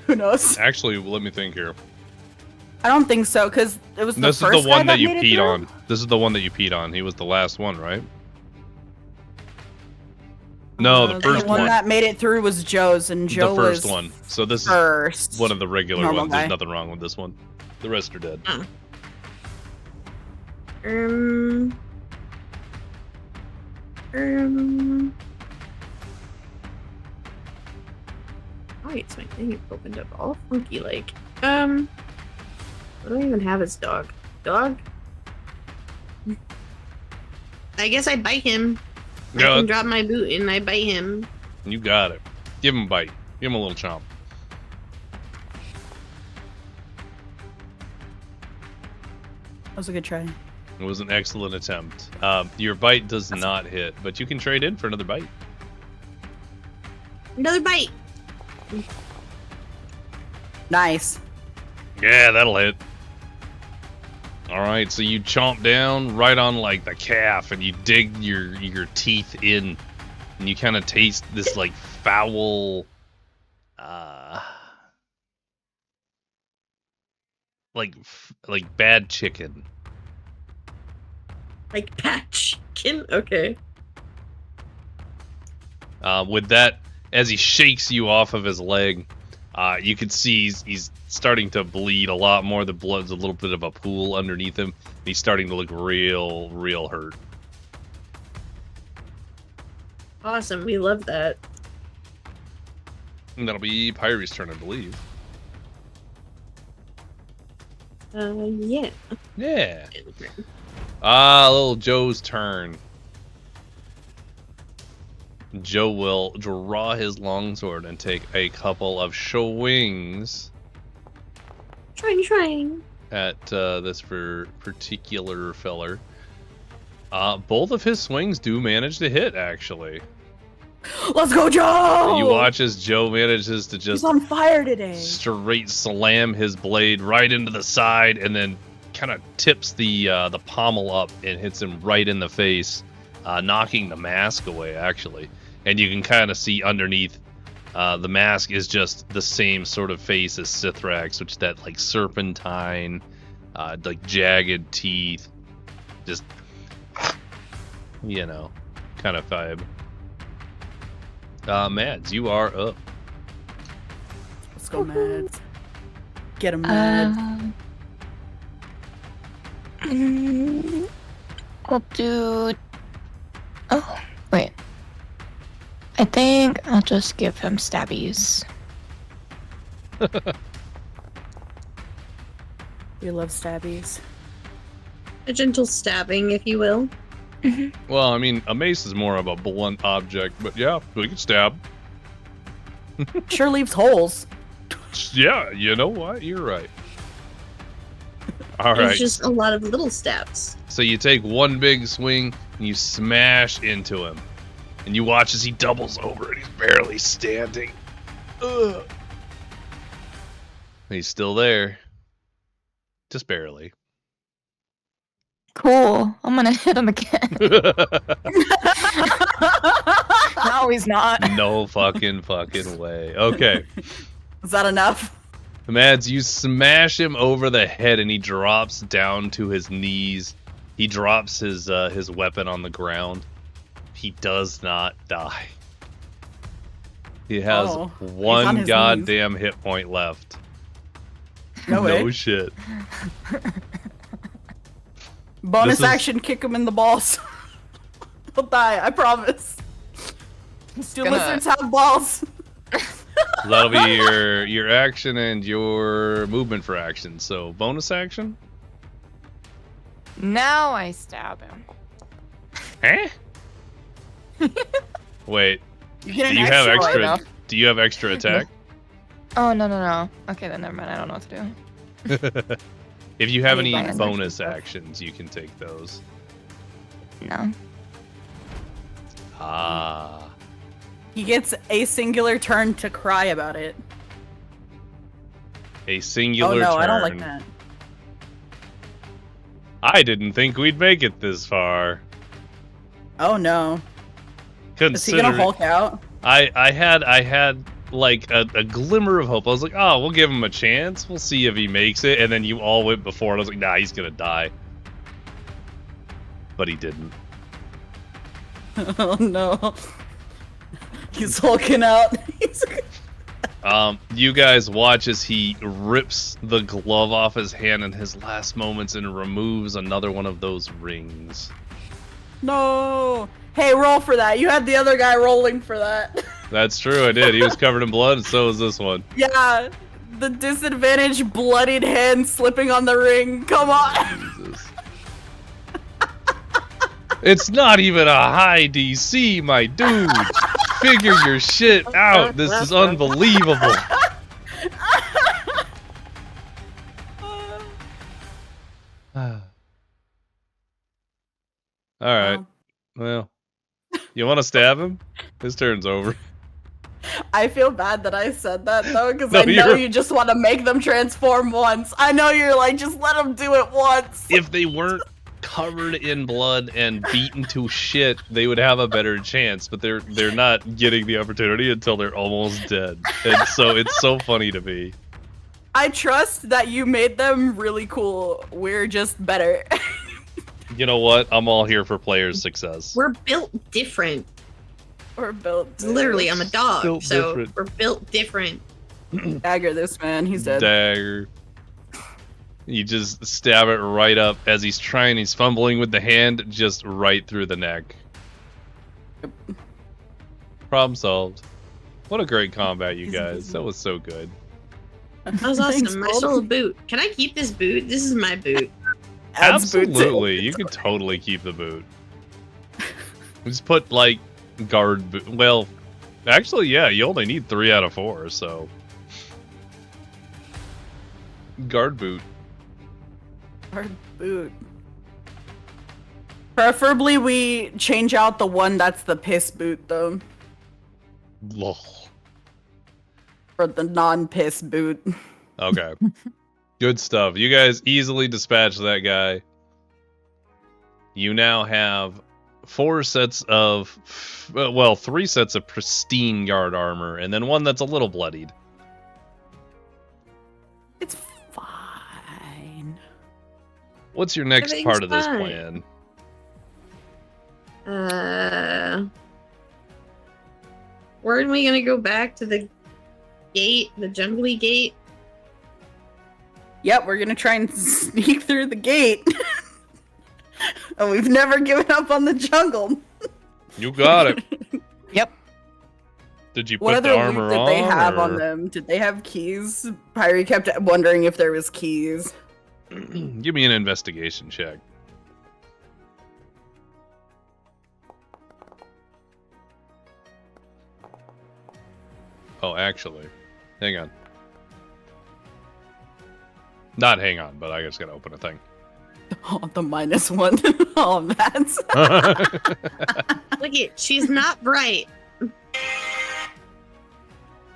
Who knows? Actually, let me think here. I don't think so, because it was the This first is the one guy that you made it peed through? on. This is the one that you peed on. He was the last one, right? No, the first The one one. that made it through was Joe's, and Joe The first was one. So this is first. one of the regular normal ones. guy. There's nothing wrong with this one. The rest are dead. Oh, it's my thing. It opened up all funky like. I don't even have his dog. Dog? I guess I bite him. I Yeah, can drop my boot and I bite him. you got it. Give him a bite. Give him a little chomp. That was a good try. It was an excellent attempt. Your bite does not hit, but you can trade in for another bite. Another bite. Nice. Yeah, that'll hit. All right, so you chomp down right on like the calf, and you dig your teeth in, and you kind of taste this like foul, like bad chicken. Like patch chicken? Okay. With that, as he shakes you off of his leg, you can see he's starting to bleed a lot more. The blood's a little bit of a pool underneath him. He's starting to look real hurt. Awesome. We love that. And that'll be Pyrie's turn, I believe. Yeah. Yeah. Little Joe's turn. Joe will draw his longsword and take a couple of swings Trying. at this particular feller. Both of his swings do manage to hit, actually. Let's go, Joe! You watch as Joe manages to He's just on fire today. straight slam his blade right into the side, and then kind of tips the pommel up and hits him right in the face, knocking the mask away, actually. And you can kind of see underneath, the mask is just the same sort of face as Sithrax, which is that like serpentine, like jagged teeth, just, you know, kind of vibe. Mads, you are up. Let's go, Mads. Get him, Mads. I'll do. Oh, wait. I think I'll just give him stabbies. We love stabbies. A gentle stabbing, if you will. Well, I mean, a mace is more of a blunt object, but yeah, we can stab. Sure leaves holes. Yeah, you know what? You're right. All right. It's just a lot of little stabs. So you take one big swing and you smash into him. And you watch as he doubles over and he's barely standing. Ugh. He's still there. Just barely. Cool. I'm gonna hit him again. No, he's not. No fucking way. Okay. Is that enough? Mads, you smash him over the head and he drops down to his knees. He drops his weapon on the ground. He does not die. He has on one his goddamn hit point left. No way. No shit. Bonus This is- action, kick him in the balls. He'll die, I promise. Do lizards have balls? That'll be your action and your movement for action. So bonus action? Now I stab him. Eh? Wait. You get Do an you have extra extra? enough. Do you have extra attack? Oh, no. Okay, then never mind. I don't know what to do. If you have Any any bonus bonus actions? actions, you can take those. No. Ah. He gets a singular turn to cry about it. A singular Oh no, turn. I don't like that. I didn't think we'd make it this far. Oh no. Is he Considering gonna Hulk out? I had like a glimmer of hope. I was like, oh, we'll give him a chance. We'll see if he makes it. And then you all went before, and I was like, nah, he's gonna die. But he didn't. Oh no. He's hulking out. You guys watch as he rips the glove off his hand in his last moments and removes another one of those rings. No. Hey, roll for that. You had the other guy rolling for that. That's true, I did. He was covered in blood, and so was this one. Yeah. The disadvantaged bloodied hand slipping on the ring. Come on. Jesus. It's not even a high DC, my dude. Figure your shit out. This is unbelievable. Alright. Well, you want to stab him? His turn's over. I feel bad that I said that though, because No, I know you're- you just want to make them transform once. I know you're like, just let them do it once. If they weren't covered in blood and beaten to shit, they would have a better chance, but they're not getting the opportunity until they're almost dead. And so it's so funny to me. I trust that you made them really cool. We're just better. You know what? I'm all here for players' success. We're built different. We're built. Literally, I'm a dog, Built so different. we're built different. Dagger this man. He's dead. Dagger. You just stab it right up as he's fumbling with the hand, just right through the neck. Problem solved. What a great combat, you guys. That was so good. That was awesome. Thanks, I Bold. stole a boot. Can I keep this boot? This is my boot. Adds boot to- Absolutely. You can totally keep the boot. Just put, like, Well, actually, yeah, you only need 3 out of 4, so. Guard boot. Guard boot. Preferably we change out the one that's the piss boot, though. Lol. For the non-piss boot. Okay. Good stuff. You guys easily dispatched that guy. You now have 3 sets of pristine guard armor, and then one that's a little bloodied. It's fine. What's your next Everything's part of this fine. plan? Weren't we gonna go back to the gate, the jungly gate? Yep, we're gonna try and sneak through the gate. And we've never given up on the jungle. You got it. Yep. Did you What put the other armor loot did on? they have on or- them? Did they have keys? Pyrie kept wondering if there was keys. Give me an investigation check. Oh, actually, hang on. Not hang on, but I just gotta open a thing. Oh, the -1. Oh, Matt. Look it, she's not bright.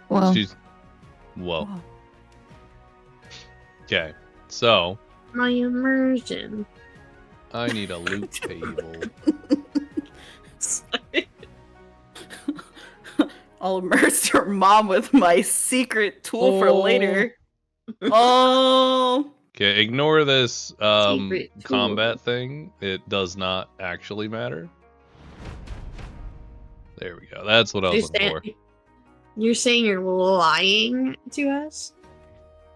Well, Whoa. Okay, so My immersion. I need a loot table. Sorry. I'll immerse your mom with my secret tool for later. Oh. Okay, ignore this Secret tool. combat thing. It does not actually matter. There we go. That's what I was looking for. You're saying you're lying to us?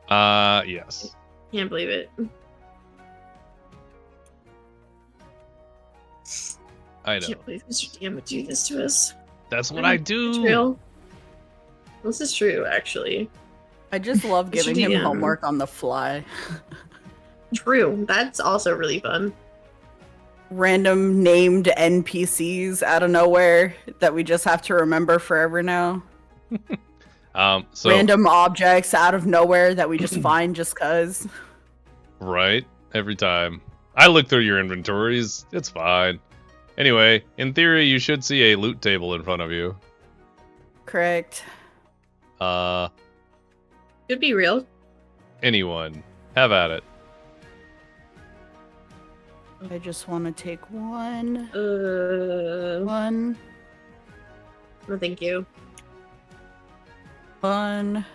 Yes. Can't believe it. I know. Can't believe Mr. DM would do this to us. That's what I It's do. real. This is true, actually. I just love Mr. giving him DM. homework on the fly. True. That's also really fun. Random named NPCs out of nowhere that we just have to remember forever now. So Random objects out of nowhere that we just find just cuz. right, every time I look through your inventories, it's fine. Anyway, in theory, you should see a loot table in front of you. Correct. Could be real. Anyone, have at it. I just want to take one. No, One. thank you. One.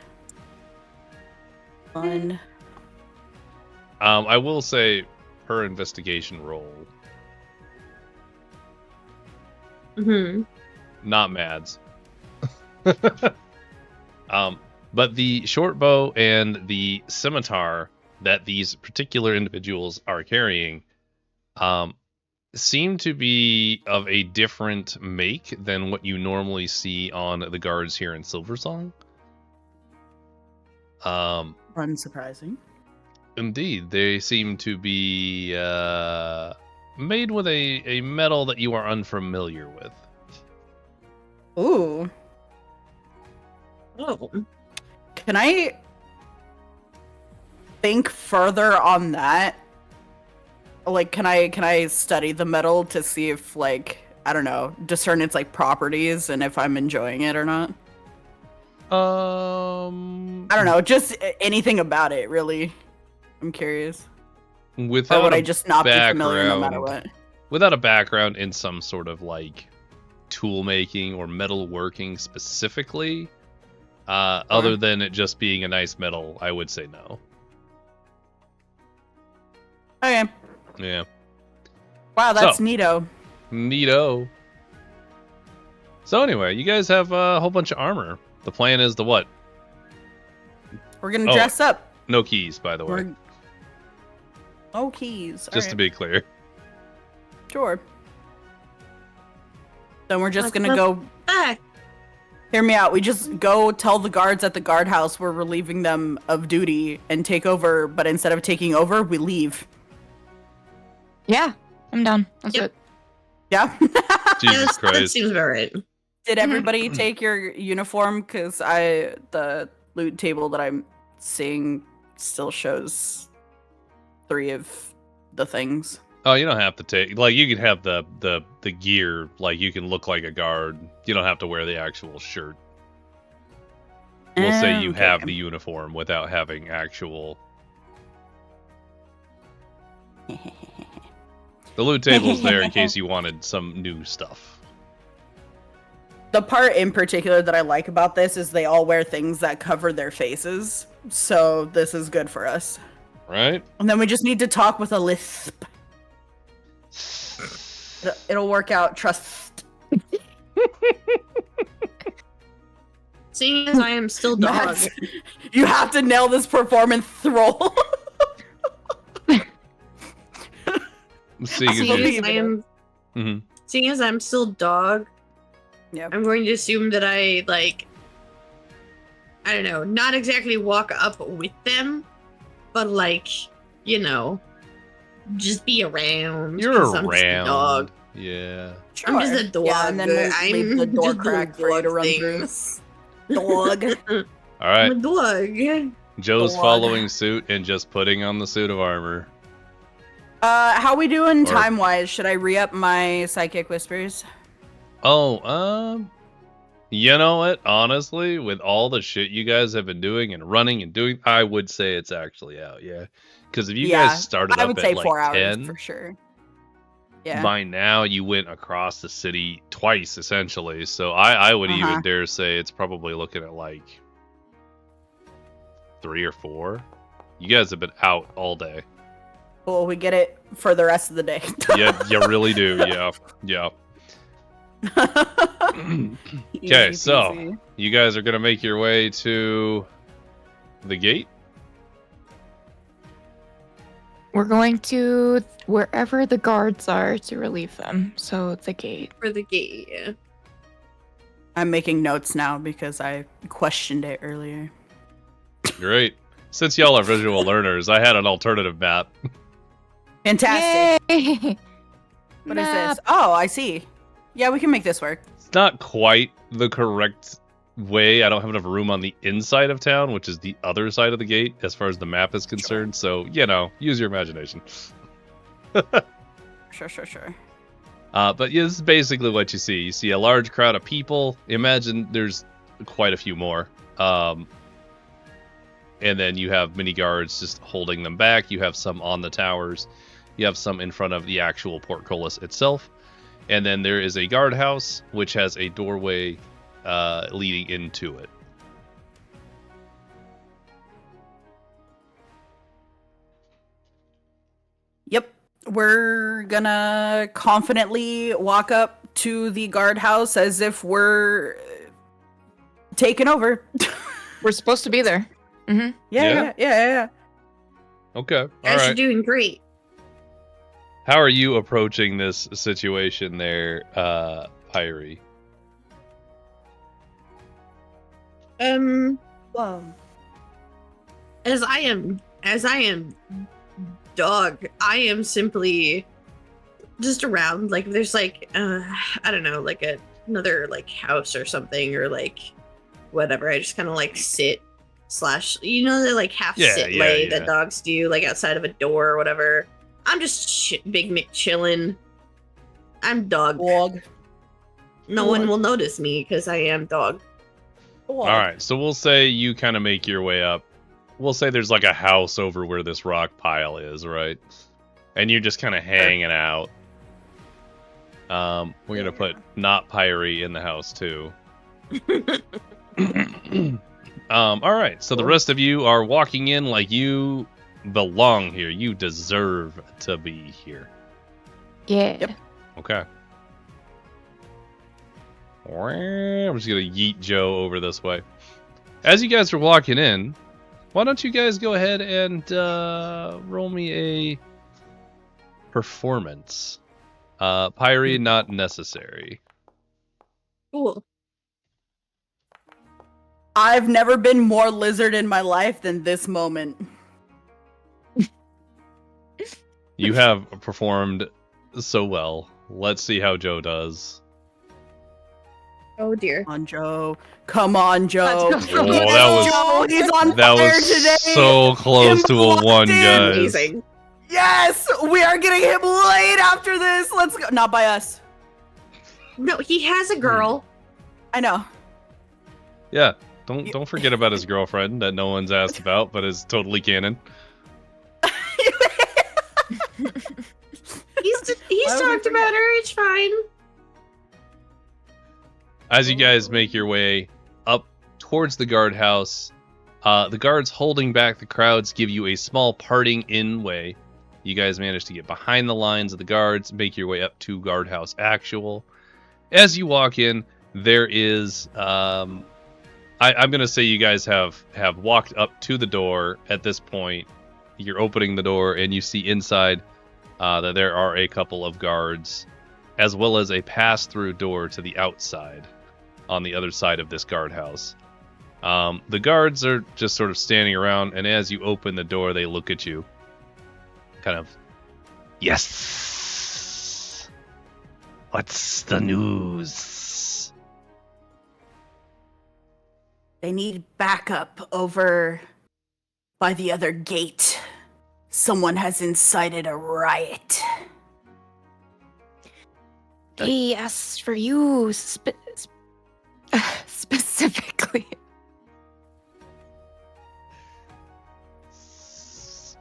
I will say, her investigation roll, Hmm. not Mads. But the short bow and the scimitar that these particular individuals are carrying seem to be of a different make than what you normally see on the guards here in Silversong. Unsurprising. Indeed, they seem to be made with a metal that you are unfamiliar with. Ooh. Oh. Can I think further on that? Like, can I study the metal to see if, like, I don't know, discern its, like, properties and if I'm enjoying it or not? I don't know, just anything about it, really. I'm curious. Without Or would a I just not be familiar no matter background- what? Without a background in some sort of like tool making or metal working specifically, other than it just being a nice metal, I would say no. Okay. Yeah. Wow, that's So- neato. Neato. So anyway, you guys have a whole bunch of armor. The plan is to what? We're gonna Oh. dress up. No keys, by the way. We're... Oh, keys. Just to be clear. Sure. Then we're just Let's gonna go... Back. Hear me out. We just go tell the guards at the guardhouse we're relieving them of duty and take over, but instead of taking over, we leave. yeah, I'm down. Let's Yep. do Yeah. Jesus That Christ. seems about right. Did everybody take your uniform? Because the loot table that I'm seeing still shows 3 of the things. Oh, you don't have to take, like, you can have the gear, like, you can look like a guard. You don't have to wear the actual shirt. We'll say you have the uniform without having actual... The loot table's there in case you wanted some new stuff. The part in particular that I like about this is they all wear things that cover their faces. So this is good for us. Right? And then we just need to talk with a lisp. It'll work out, trust. Seeing as I am still dog. Max, you have to nail this performance role. Seeing as I'm still dog, Yep. I'm going to assume that I, like, I don't know, not exactly walk up with them, but, like, you know, just be around. You're 'cause I'm just a around. dog. Yeah. Sure. I'm just a dog. Yeah, and then we'll I'm leave the door just a crack for you to dog run thing. through. Dog. All right. I'm a dog. Joe's Dog. following suit and just putting on the suit of armor. How we doing Or- time-wise? Should I re-up my psychic whispers? Oh, you know what? Honestly, with all the shit you guys have been doing and running and doing, I would say it's actually out, yeah. Because if you guys started I up would at say like 4 hours 10, for sure. Yeah. by now you went across the city twice, essentially. So I would even dare say it's probably looking at like 3 or 4. You guys have been out all day. Well, we get it for the rest of the day. Yeah, you really do. Yeah, yeah. Okay, Easy so peasy. you guys are gonna make your way to the gate. We're going to wherever the guards are to relieve them. So the gate. For the gate, yeah. I'm making notes now because I questioned it earlier. Great. Since y'all are visual learners, I had an alternative map. Fantastic. Yay! What is this? Oh, I see. Yeah, we can make this work. It's not quite the correct way. I don't have enough room on the inside of town, which is the other side of the gate, as far as the map is concerned. So, you know, use your imagination. Sure. But yeah, this is basically what you see. You see a large crowd of people. Imagine there's quite a few more. And then you have mini guards just holding them back. You have some on the towers. You have some in front of the actual portcullis itself. And then there is a guardhouse, which has a doorway leading into it. Yep. We're gonna confidently walk up to the guardhouse as if we're taking over. We're supposed to be there. Mm-hmm. Yeah. Okay. All Guys are right. doing great. How are you approaching this situation there, Pyrie? Whoa. As I am dog, I am simply just around. Like, there's like, I don't know, like another like house or something, or like whatever. I just kind of like sit / you know, the like half sit lay that dogs do, like outside of a door or whatever. I'm just Big Mick chilling. I'm dog. No one will notice me because I am dog. All right, so we'll say you kind of make your way up. We'll say there's like a house over where this rock pile is, right? And you're just kind of hanging out. We're gonna put not Pyrie in the house too. All right, so the rest of you are walking in like you belong here. You deserve to be here. Yeah. Yep. Okay. I'm just gonna yeet Joe over this way. As you guys are walking in, why don't you guys go ahead and roll me a performance? Pyrie, not necessary. Cool. I've never been more lizard in my life than this moment. You have performed so well. Let's see how Joe does. Oh dear. Come on, Joe. Come on, Joe. Let's go. Oh, that was Joe, he's on that fire was today. so close to a Locked 1, in. guys. Amazing. Yes, we are getting him laid after this. Let's go. Not by us. No, he has a girl. I know. Yeah, don't forget about his girlfriend that no one's asked about, but is totally canon. He's Why would talked we about her. It's fine. As you guys make your way up towards the guardhouse, the guards holding back the crowds give you a small parting in way. You guys manage to get behind the lines of the guards, make your way up to guardhouse actual. As you walk in, there is I'm gonna say you guys have walked up to the door. At this point, you're opening the door and you see inside that there are a couple of guards, as well as a pass-through door to the outside on the other side of this guardhouse. The guards are just sort of standing around, and as you open the door, they look at you. Kind of, yes. What's the news? They need backup over by the other gate. Someone has incited a riot. They asked for you specifically.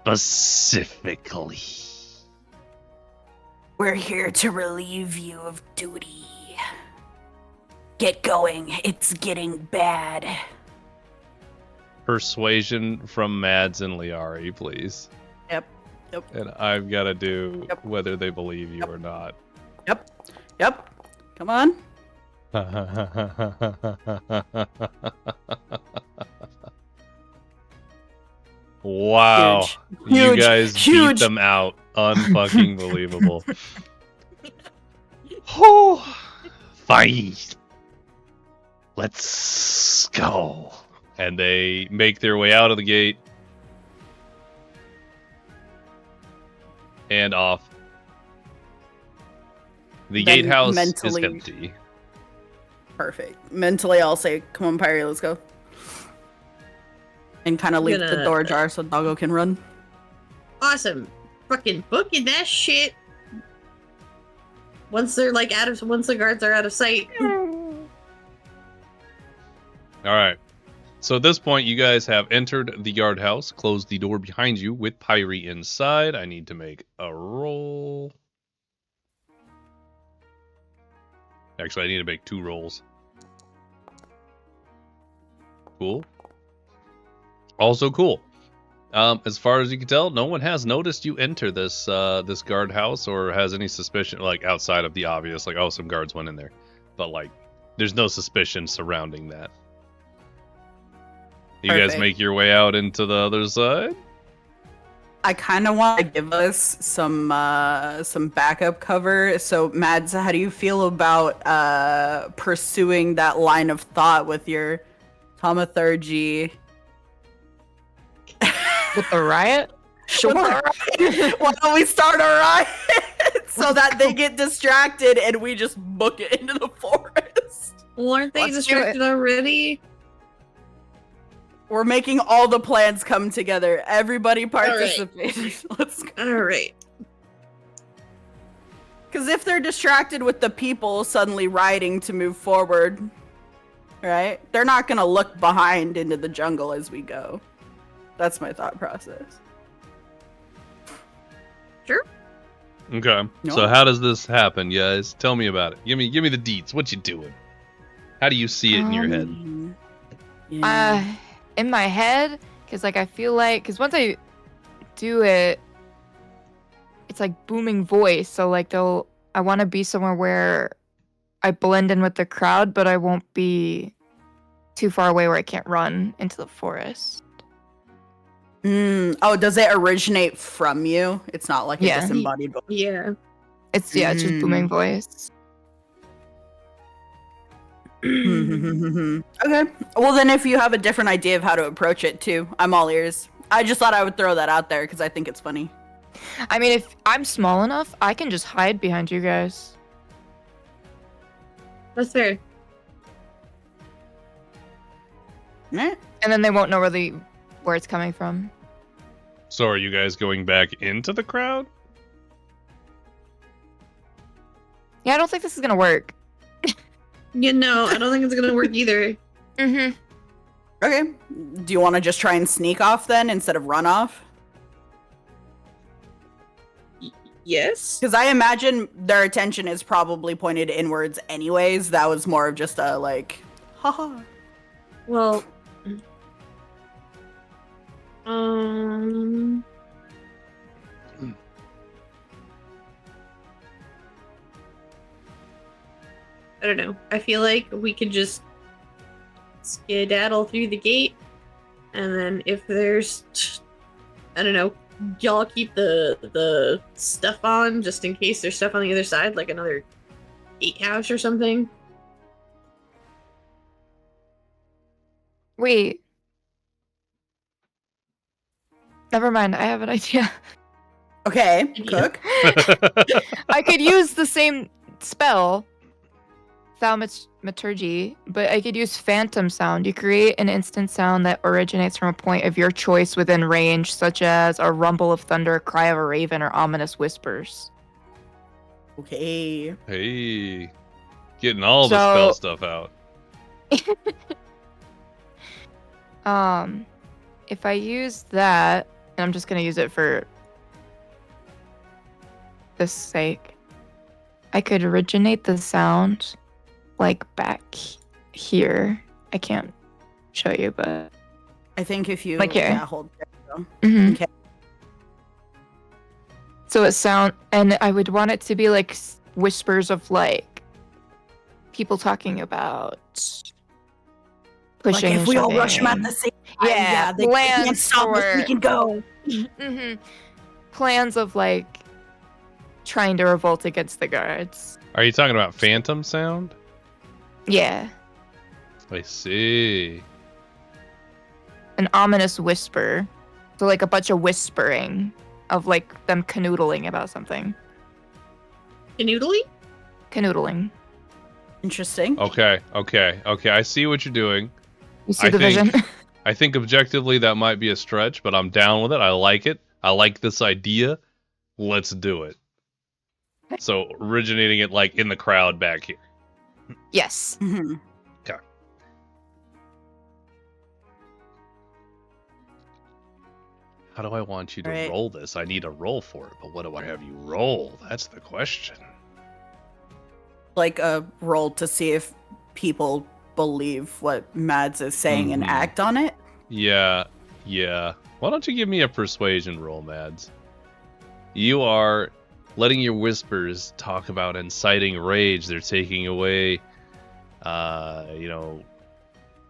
Specifically. We're here to relieve you of duty. Get going. It's getting bad. Persuasion from Mads and Liari, please. Yep. And I've got to do Yep. whether they believe you Yep. or not. Yep. Come on. Wow. Huge. You Huge. guys Huge. beat them out. Unfucking believable. Whew. Fine. Let's go. And they make their way out of the gate. And off. The Then gatehouse is mentally- empty. Perfect. Mentally, I'll say, come on, Pyrie, let's go. And kind of leave the Gonna- door ajar so Doggo can run. Awesome. Fucking booking that shit. Once they're like once the guards are out of sight. Alright. So at this point, you guys have entered the guardhouse, closed the door behind you with Pyrie inside. I need to make a roll. Actually, I need to make 2 rolls. Cool. Also cool. As far as you can tell, no one has noticed you enter this this guardhouse or has any suspicion, like outside of the obvious, like, oh, some guards went in there. But like, there's no suspicion surrounding that. You guys Perfect. make your way out into the other side? I kind of want to give us some backup cover. So, Mads, how do you feel about pursuing that line of thought with your thaumaturgy? With the riot? Sure. Why don't we start a riot so that they get distracted and we just book it into the forest? Well, aren't they Let's do distracted already? We're making all the plans come together. Everybody participate. Let's go. All right. Because if they're distracted with the people suddenly riding to move forward, right? They're not going to look behind into the jungle as we go. That's my thought process. Sure. Okay. No. So how does this happen, guys? Tell me about it. Give me the deets. What you doing? How do you see it in your head? Yeah. In my head, because like I feel like, because once I do it, it's like booming voice. So like I want to be somewhere where I blend in with the crowd, but I won't be too far away where I can't run into the forest. Oh, does it originate from you? It's not like a Yeah. disembodied voice. Yeah. It's it's just booming voice. Okay. Well, then if you have a different idea of how to approach it too, I'm all ears. I just thought I would throw that out there because I think it's funny. I mean, if I'm small enough, I can just hide behind you guys. That's fair. Eh. And then they won't know where it's coming from. So are you guys going back into the crowd? Yeah, I don't think this is gonna work. You know, I don't think it's gonna work either. Mm-hmm. Okay. Do you want to just try and sneak off then instead of run off? Yes. Because I imagine their attention is probably pointed inwards anyways. That was more of just a, like, haha. Well, I don't know. I feel like we could just skedaddle through the gate, and then if there's, I don't know, y'all keep the stuff on just in case there's stuff on the other side, like another gatehouse or something. Wait. Never mind. I have an idea. Okay, Yeah. cook. I could use the same spell, thaumaturgy, but I could use phantom sound. You create an instant sound that originates from a point of your choice within range, such as a rumble of thunder, a cry of a raven, or ominous whispers. Okay. Hey, getting all the spell stuff out. If I use that, and I'm just gonna use it for this sake, I could originate the sound like back here. I can't show you, but I think if you Like here. yeah, hold there. Mhm. Okay. So and I would want it to be like whispers of like people talking about pushing. Like if and we all rush them at shoving. the same time, Yeah, they can't plans stop us. We for- can go. hmm Plans of like trying to revolt against the guards. Are you talking about phantom sound? Yeah, I see. an ominous whisper. So like a bunch of whispering of like them canoodling about something. Canoodling? Canoodling. Interesting. Okay. I see what you're doing. You see I the think- vision? I think objectively that might be a stretch, but I'm down with it. I like it. I like this idea. Let's do it. So originating it like in the crowd back here. Yes. Mhm. How do I want you to Right. roll this? I need a roll for it, but what do I have you roll? That's the question. Like a roll to see if people believe what Mads is saying and Mhm. act on it. Yeah. Why don't you give me a persuasion roll, Mads? You are letting your whispers talk about inciting rage. They're taking away,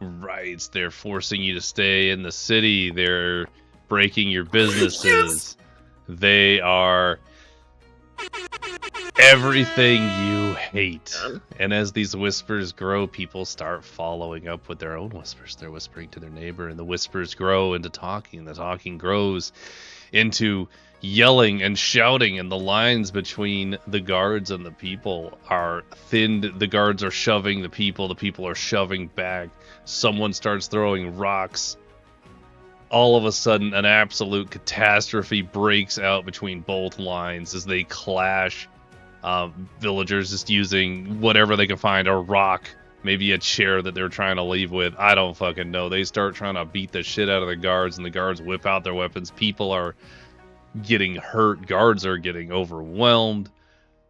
rights. They're forcing you to stay in the city. They're breaking your businesses. They are everything you hate. And as these whispers grow, people start following up with their own whispers. They're whispering to their neighbor, and the whispers grow into talking. The talking grows into yelling and shouting, and the lines between the guards and the people are thinned. The guards are shoving the people are shoving back. Someone starts throwing rocks. All of a sudden, an absolute catastrophe breaks out between both lines as they clash. Villagers just using whatever they can find, a rock, maybe a chair that they're trying to leave with. I don't fucking know. They start trying to beat the shit out of the guards, and the guards whip out their weapons. People are getting hurt. Guards are getting overwhelmed.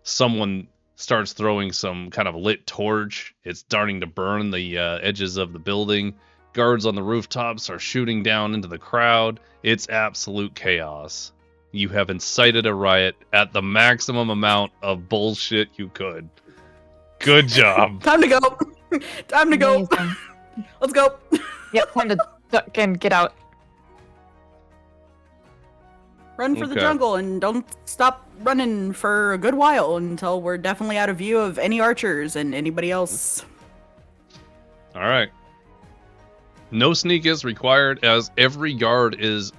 Someone starts throwing some kind of lit torch. It's starting to burn the edges of the building. Guards on the rooftops are shooting down into the crowd. It's absolute chaos. You have incited a riot at the maximum amount of bullshit you could. Good job. Time to go. Time to go. Amazing. Let's go. Yep, time to duck and get out. Run for the Okay. jungle and don't stop running for a good while until we're definitely out of view of any archers and anybody else. All right. No sneak is required, as every guard is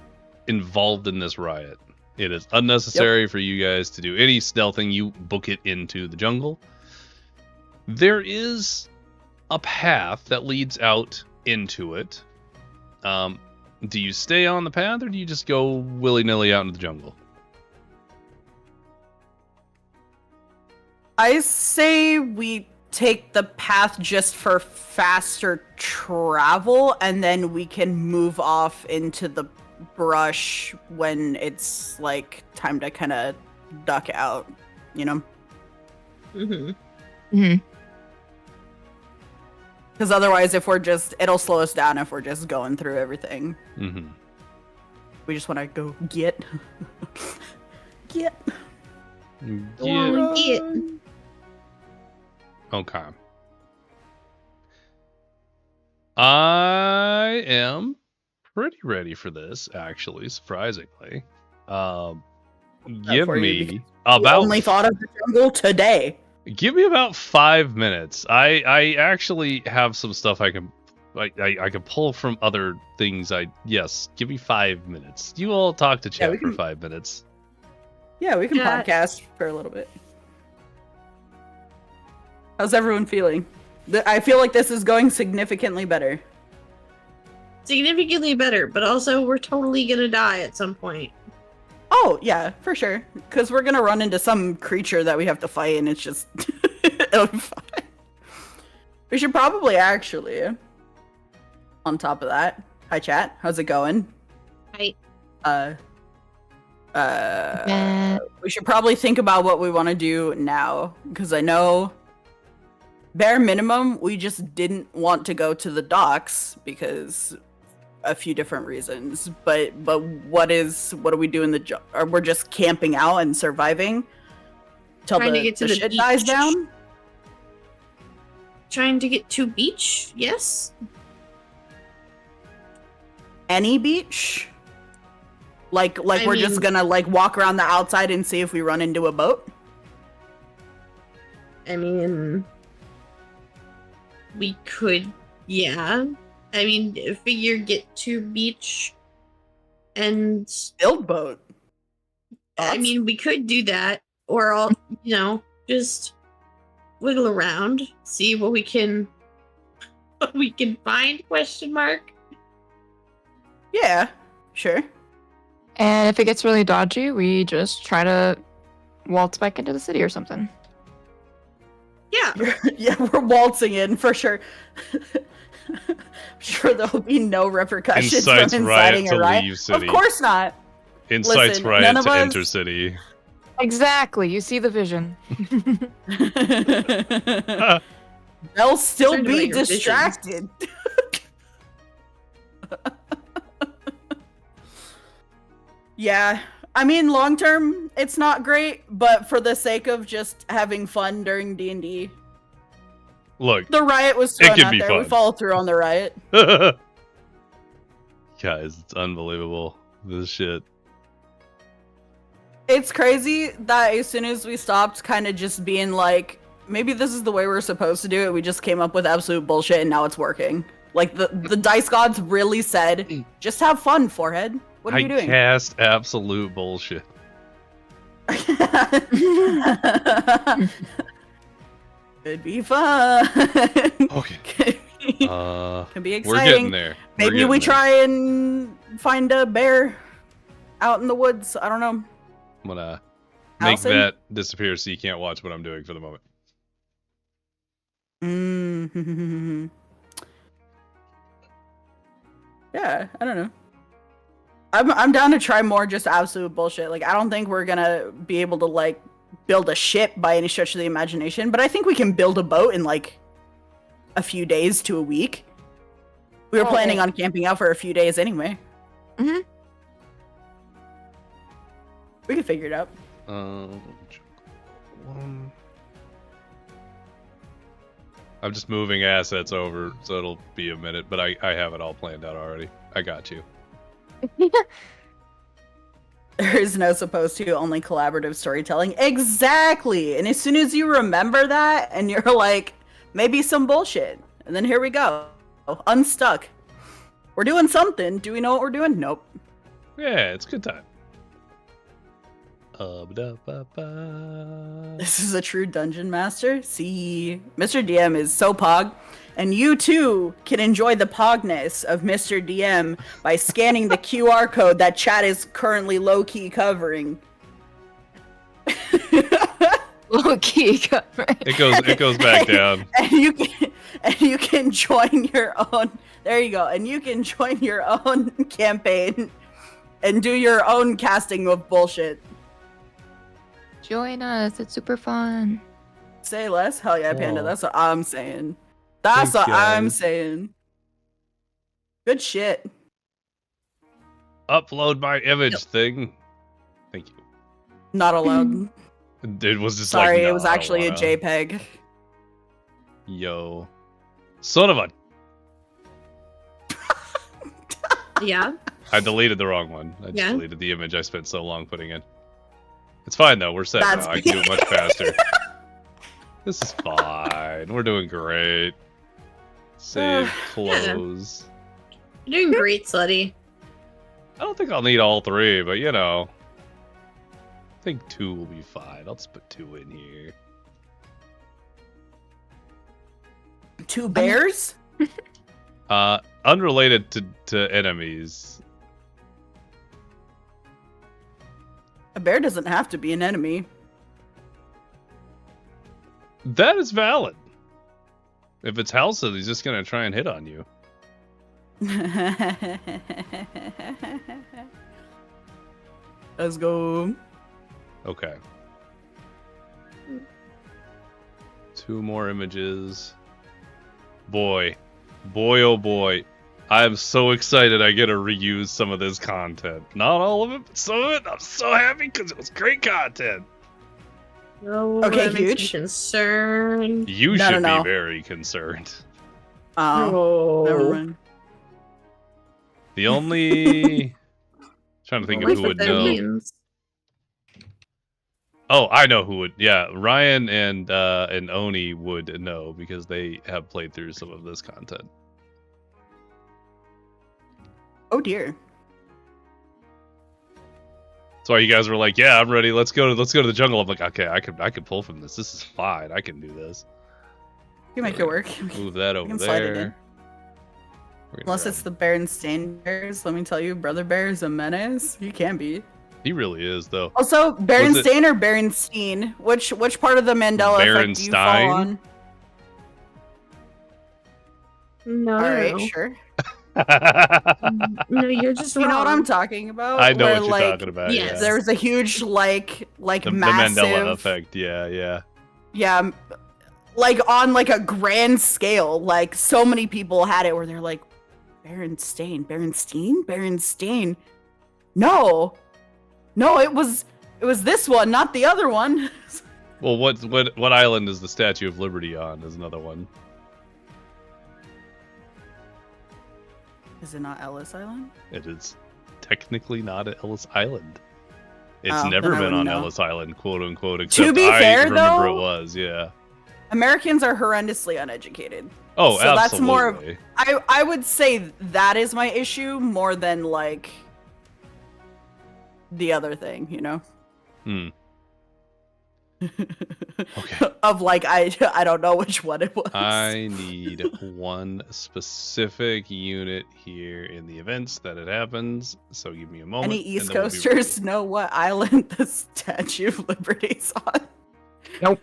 involved in this riot. It is unnecessary for you guys to do any stealthing. You book it into the jungle. There is a path that leads out into it. Do you stay on the path, or do you just go willy-nilly out into the jungle? I say we take the path just for faster travel, and then we can move off into the brush when it's like time to kind of duck out, you know? Mm-hmm. Because otherwise, if we're just, it'll slow us down if we're just going through everything. Mm-hmm. We just want to go get. Yeah. Okay. I am pretty ready for this, actually, surprisingly. Give for you, me because about only thought of the jungle today. Give me about 5 minutes. I actually have some stuff I can pull from other things. Yes, give me 5 minutes. You all talk to chat for 5 minutes. Yeah, we can podcast for a little bit. How's everyone feeling? I feel like this is going significantly better. Significantly better, but also we're totally gonna die at some point. Oh, yeah, for sure. Because we're gonna run into some creature that we have to fight, and it's just... it'll be fine. We should probably actually... On top of that... Hi, chat. How's it going? Hi. We should probably think about what we want to do now. Because I know... Bare minimum, we just didn't want to go to the docks because a few different reasons. But what are we doing? Or we're just camping out and surviving till the shit dies down? Trying to get to beach, yes. Any beach? Like we're just gonna like walk around the outside and see if we run into a boat? I mean, we could, yeah. I mean, figure get to beach and build boat. I mean, we could do that, or I'll, just wiggle around, see what we can find, question mark. Yeah, sure. And if it gets really dodgy, we just try to waltz back into the city or something. Yeah. Yeah, we're waltzing in for sure. I'm sure there'll be no repercussions from inciting a riot. Leave city. Of course not. Incites riot to enter city. Exactly. You see the vision. They'll still be distracted. Yeah. I mean, long term, it's not great, but for the sake of just having fun during D&D. Look, the riot was thrown out there. Fun. We followed through on the riot. Guys, it's unbelievable. This shit. It's crazy that as soon as we stopped kind of just being like, maybe this is the way we're supposed to do it, we just came up with absolute bullshit and now it's working. Like, the dice gods really said, just have fun, forehead. What are you doing? I cast absolute bullshit. Could be fun. Okay. Can be exciting. We're getting there. Maybe we try and find a bear out in the woods. I don't know. I'm gonna make that disappear so you can't watch what I'm doing for the moment. Yeah, I don't know. I'm down to try more just absolute bullshit. Like, I don't think we're gonna be able to, like, build a ship by any stretch of the imagination, but I think we can build a boat in, like, a few days to a week. We were planning on camping out for a few days anyway. Mm-hmm. We can figure it out. I'm just moving assets over, so it'll be a minute, but I have it all planned out already. I got you. There is no supposed to, only collaborative storytelling. Exactly! And as soon as you remember that, and you're like, maybe some bullshit. And then here we go. Unstuck. We're doing something. Do we know what we're doing? Nope. Yeah, it's a good time. Ba-da-ba-ba. This is a true dungeon master. See, Mr. DM is so pog, and you too can enjoy the pogness of Mr. DM by scanning the QR code that chat is currently low-key covering. Low key cover. It goes back down. And you can join your own. There you go. And you can join your own campaign and do your own casting of bullshit. Join us. It's super fun. Say less? Hell yeah, Panda. Aw. That's what I'm saying. That's Thanks, what I'm guys. saying. Good shit. Upload my image thing. Thank you. Not allowed. It was just Sorry, like, no, it was I don't actually wanna. a JPEG. Yo. Son of a... Yeah. I deleted the wrong one. I just Yeah. deleted the image I spent so long putting in. It's fine though, we're set That's now. I can do it much faster. This is fine. We're doing great. Save, close. You're doing great, Slutty. I don't think I'll need all three, but you know. I think 2 will be fine. I'll just put 2 in here. 2 bears? Unrelated to enemies. A bear doesn't have to be an enemy. That is valid. If it's Halsa, he's just gonna try and hit on you. Let's go. Okay. 2 more images. Boy, oh boy. I am so excited I get to reuse some of this content. Not all of it, but some of it. I'm so happy because it was great content. No, Okay, that makes me huge. You concerned. should No. be very concerned. Oh, never mind. The only... trying to think of What who that would know. means. Oh, I know who would. Yeah, Ryan and Oni would know because they have played through some of this content. Oh dear. That's why you guys were like, "Yeah, I'm ready. Let's go to the jungle." I'm like, "Okay, I could pull from this. This is fine. I can do this." You make it work. Move that You over can slide it in. there. We're gonna Unless grab- it's the Berenstain Bears, let me tell you, Brother Bear is a menace. He can be. He really is, though. Also, Was it- Berenstain or Berenstein? Which part of the Mandela effect do you fall Berenstein? on? No. All right, sure. No, you're just You know what I'm wrong. talking about? I know Where, what you're like, talking about. yes. Yeah. There was a huge the The massive Mandela effect. Yeah. Yeah, like on like a grand scale, like so many people had it where they're like, Berenstain. No, it was this one, not the other one. Well, what island is the Statue of Liberty on? Is another one. Is it not Ellis Island? It is technically not at Ellis Island. It's Oh, never then I been wouldn't on know. Ellis Island, quote unquote. Except be I fair, remember though- it was. Yeah. Americans are horrendously uneducated. Oh, So that's absolutely. more of- I would say that is my issue more than like the other thing, you know? Okay. Of like I don't know which one it was. I need one specific unit here in the events that it happens. So give me a moment. Any and East then we'll be Coasters know what island the Statue of Liberty's on? Nope.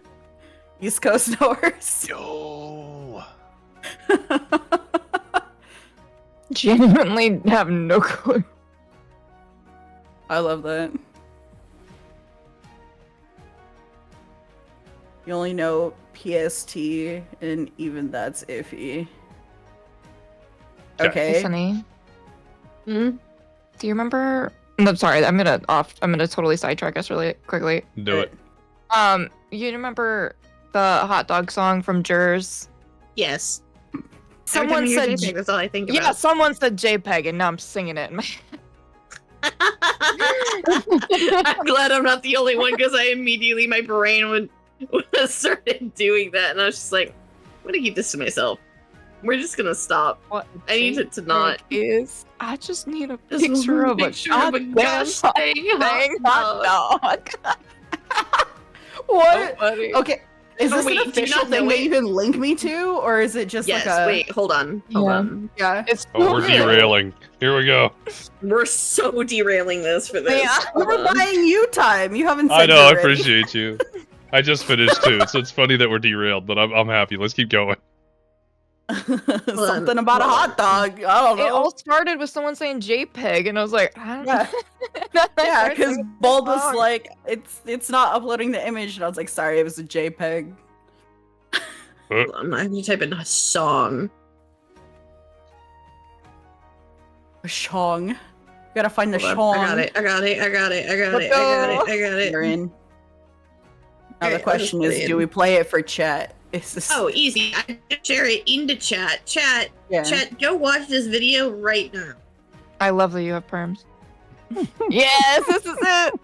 East Coast knowers. ready. Yo. Genuinely have no clue. I love that. You only know PST, and even that's iffy. Okay. Hey, Okay. Sunny, Hmm? do you remember? No, sorry, I'm gonna totally sidetrack us really quickly. Do it. You remember the hot dog song from Jers? Yes. Someone Every time I said, hear JPEG, that's all I think yeah, about. someone said JPEG, and now I'm singing it in my I'm glad I'm not the only one because my brain would started doing that, and I was just like, I'm gonna keep this to myself. We're just gonna stop. What I need it to not. is. I just need a Just picture one of a picture of a goddamn gosh dang hot dog. What? So funny. Okay. Is Oh, this wait, do an you official not know thing that it? you can link me to, or is it just Yes, like a? wait, hold on. Hold Yeah. on. Yeah. It's Oh, we're so good. derailing. Here we go. We're so derailing this for this. Yeah. Hold We're on. buying you time. You haven't. I Said know. you're I ready. appreciate you. I just finished too, so it's funny that we're derailed, but I'm happy. Let's keep going. Something about a hot dog. I don't It know. all started with someone saying JPEG, and I was like, I don't Yeah. know. Yeah, because Bold was like, it's not uploading the image, and I was like, sorry, it was a JPEG. Hold on, I have to type in a song. A shong. Gotta find the Hold shong. on, I got it. I got it. I got it. I got Let's it. I got go. it. I got You're it. in. Now Okay, the question I'll just is, put it do in. we play it for chat? Is this? Oh, easy. I just share it into chat. Chat. yeah. Chat. Go watch this video right now. I love that you have perms. Yes, this is it.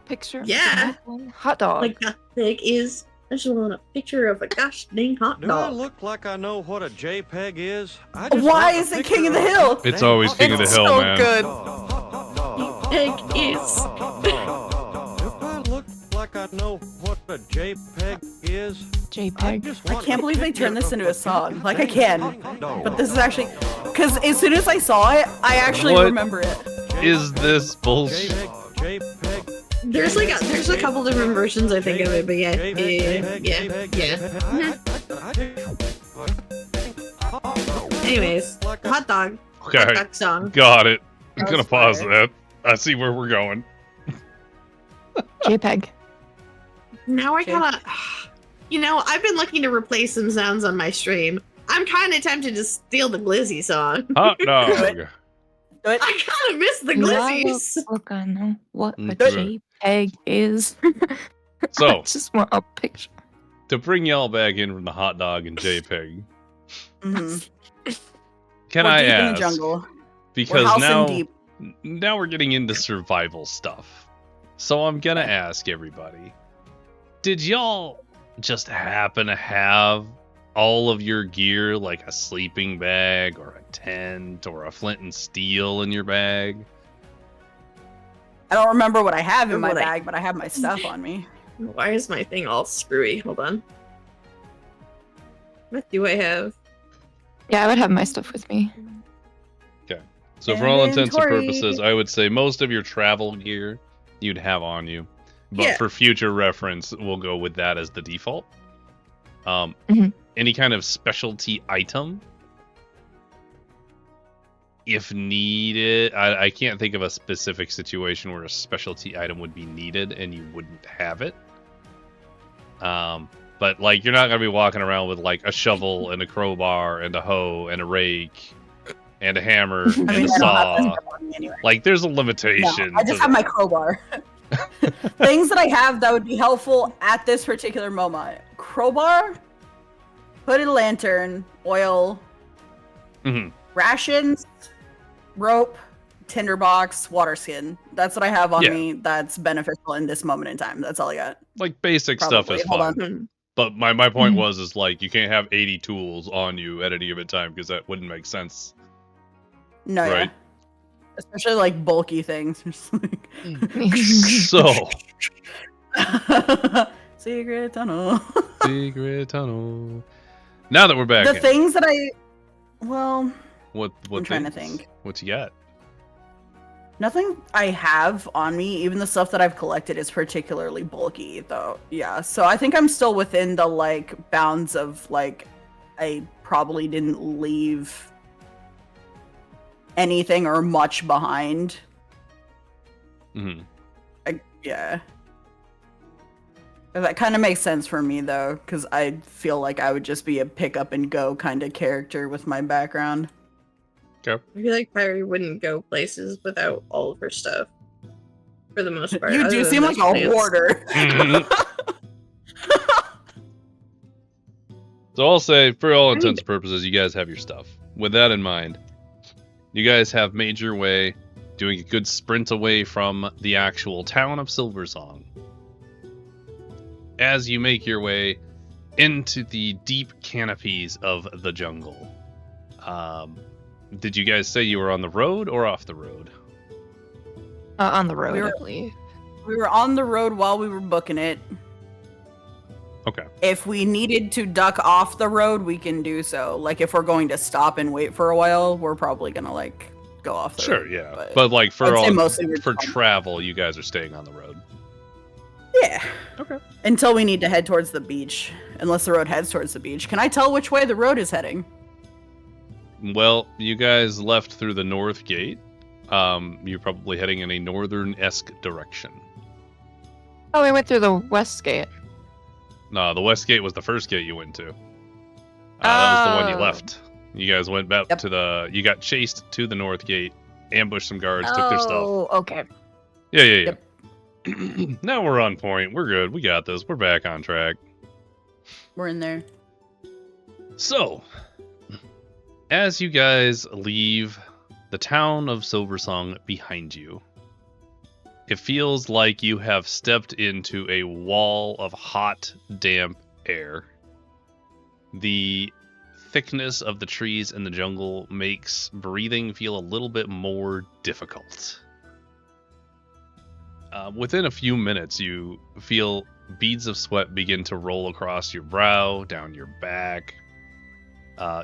Picture. of Yeah. one hot dog. Like how big is? I just want a picture of a gosh dang hot Do I dog. look like I know what a JPEG is? I Why want a is it picture King of the a Hill? hot It's dang always hot King of the dog. Hill, so man. good. Egg is. Do I look like I know what a JPEG is? JPEG. I can't believe they turned this into a song. Like I can, but this is actually because as soon as I saw it, I actually What? remember it. Is this bullshit? JPEG. There's a couple different versions I think of it, but yeah. Anyways, hot dog. Hot Okay, dog song. got it. I'm That gonna was pause fire. that. I see where we're going. JPEG. Now I Okay. gotta. You know, I've been looking to replace some sounds on my stream. I'm kind of tempted to steal the Glizzy song. Hot dog. Do it. I kind of miss the Do I Glizzies. look I know what a Okay. JPEG is. So, I just want a picture. to bring y'all back in from the hot dog and JPEG, Mhm. can We're I deep in the ask? jungle. We're Because housing now, deep. now we're getting into survival stuff. So I'm gonna ask everybody: did y'all just happen to have all of your gear, like a sleeping bag or a tent or a flint and steel in your bag? I don't remember what I have in my What I- bag, but I have my stuff on me. Why is my thing all screwy? Hold on. What do I have? Yeah, I would have my stuff with me. So for all intents and Inventory. purposes, I would say most of your travel gear you'd have on you. But Yeah. for future reference, we'll go with that as the default. Mhm. Any kind of specialty item, if needed, I can't think of a specific situation where a specialty item would be needed and you wouldn't have it. But like you're not gonna be walking around with like a shovel and a crowbar and a hoe and a rake and a hammer and I a mean, I don't have that saw. stuff on me anyway. Like there's a No, limitation. I just to have my that. crowbar. Things that I have that would be helpful at this particular moment: crowbar, hooded lantern, oil, Mhm. rations, rope, tinderbox, water skin. That's what I have on Yeah. me. That's beneficial in this moment in time. That's all I got. Like basic stuff Probably. is Hold fine. on. But my point Mhm. was is like you can't have 80 tools on you at any given time because that wouldn't make sense. No, Right. yeah. Especially like bulky things. Just like- So Secret tunnel. secret tunnel. Now that we're back, The in, things that well, what I'm trying to things? think. What you got? Nothing I have on me, even the stuff that I've collected, is particularly bulky, though. Yeah, so I think I'm still within the like bounds of like I probably didn't leave anything or much behind. Hmm. Yeah. That kind of makes sense for me though, because I feel like I would just be a pick up and go kind of character with my background. I feel like Pyre wouldn't go places without all of her stuff. For the most part. You other do than seem like those a plants. hoarder. So I'll say, for all intents and purposes, you guys have your stuff. With that in mind, you guys have made your way, doing a good sprint away from the actual town of Silversong. As you make your way, into the deep canopies of the jungle. Did you guys say you were on the road or off the road? On the road, We were- I believe. We were on the road while we were booking it. Okay. If we needed to duck off the road, we can do so. Like, if we're going to stop and wait for a while, we're probably gonna, like, go off the road. Sure, yeah. But like I'd say mostly for we're fine. travel, you guys are staying on the road. Yeah. Okay. Until we need to head towards the beach. Unless the road heads towards the beach. Can I tell which way the road is heading? Well, you guys left through the north gate. You're probably heading in a northern-esque direction. Oh, we went through the west gate. No, the west gate was the first gate you went to. That was the one you Oh. left. You guys went back Yep. to the... You got chased to the north gate, ambushed some guards, took their stuff. Oh, okay. Yeah. Now we're on point. We're good. We got this. We're back on track. We're in there. So, as you guys leave the town of Silversong behind you, it feels like you have stepped into a wall of hot, damp air. The thickness of the trees in the jungle makes breathing feel a little bit more difficult. Within a few minutes, you feel beads of sweat begin to roll across your brow, down your back.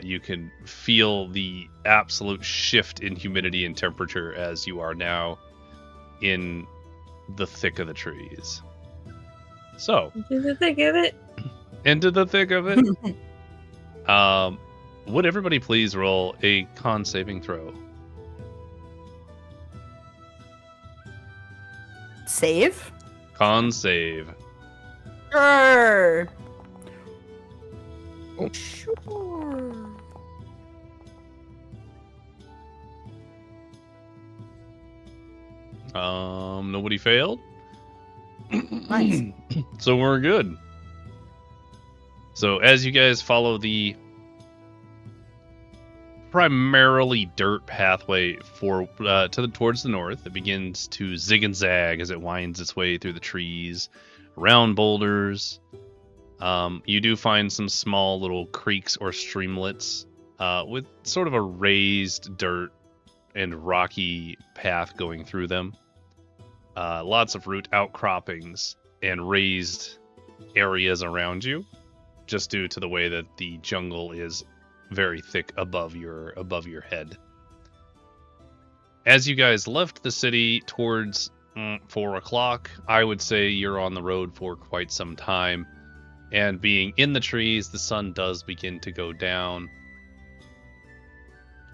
You can feel the absolute shift in humidity and temperature as you are now in the thick of the trees. So, Into the thick of it. into the thick of it. Would everybody please roll a con saving throw? Save? Con save. Sure. Sure. Nobody failed. Nice. So we're good. So as you guys follow the primarily dirt pathway towards the north, it begins to zig and zag as it winds its way through the trees, around boulders. You do find some small little creeks or streamlets with sort of a raised dirt and rocky path going through them. Lots of root outcroppings and raised areas around you, just due to the way that the jungle is very thick above your head. As you guys left the city towards 4 o'clock, I would say you're on the road for quite some time. And being in the trees, the sun does begin to go down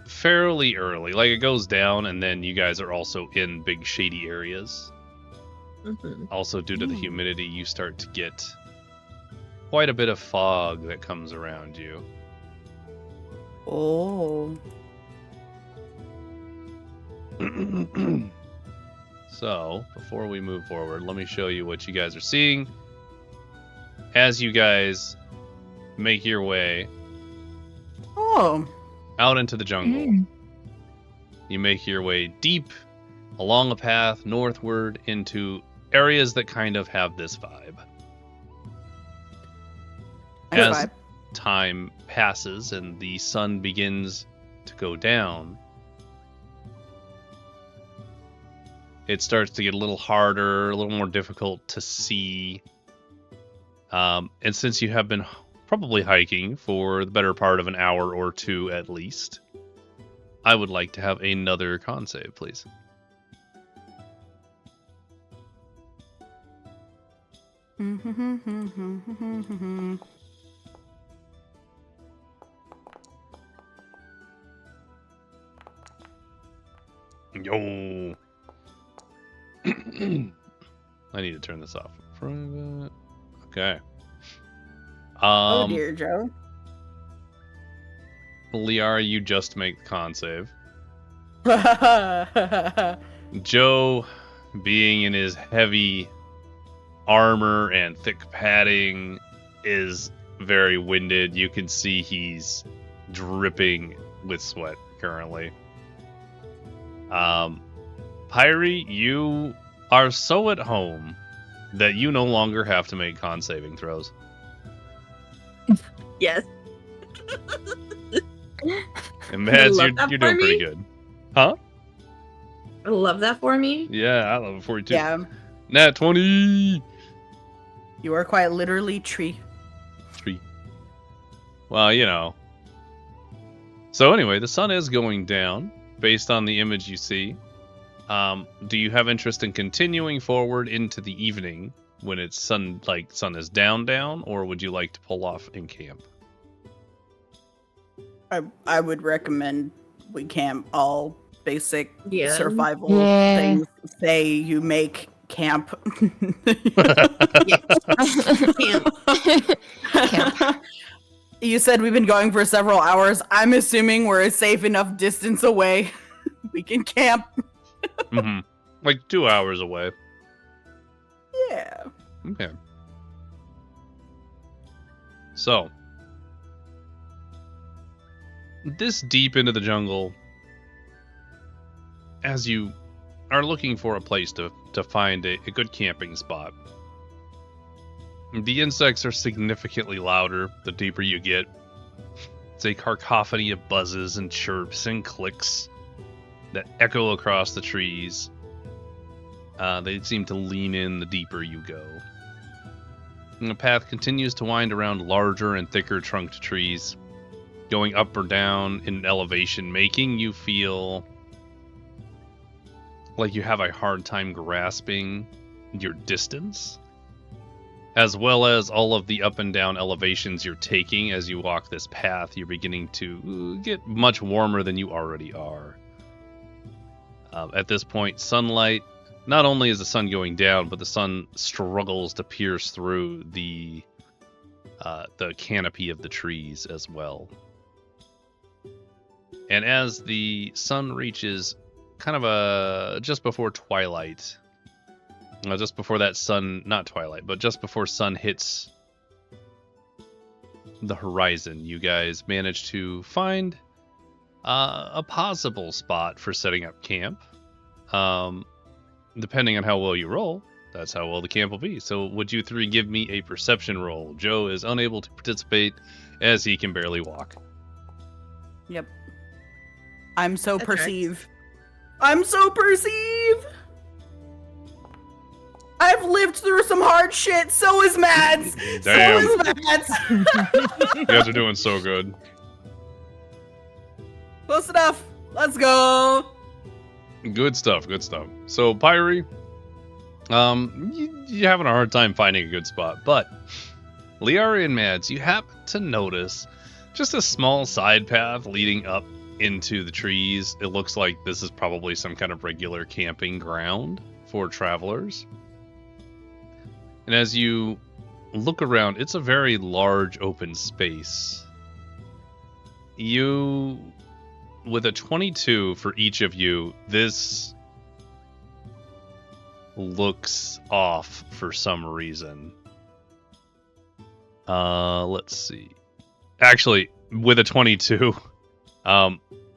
fairly early. Like, it goes down, and then you guys are also in big shady areas. Mhm. Also, due to the humidity, you start to get quite a bit of fog that comes around you. Oh. So, before we move forward, let me show you what you guys are seeing. As you guys make your way Oh. out into the jungle, Mm. you make your way deep along a path northward into areas that kind of have this vibe. Nice As vibe. time passes and the sun begins to go down, it starts to get a little harder, a little more difficult to see. And since you have been probably hiking for the better part of an hour or two at least, I would like to have another con save, please. Yo. I need to turn this off. Private. Okay. Oh dear, Joe. Liara, you just make the con save. Joe, being in his heavy armor and thick padding, is very winded. You can see he's dripping with sweat currently. Pyrie, you are so at home that you no longer have to make con saving throws. Yes. And Mads, love you're that doing for pretty me. good. Huh? I love that for me. Yeah, I love it for you too. Yeah, Nat 20! you are quite literally tree. 3. Well, you know. So anyway, the sun is going down based on the image you see. Do you have interest in continuing forward into the evening when it's sun is down, or would you like to pull off in camp? I would recommend we camp. All basic Yeah. survival Yeah. things say you make camp. Camp. You said we've been going for several hours. I'm assuming we're a safe enough distance away. We can camp. Mm-hmm. Like 2 hours away. Yeah. Okay. So, this deep into the jungle, as you are looking for a place to find a good camping spot, the insects are significantly louder the deeper you get. It's a cacophony of buzzes and chirps and clicks that echo across the trees. They seem to lean in the deeper you go. And the path continues to wind around larger and thicker trunked trees, going up or down in elevation, making you feel like you have a hard time grasping your distance, as well as all of the up and down elevations you're taking as you walk this path. You're beginning to get much warmer than you already are. At this point, sunlight, not only is the sun going down, but the sun struggles to pierce through the canopy of the trees as well. And as the sun reaches kind of just before twilight, just before that sun, not twilight, but just before sun hits the horizon, you guys manage to find a possible spot for setting up camp. Depending on how well you roll, that's how well the camp will be. So would you three give me a perception roll? Joe is unable to participate as he can barely walk. Yep. I'm so That's right. perceive. I'm so perceive. I've lived through some hard shit. So is Mads. Damn. So is Mads. You guys are doing so good. Close enough. Let's go. Good stuff, good stuff. So, Pyrie, you're having a hard time finding a good spot, but Liari and Mads, you happen to notice just a small side path leading up into the trees. It looks like this is probably some kind of regular camping ground for travelers. And as you look around, it's a very large open space. With a 22 for each of you, this looks off for some reason. Let's see. Actually, with a 22,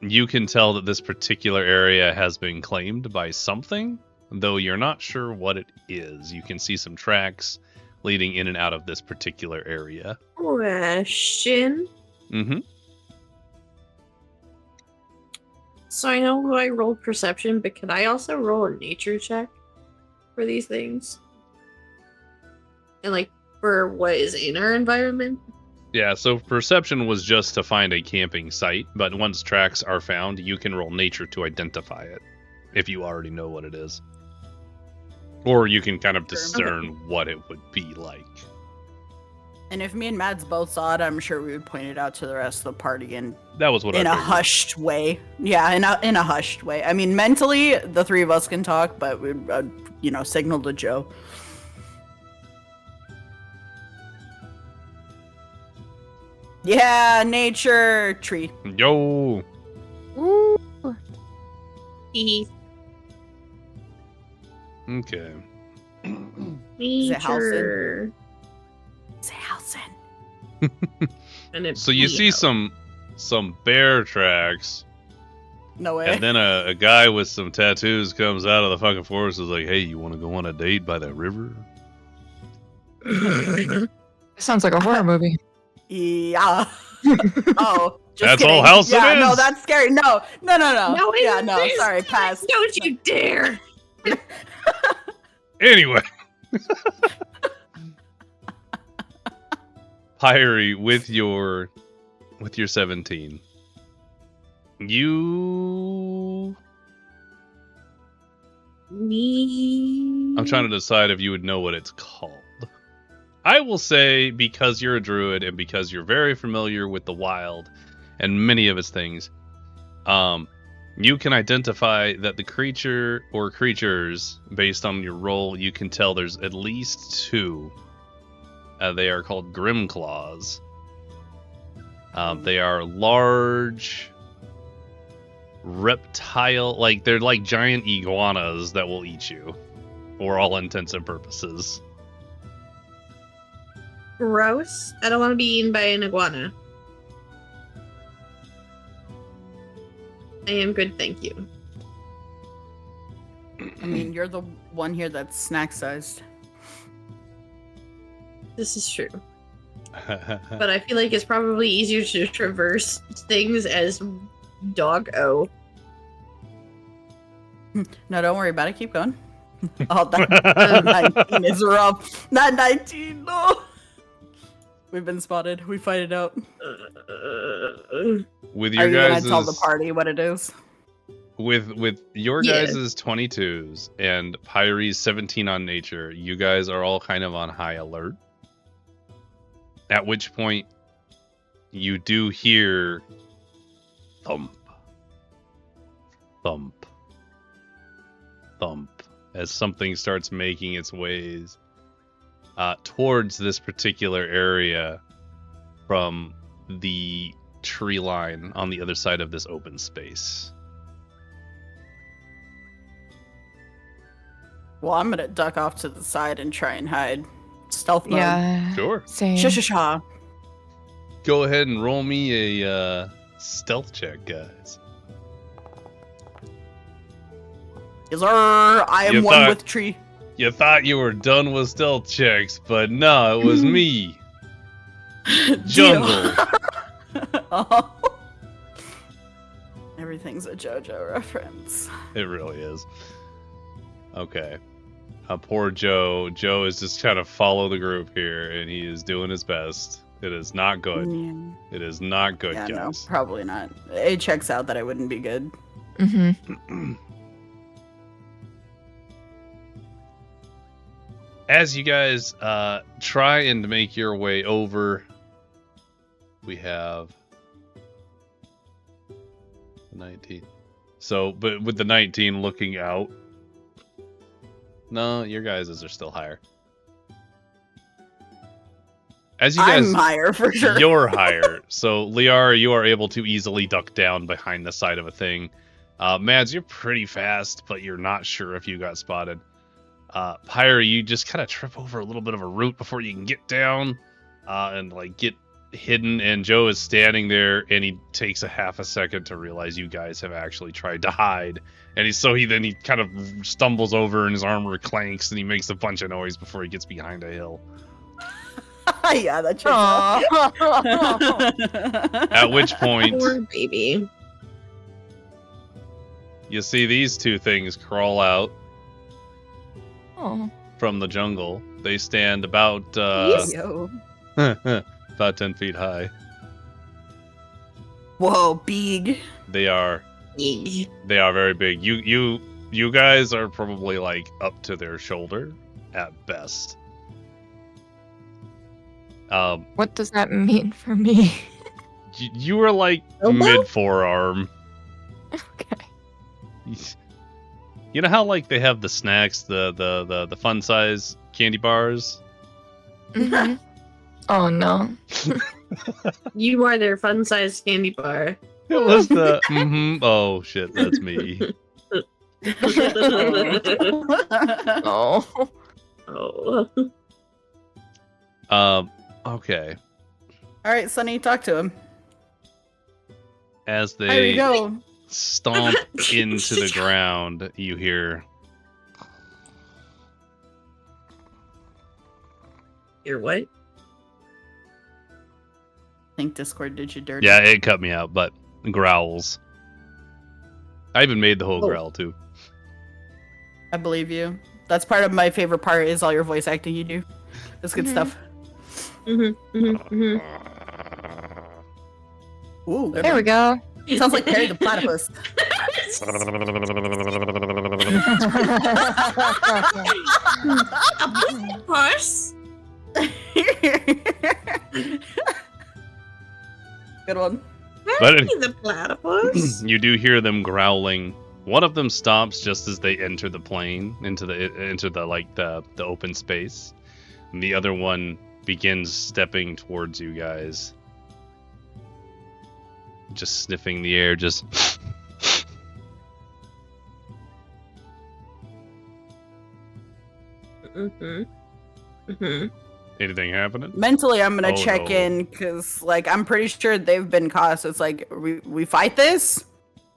you can tell that this particular area has been claimed by something, though you're not sure what it is. You can see some tracks leading in and out of this particular area. Question. Mm-hmm. So I know I rolled perception, but could I also roll a nature check for these things? And like for what is in our environment? Yeah, so perception was just to find a camping site, but once tracks are found, you can roll nature to identify it, if you already know what it is. Or you can kind of discern what it would be like. And if me and Mads both saw it, I'm sure we would point it out to the rest of the party in That was what I a figured. hushed way. Yeah, in a hushed way. I mean, mentally, the three of us can talk, but we'd, signal to Joe. Yeah, nature tree. Yo! Woo. Okay. Is it Nature. Say Halson. And it So you see some bear tracks, No way. and then a guy with some tattoos comes out of the fucking forest and is like, hey, you want to go on a date by that river? Sounds like a horror movie. Yeah. Oh, just That's kidding. all house it yeah, no, is. that's scary. No. No, it Yeah, no, is. sorry, pass. Don't you dare! Anyway. Pyrie, with your 17. I'm trying to decide if you would know what it's called. I will say, because you're a druid and because you're very familiar with the wild and many of its things, you can identify that the creature or creatures, based on your role, you can tell there's at least 2. They are called Grimclaws. They are large reptile, like they're like giant iguanas that will eat you, for all intents and purposes. Gross. I don't want to be eaten by an iguana. I am good, thank you. I mean, you're the one here that's snack-sized. This is true. But I feel like it's probably easier to traverse things as dog-o. No, don't worry about it. Keep going. Oh, that 19 is rough. That 19, no. We've been spotted. We fight it out. With Are your you gonna guys' tell the party what it is? with your Yeah. guys' 22s and Pyrie's 17 on nature, you guys are all kind of on high alert. At which point you do hear thump, thump, thump as something starts making its ways towards this particular area from the tree line on the other side of this open space. Well, I'm gonna duck off to the side and try and hide. Stealth mode. Yeah. Sure. Same. Sha. Go ahead and roll me a stealth check, guys. Yes, sir. I am You one thought- with tree. You thought you were done with stealth checks, but no, it was me. Jungle. Oh. Everything's a JoJo reference. It really is. Okay. Poor Joe. Joe is just trying to follow the group here, and he is doing his best. It is not good. Yeah, It is not good, no, guys. probably not. It checks out that I wouldn't be good. Mm-hmm. As you guys try and make your way over, we have 19. So, but with the 19 looking out, no, your guys' are still higher. As you guys, I'm higher for sure. you're higher. So, Liara, you are able to easily duck down behind the side of a thing. Mads, you're pretty fast, but you're not sure if you got spotted. Pyre, you just kind of trip over a little bit of a root before you can get down and like get hidden. And Joe is standing there, and he takes a half a second to realize you guys have actually tried to hide. And he kind of stumbles over, and his armor clanks, and he makes a bunch of noise before he gets behind a hill. Yeah, that checks out. At which point, Poor baby. you see these two things crawl out Oh. from the jungle. They stand about Yo. about 10 feet high. Whoa, big. They are Eek. very big. You guys are probably like up to their shoulder at best. What does that mean for me? You were like Elbow? mid forearm. Okay. You know how like they have the snacks, the fun size candy bars? Mm-hmm. Oh no. You are their fun-sized candy bar. It was the oh shit, that's me. Oh. Oh. Okay. All right, Sunny, talk to him. As There we they go. stomp into the ground, you hear You're what? think Discord did you dirty. Yeah, it cut me out, but growls. I even made the whole Oh. growl too. I believe you. That's part of my favorite part is all your voice acting you do. That's good stuff. Ooh, good There we one. go. Sounds like Perry the Platypus. Horse. Good one. But Perry the platypus. you do hear them growling. One of them stops just as they enter the plane, into the open space. And the other one begins stepping towards you guys. Just sniffing the air, just anything happening? Mentally, I'm gonna Oh, check no. in because, like, I'm pretty sure they've been caught. So it's like we fight this.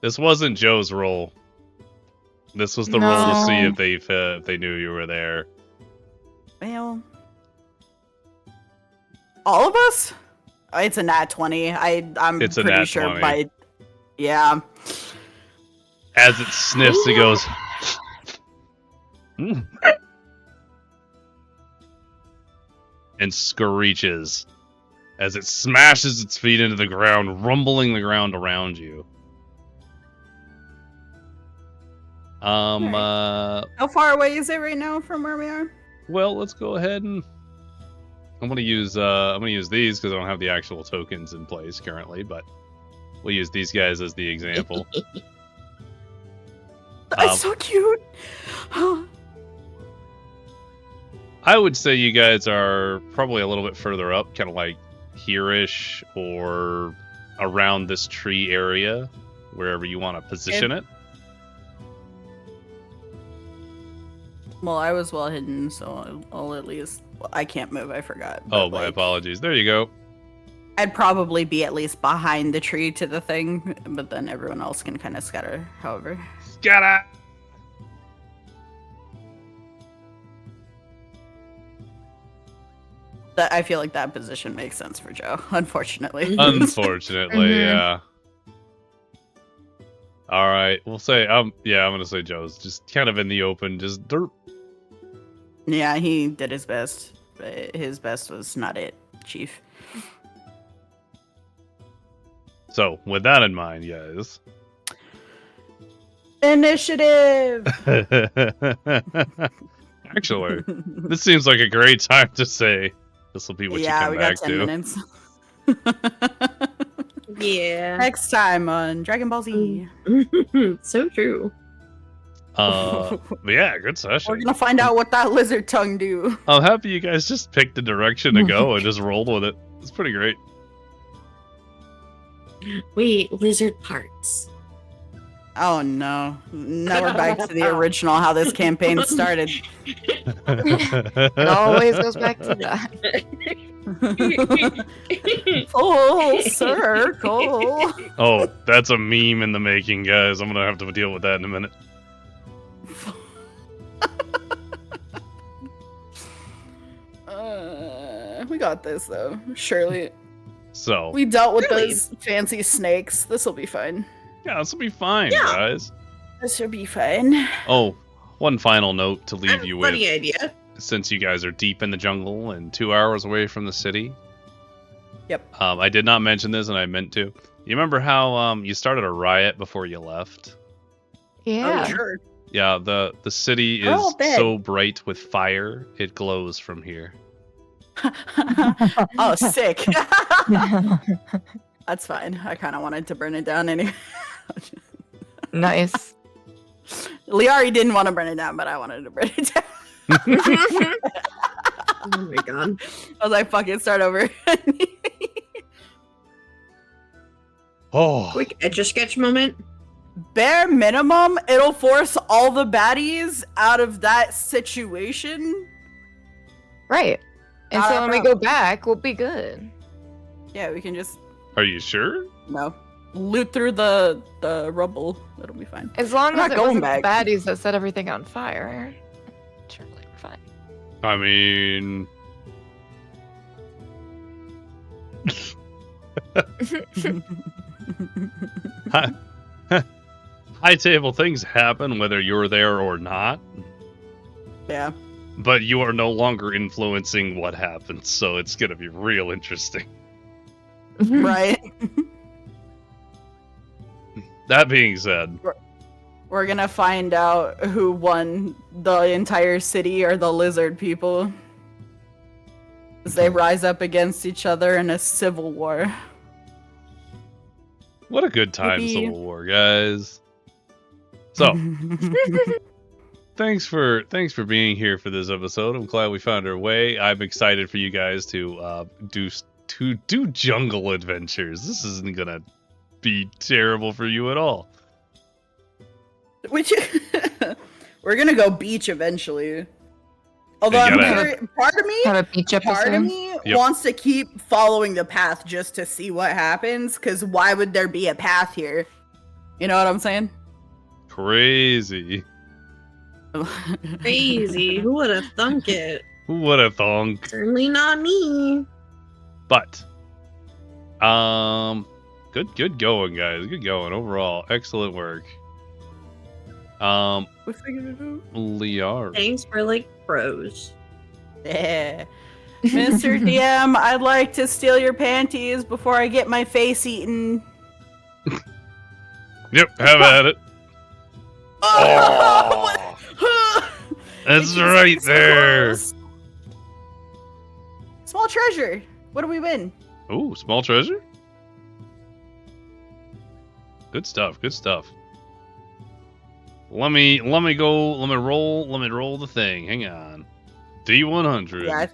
This wasn't Joe's role. This was the role to see No. if they knew you were there. Well, all of us. It's a nat 20. I'm It's a pretty nat sure 20. by. Yeah. As it sniffs, it goes. "Mm," and screeches as it smashes its feet into the ground, rumbling the ground around you. How far away is it right now from where we are? Well, let's go ahead and I'm gonna use these because I don't have the actual tokens in place currently, but we'll use these guys as the example. That's so cute. I would say you guys are probably a little bit further up, kind of like here-ish or around this tree area, wherever you want to position it. Well, I was well hidden, so I'll at least. I can't move. I forgot. Oh, but, my like, apologies. There you go. I'd probably be at least behind the tree to the thing, but then everyone else can kind of scatter. However, Scatter! that I feel like that position makes sense for Joe. Unfortunately. Unfortunately, Mhm. yeah. All right, we'll say I'm gonna say Joe's just kind of in the open, just dirt. Yeah, he did his best, but his best was not it, Chief. So with that in mind, guys. Initiative. Actually, this seems like a great time to say this will be what yeah, you we come back got 10 to. minutes. Yeah. Next time on Dragon Ball Z, So true. But yeah, good we're session. gonna find out what that lizard tongue do. I'm happy you guys just picked the direction to go and just rolled with it. It's pretty great. Wait, lizard parts. Oh no! Now we're back to the original how this campaign started. It always goes back to that. Full circle. Oh, that's a meme in the making, guys. I'm gonna have to deal with that in a minute. We got this though. Surely So we dealt with Really? those fancy snakes. This will be fine. yeah, this will be fine, Yeah. guys. This should be fine. Oh, one final note to leave you with. Funny idea. Since you guys are deep in the jungle and 2 hours away from the city. Yep. I did not mention this, and I meant to. You remember how you started a riot before you left? Yeah. Oh, sure. Yeah, the city Oh, is bad. so bright with fire, it glows from here. Oh, sick. That's fine. I kind of wanted to burn it down anyway. Nice. Liari didn't want to burn it down, but I wanted to burn it down. Oh my god. I was like, fuck it, start over. Oh, Quick etch-a-sketch moment. Bare minimum, it'll force all the baddies out of that situation. Right. And Not so a when we problem. go back, we'll be good. Yeah, we can just, are you sure? loot through the rubble. It'll be fine. As long I'm as not it going wasn't back. the baddies that set everything on fire. Surely we're fine. I mean, High table things happen whether you're there or not, Yeah. but you are no longer influencing what happens, so it's gonna be real interesting. Right. That being said, We're gonna find out who won the entire city or the lizard people. As they rise up against each other in a civil war. what a good time, Yippee. Civil War, guys. So, thanks for being here for this episode. I'm glad we found our way. I'm excited for you guys to do jungle adventures. This isn't gonna be terrible for you at all. Which we're gonna go beach eventually. Although You I'm gotta- curious, part of me Have a beach episode. Yep. wants to keep following the path just to see what happens. Because why would there be a path here? You know what I'm saying? Crazy. Crazy. Who would have thunk it? Who would have thunk? Certainly not me. But, good going, guys. Good going overall. Excellent work. We figured it out. Liar. Thanks for like pros. Yeah. Mr. DM, I'd like to steal your panties before I get my face eaten. Yep, have at it. Oh, That's It keeps right getting so there. close. Small treasure. What do we win? Ooh, small treasure. Good stuff. Good stuff. Let me go. Let me roll the thing. Hang on. D100. Yeah,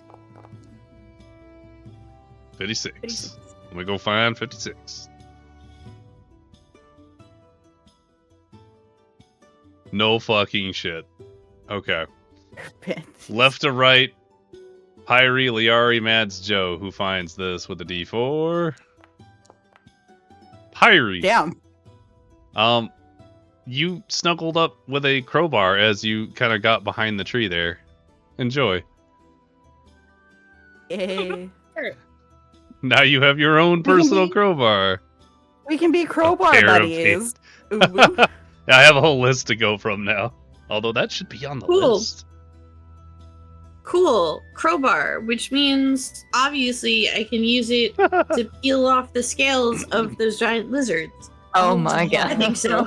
56. 56. Let me go find 56. No fucking shit. Okay. panties. Left to right. Pyri, Liari, Mads, Joe. Who finds this with a D4? Pyri. Damn. You snuggled up with a crowbar as you kind of got behind the tree there. Enjoy. Yay. Now you have your own personal crowbar. We can be crowbar pair of buddies. Ooh, ooh. I have a whole list to go from now. Although that should be on the Cool. list. Cool. Crowbar, which means obviously I can use it to peel off the scales of those giant lizards. Oh my god. I think so.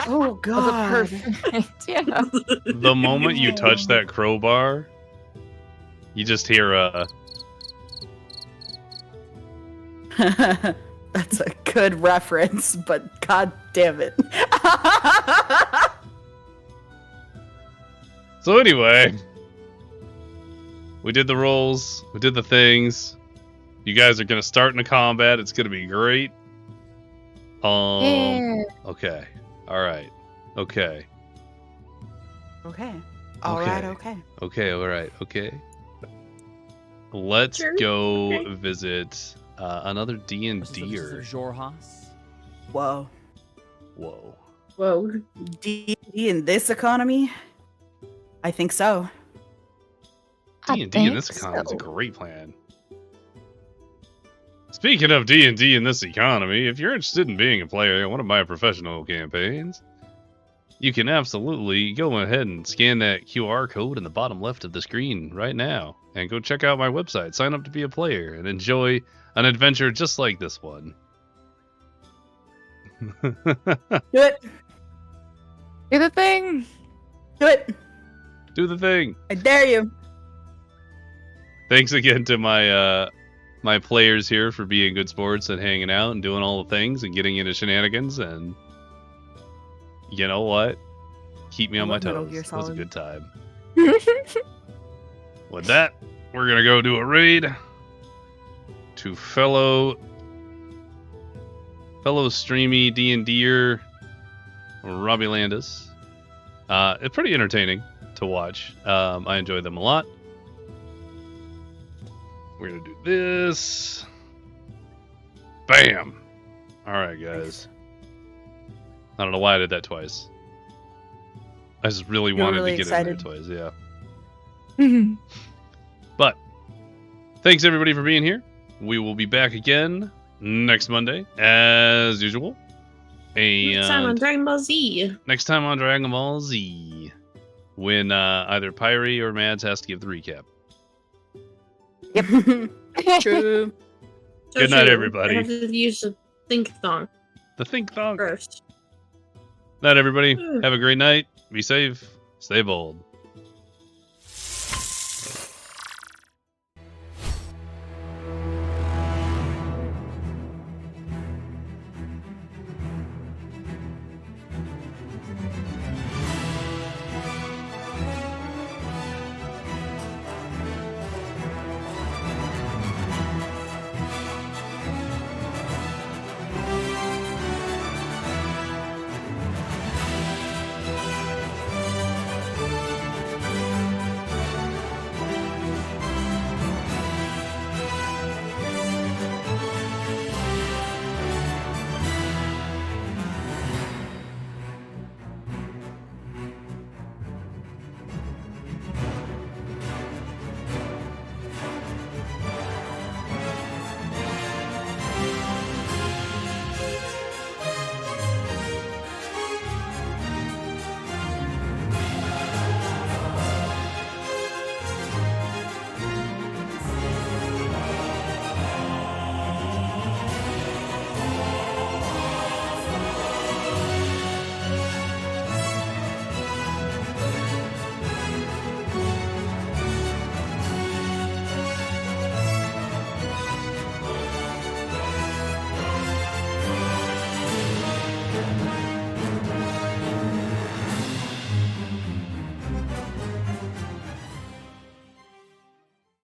Oh god. Perfect. Yeah. The moment you touch that crowbar, you just hear a... That's a good reference, but god damn it. So anyway, we did the rolls, we did the things. You guys are gonna start in a combat. It's gonna be great. Yeah. Okay. All right. Okay. Okay. All right. Okay. Okay. Okay. All right. Okay. Let's Sure. go Okay. visit another D&D-er. Jorhas. Whoa. Whoa. Whoa. D&D in this economy? I think so. I D&D in this think economy is a so. great plan. Speaking of D&D in this economy, if you're interested in being a player in one of my professional campaigns, you can absolutely go ahead and scan that QR code in the bottom left of the screen right now and go check out my website, sign up to be a player, and enjoy an adventure just like this one. Do it. Do the thing. Do it. Do the thing. I dare you. Thanks again to my my players here for being good sports and hanging out and doing all the things and getting into shenanigans, and you know what? Keep me on my Metal toes. Gear It was a Solid. good time. With that, we're gonna go do a raid to fellow streamy D&D'er Robbie Landis. It's pretty entertaining to watch. I enjoy them a lot. We're gonna do this. Bam! Alright, guys. I don't know why I did that twice. I just really You're wanted really to get excited. in there twice, yeah. But thanks everybody for being here. We will be back again next Monday, as usual. Next time on And Dragon Ball Z. next time on Dragon Ball Z, when either Pyrie or Mads has to give the recap. True. So Good night, true. everybody. I have to use the think thong The Think Thong. first. Night, everybody. Have a great night. Be safe. Stay bold.